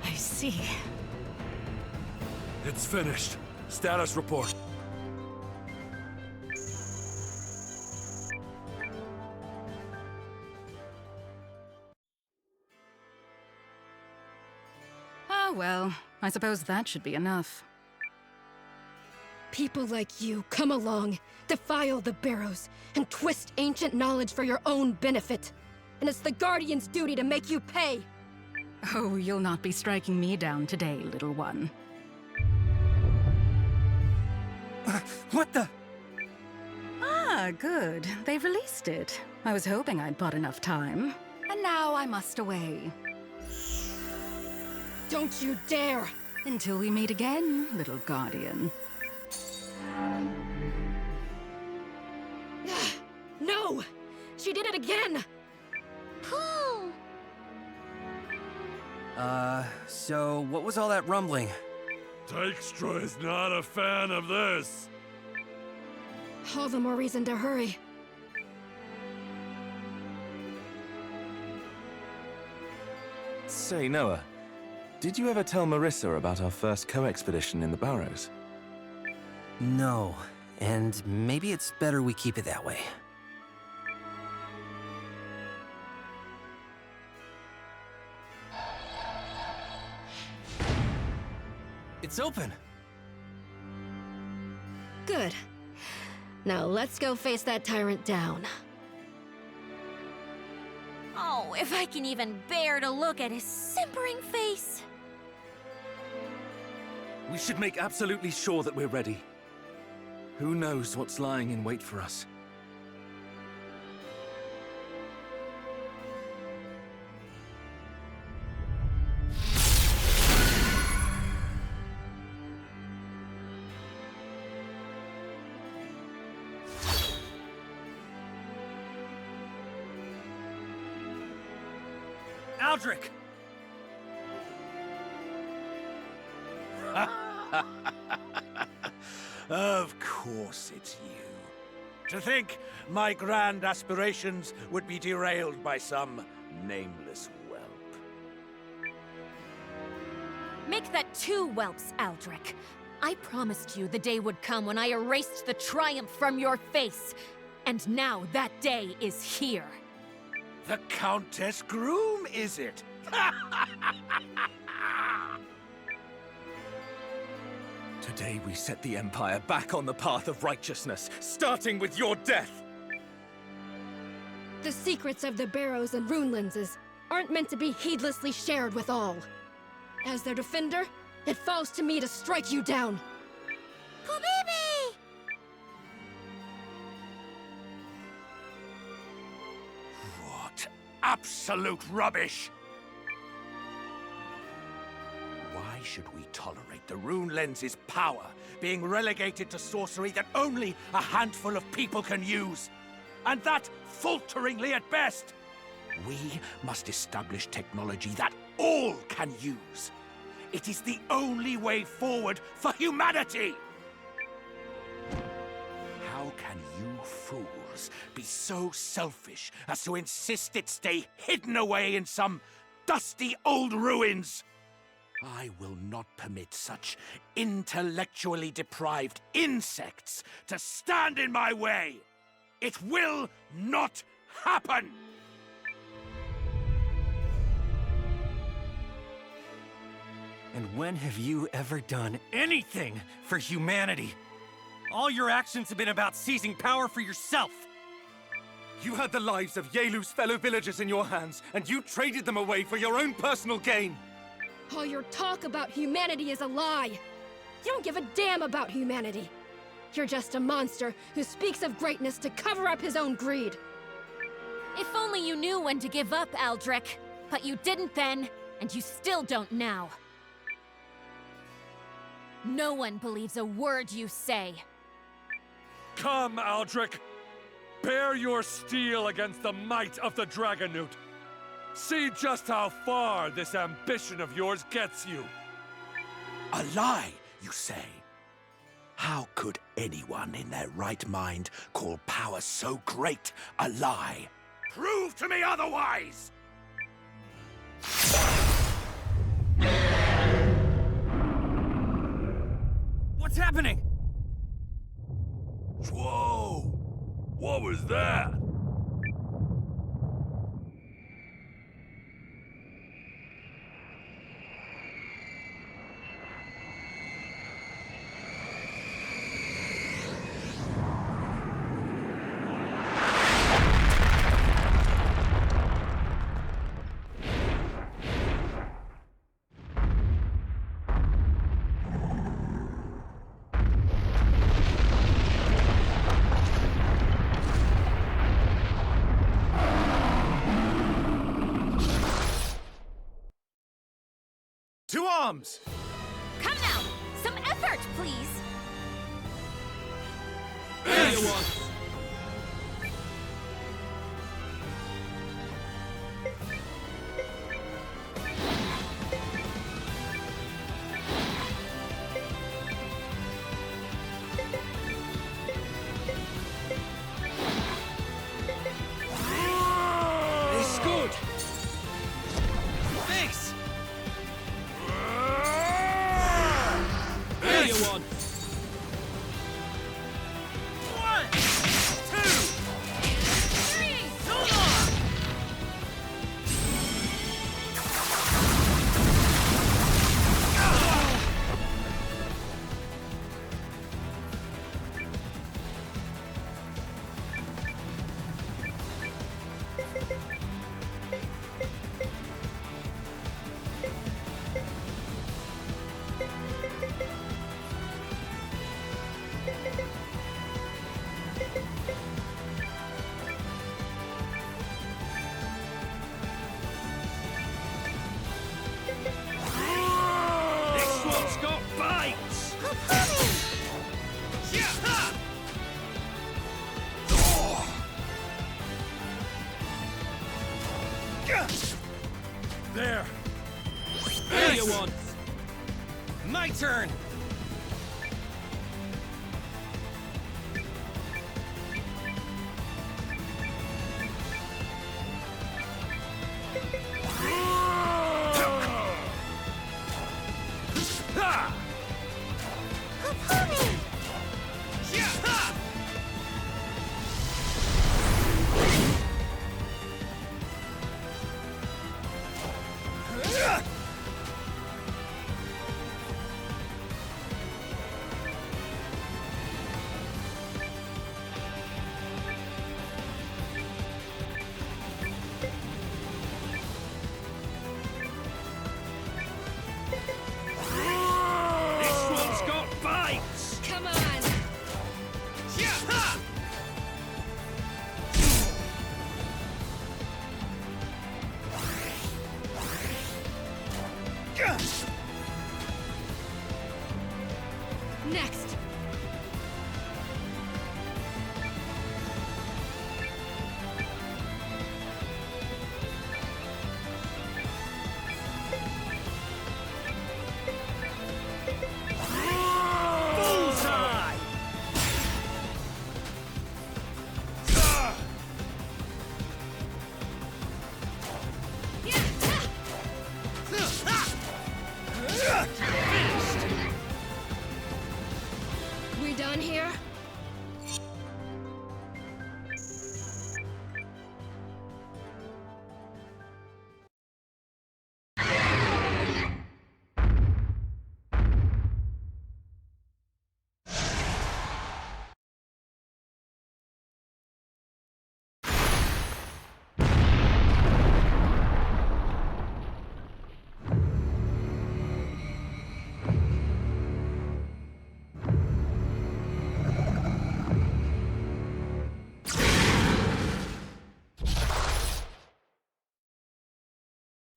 I see. It's finished. Status report. Oh, well, I suppose that should be enough. People like you come along, defile the Barrows, and twist ancient knowledge for your own benefit. And it's the Guardian's duty to make you pay. Oh, you'll not be striking me down today, little one. What the? Ah, good. They've released it. I was hoping I'd bought enough time. And now I must away. Don't you dare! Until we meet again, little Guardian. No! She did it again! So what was all that rumbling? Dykstra is not a fan of this. All the more reason to hurry. Say, Noah, did you ever tell Marissa about our first co-expedition in the Barrows? No, and maybe it's better we keep it that way. It's open. Good. Now let's go face that tyrant down. Oh, if I can even bear to look at his simpering face. We should make absolutely sure that we're ready. Who knows what's lying in wait for us? Aldrich! Of course it's you. To think my grand aspirations would be derailed by some nameless whelp. Make that 2 whelps, Aldrich. I promised you the day would come when I erased the triumph from your face. And now that day is here. The Countess Groom, is it? Today we set the Empire back on the path of righteousness, starting with your death! The secrets of the Barrows and Rune Lenses aren't meant to be heedlessly shared with all. As their defender, it falls to me to strike you down. Kubibi! What absolute rubbish! Why should we tolerate the Rune Lens's power being relegated to sorcery that only a handful of people can use? And that falteringly at best! We must establish technology that all can use. It is the only way forward for humanity! fools be so selfish as to insist it stay hidden away in some dusty old ruins? I will not permit such intellectually deprived insects to stand in my way. It will not happen! And when have you ever done anything for humanity? All your actions have been about seizing power for yourself. You had the lives of Yelu's fellow villagers in your hands, and you traded them away for your own personal gain. All your talk about humanity is a lie. You don't give a damn about humanity. You're just a monster who speaks of greatness to cover up his own greed. If only you knew when to give up, Aldrich. But you didn't then, and you still don't now. No one believes a word you say. Come, Aldrich! Bear your steel against the might of the Dragonute. See just how far this ambition of yours gets you. A lie, you say? How could anyone in their right mind call power so great a lie? Prove to me otherwise! What's happening? Whoa! What was that? To arms! Come now! Some effort, please! There you want! It's good! Thanks! There you want! One! Two! Three! So long! This one's got bites! There! There you want! My turn!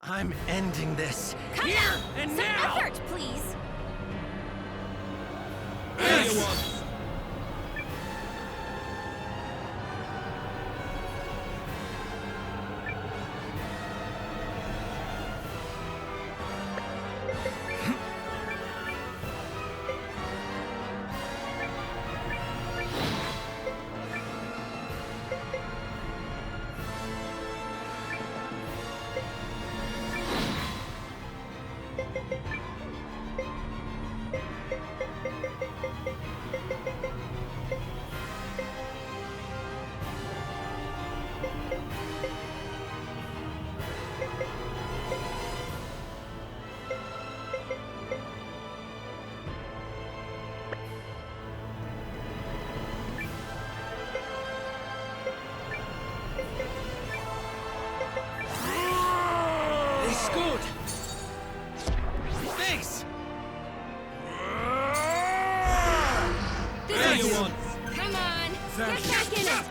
I'm ending this. Come Here on! and Some now! effort, please! There you are. It's good. Face. There you want. Come on! Thank Get back in it!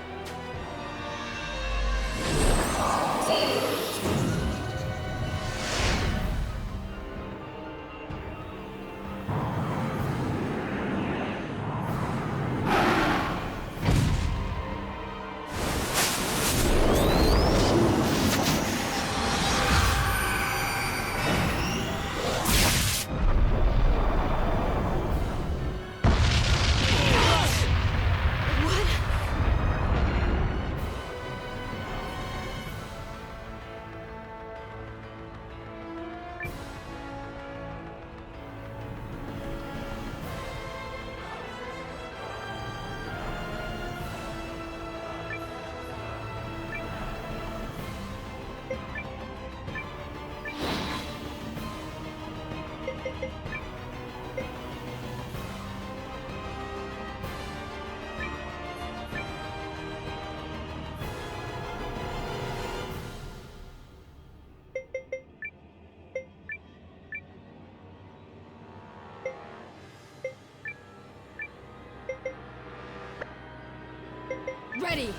Ready!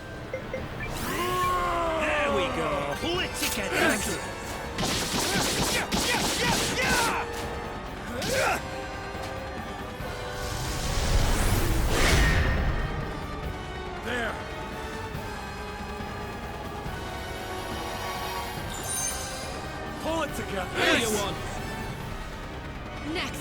There we go. Pull it together. There. Pull it together. There you want. Next!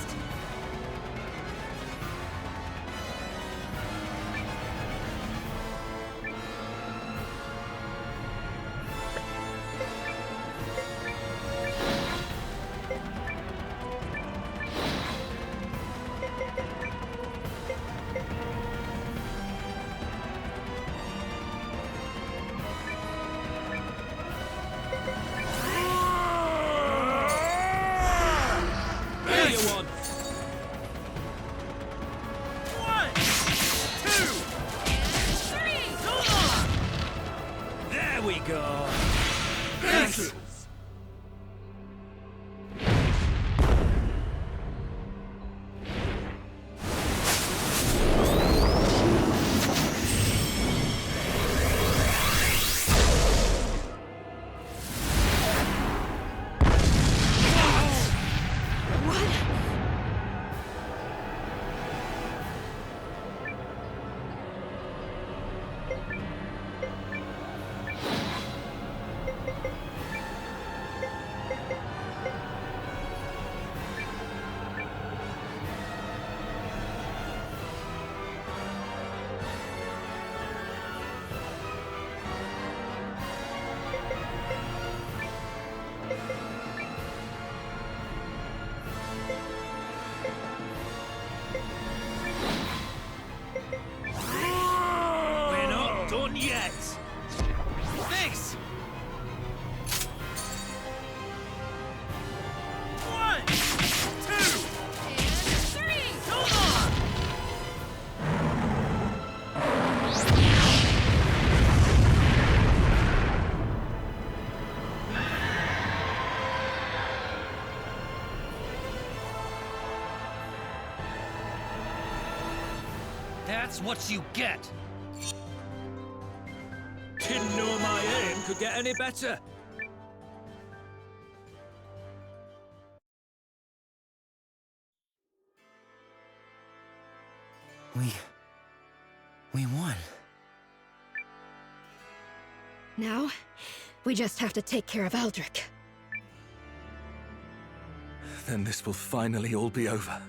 There you want. 1, 2, 3. Come on. There we go. Thank you. We're not done yet. Face. 1, 2, 3. Come on. That's what you get. Didn't know my aim could get any better. We won. Now, we just have to take care of Aldrich. Then this will finally all be over.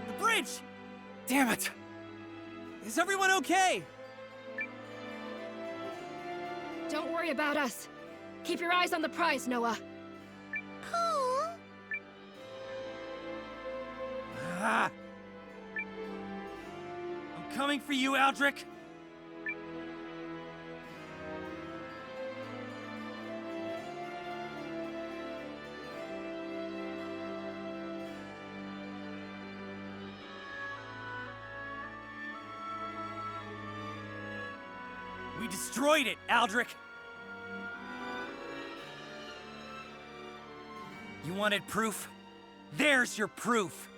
The bridge! Damn it! Is everyone okay? Don't worry about us. Keep your eyes on the prize, Noah. Ah! I'm coming for you, Aldrich! We destroyed it, Aldrich! You wanted proof? There's your proof!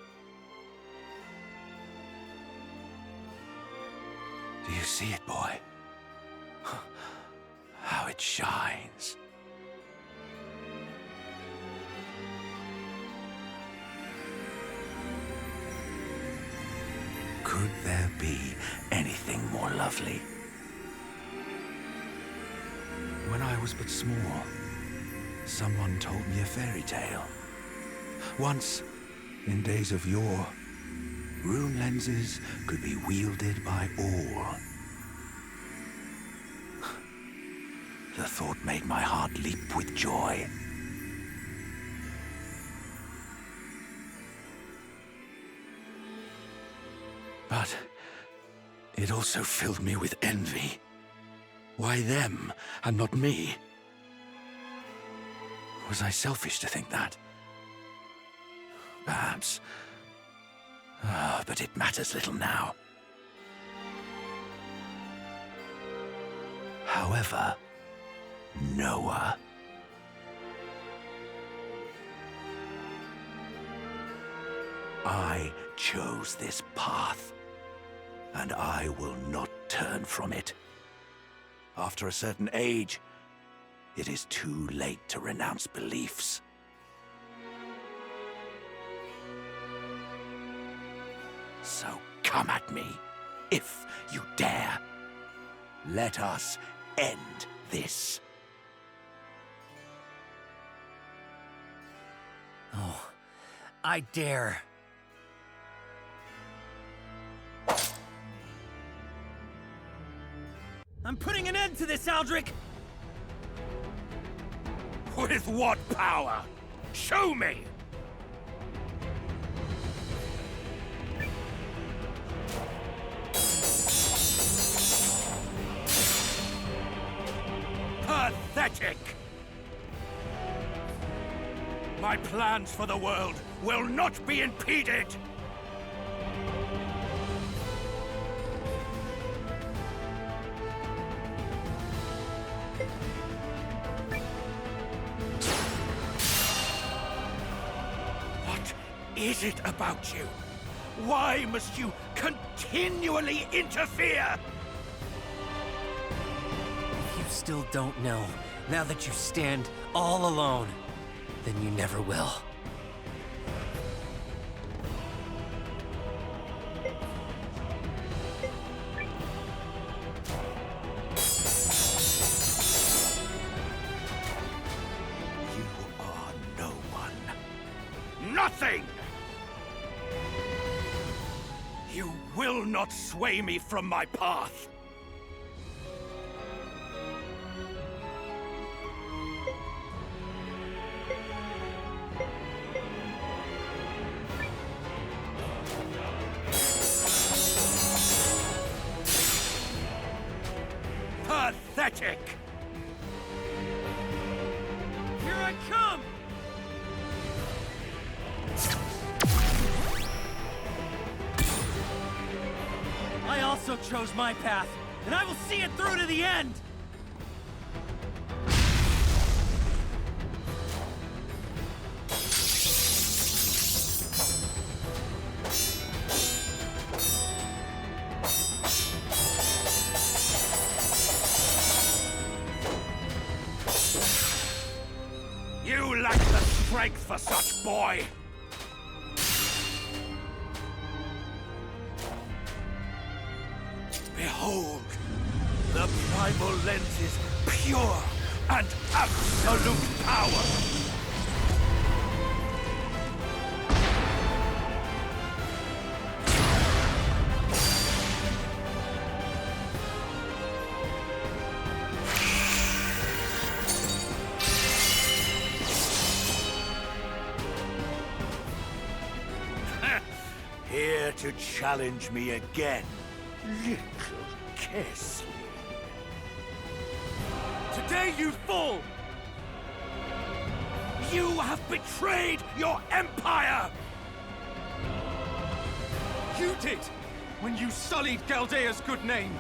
Do you see it, boy? How it shines. Could there be anything more lovely? When I was but small, someone told me a fairy tale. Once, in days of yore, rune lenses could be wielded by all. The thought made my heart leap with joy. But it also filled me with envy. Why them, and not me? Was I selfish to think that? Perhaps. But it matters little now. However, Noah. I chose this path, and I will not turn from it. After a certain age, it is too late to renounce beliefs. So come at me, if you dare. Let us end this. Oh, I dare. I'm putting an end to this, Aldrich! With what power? Show me! Pathetic! My plans for the world will not be impeded! What is it about you? Why must you continually interfere? You still don't know, now that you stand all alone, then you never will. You are no one. Nothing! You will not sway me from my path. Pathetic! Here I come! I also chose my path, and I will see it through to the end! You lack the strength for such boy! Behold, the primal lens's pure and absolute power! Here to challenge me again, little Kessling. Today you fall! You have betrayed your empire! You did! When you sullied Galdea's good name!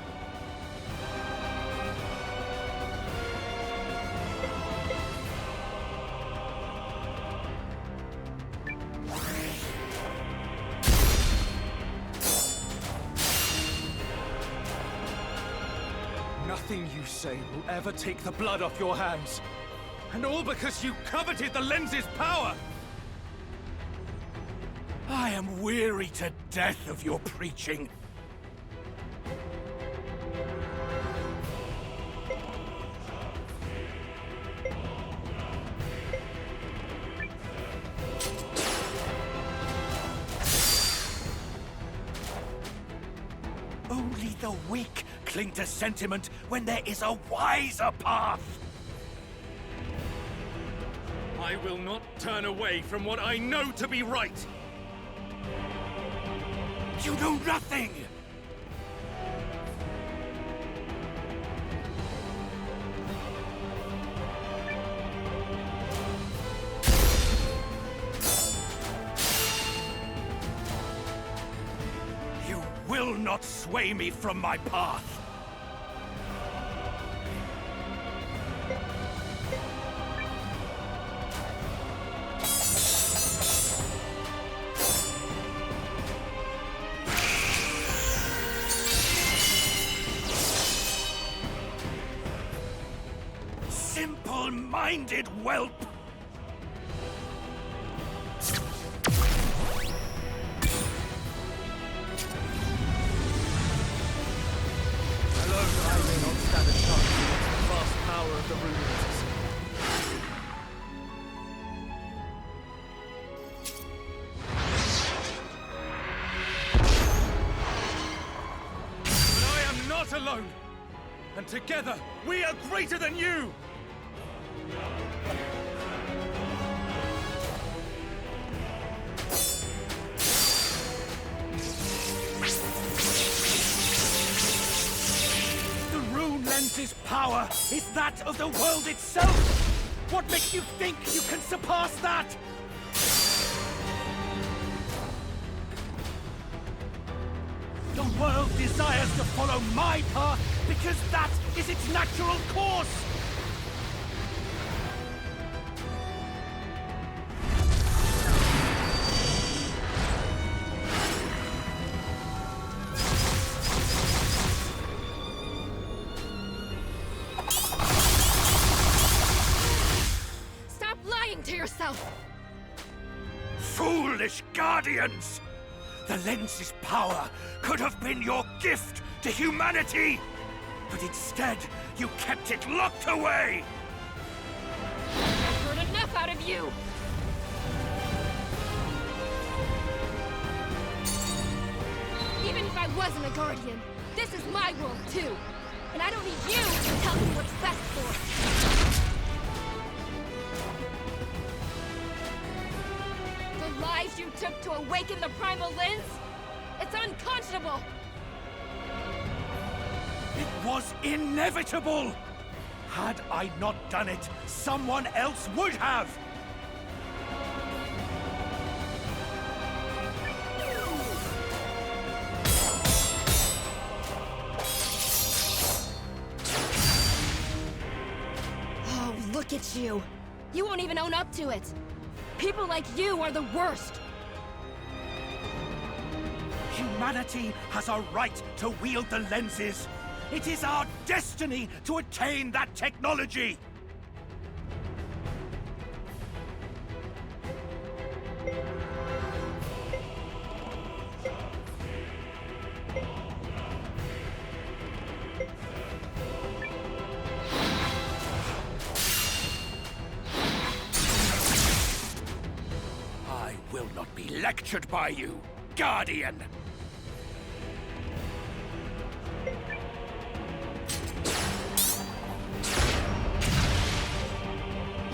Nothing you say will ever take the blood off your hands. And all because you coveted the lens's power! I am weary to death of your preaching. Only the weak cling to sentiment when there is a wiser path. I will not turn away from what I know to be right! You know nothing! You will not sway me from my path! Simple-minded whelp! Alone, I may not stand a chance against the vast power of the Runes. But I am not alone! And together, we are greater than you! The Rune Lens's power is that of the world itself! What makes you think you can surpass that? The world desires to follow my path because that is its natural course! Stop lying to yourself! Foolish guardians! The Lens's power could have been your gift to humanity! But instead, you kept it locked away! I've heard enough out of you! Even if I wasn't a guardian, this is my world too! And I don't need you to tell me what's best for it! The lives you took to awaken the primal lens? It's unconscionable! It was inevitable! Had I not done it, someone else would have! Oh, look at you! You won't even own up to it! People like you are the worst! Humanity has a right to wield the lenses! It is our destiny to attain that technology! lectured by you, Guardian!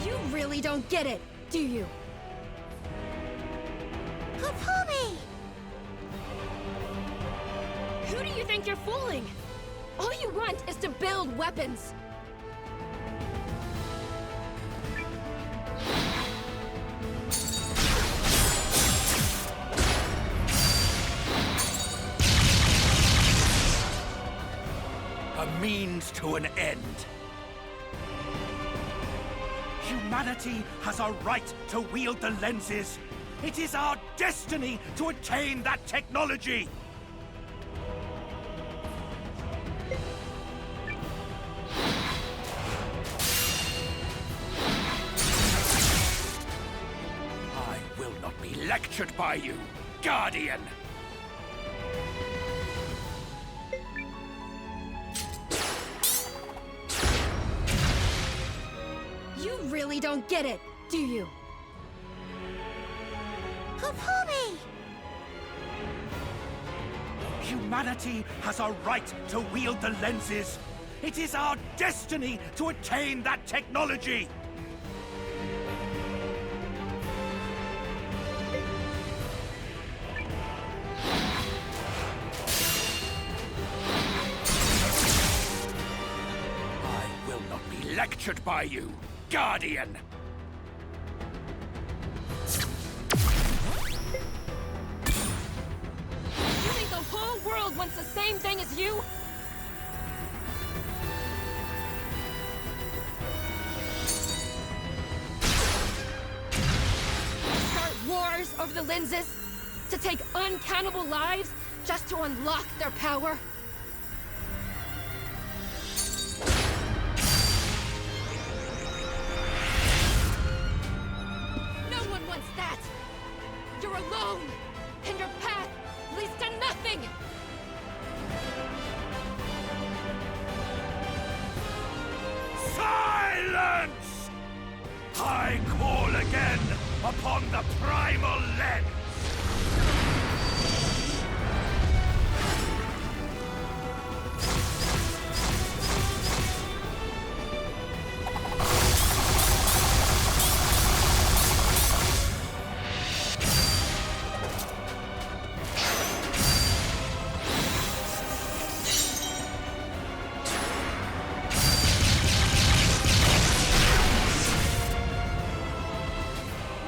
You really don't get it, do you? Papumi! Who do you think you're fooling? All you want is to build weapons. A means to an end. Humanity has a right to wield the lenses. It is our destiny to attain that technology. I will not be lectured by you, Guardian. You really don't get it, do you? Papumi! Humanity has a right to wield the lenses. It is our destiny to attain that technology. I will not be lectured by you, Guardian. You think the whole world wants the same thing as you? Start wars over the lenses? To take uncountable lives just to unlock their power? No one wants that! You're alone! And your path leads to nothing! Silence! I call again upon the primal lens!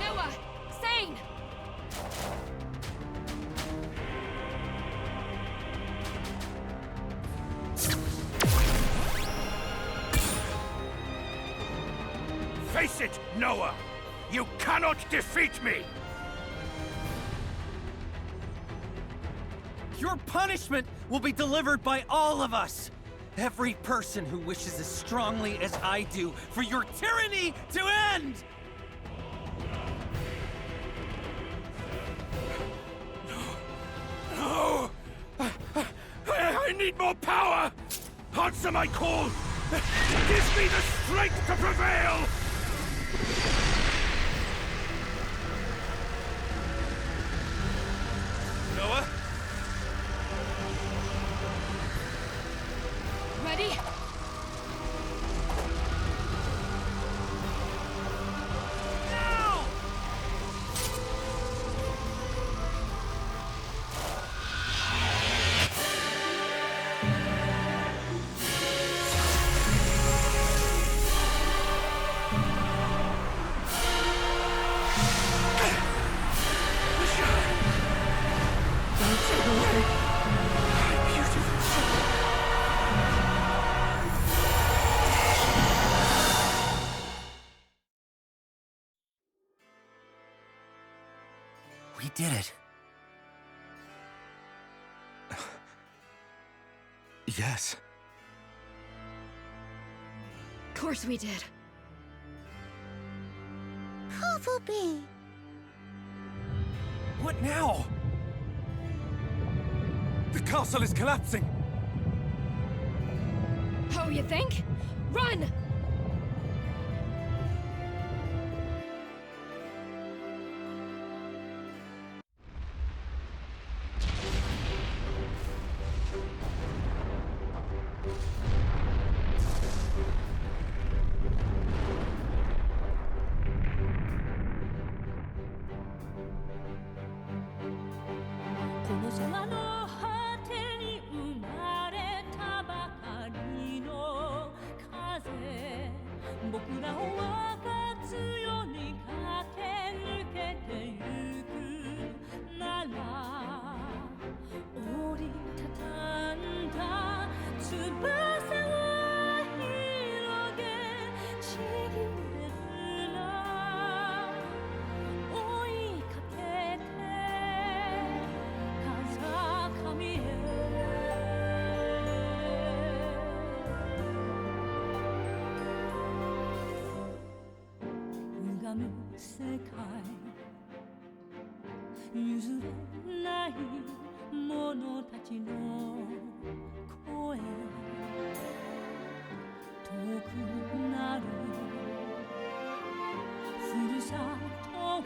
Noah! Sane! Face it, Noah! You cannot defeat me! Your punishment will be delivered by all of us! Every person who wishes as strongly as I do for your tyranny to end! No! I need more power! Answer my call! Give me the strength to prevail! Noah? Ready? Now! Don't take away my beautiful soul. We did it. Yes. Of course we did. Papumi! What now? The castle is collapsing! Oh, you think? Run! この空の果てに生まれたばかりの風、僕らを分かつように駆け抜けてゆくなら、折りたたんだ翼を広げちぎれるな、追いかけて風上へ。歪む世界、譲れない者たちの声、遠くなるふるさとは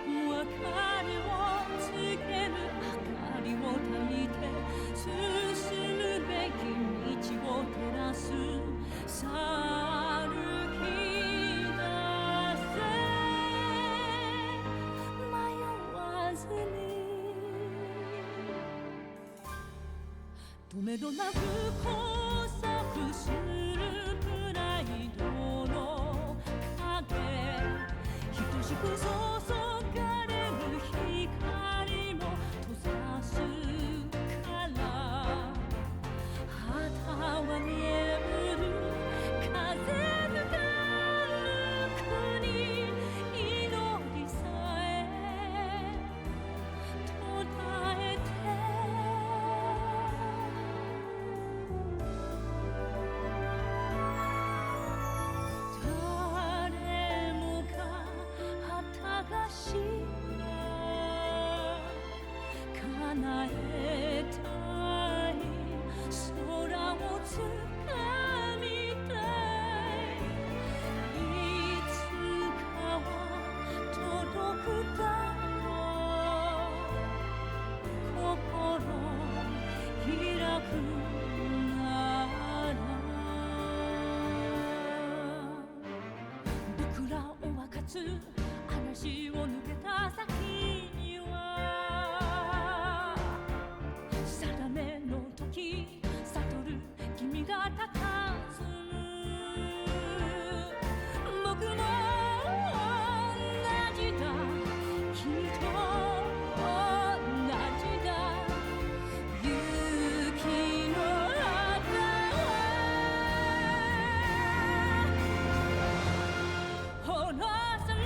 明かりをつける、明かりを焚いて進むべき道を照らす。さあ歩き出せ、迷わずに。止めどなく交錯するプライドの影、等しく注がれる光も閉ざすから、旗は見える風吹かぬ国、祈りさえ途絶えて。誰もが旗がしら叶えたい、空をつかみたい、いつかは届くだろう、心開くなら。僕らを分かつ嵐を抜けた先には、定めの時悟る君が佇む。僕も同じだ、君と同じだ、雪の中ほらさら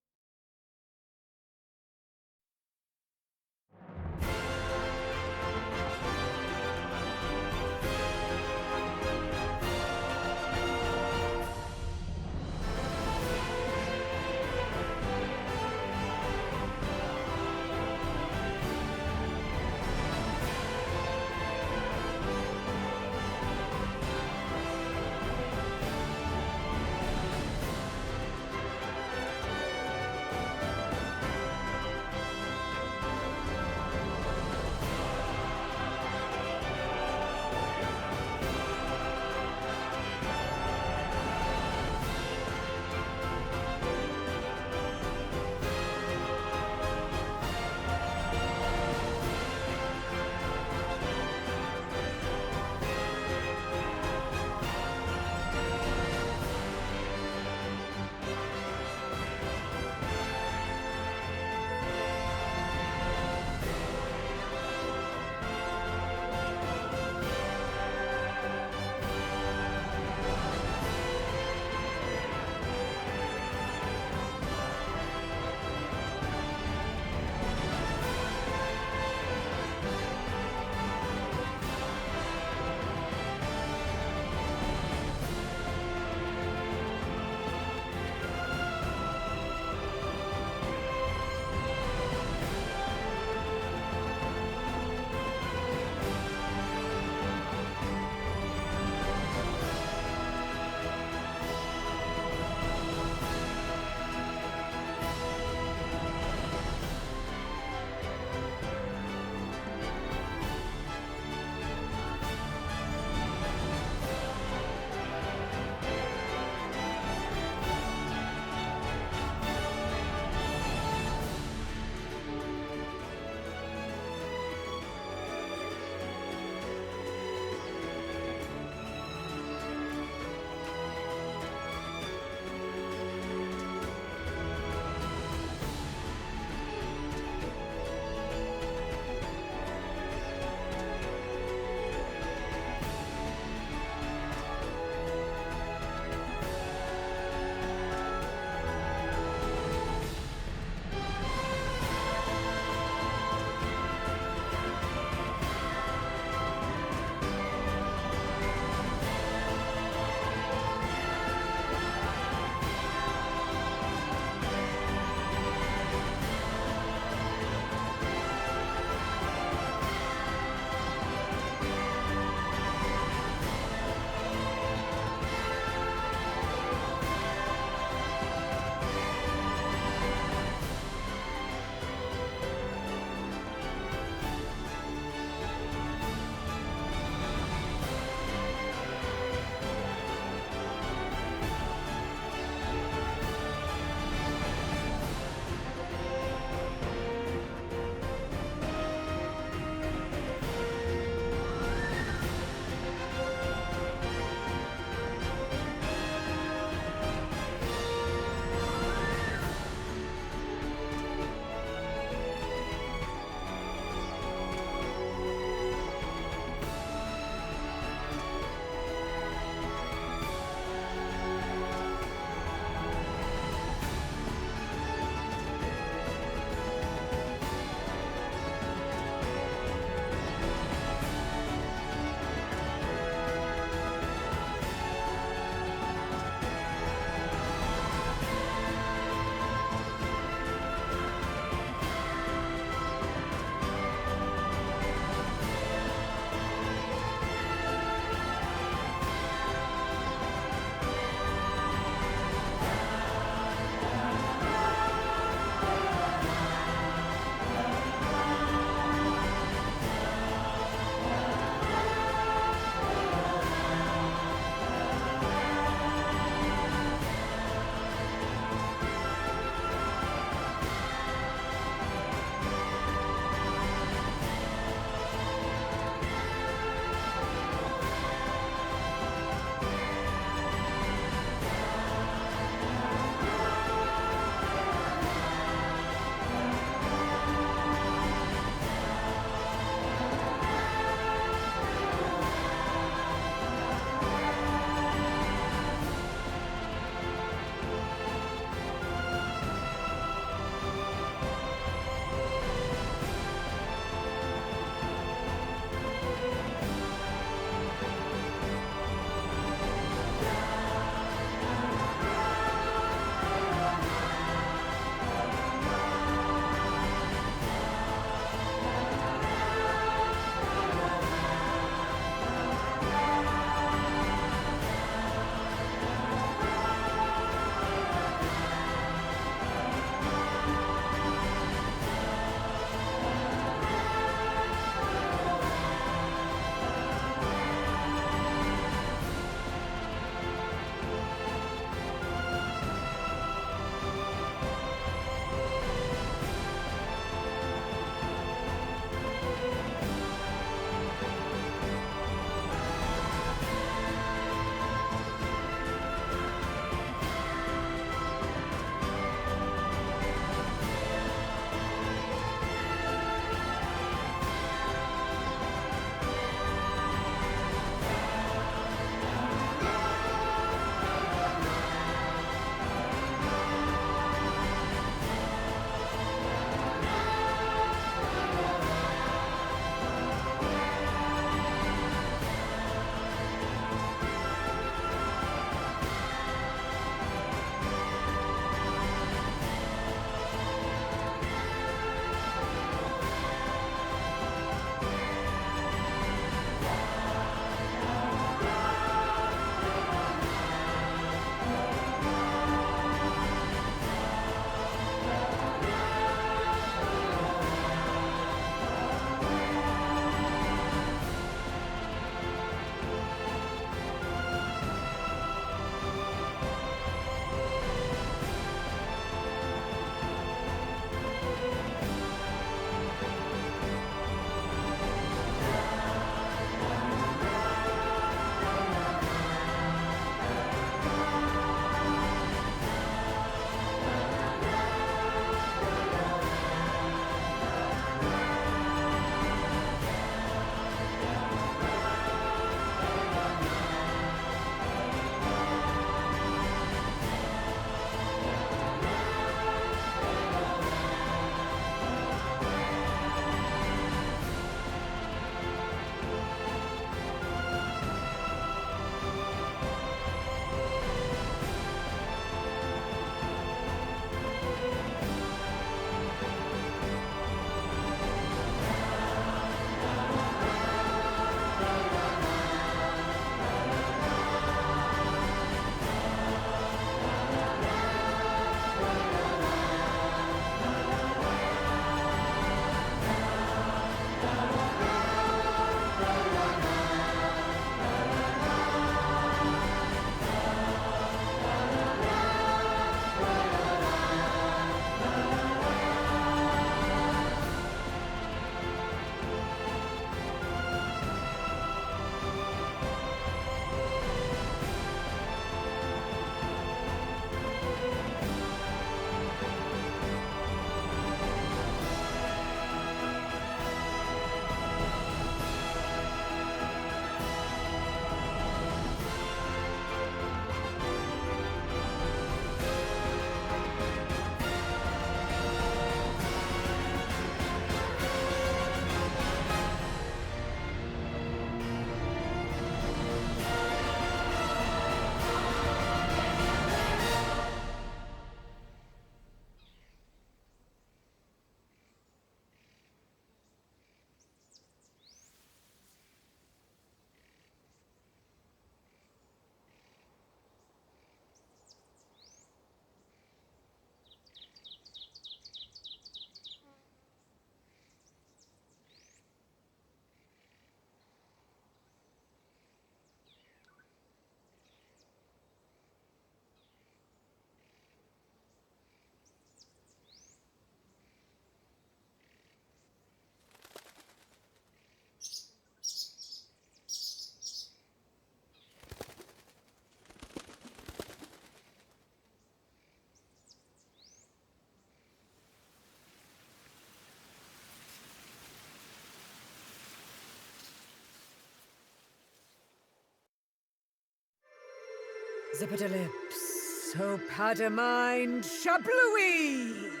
Zipper-lips, Opatamine, Shablooey!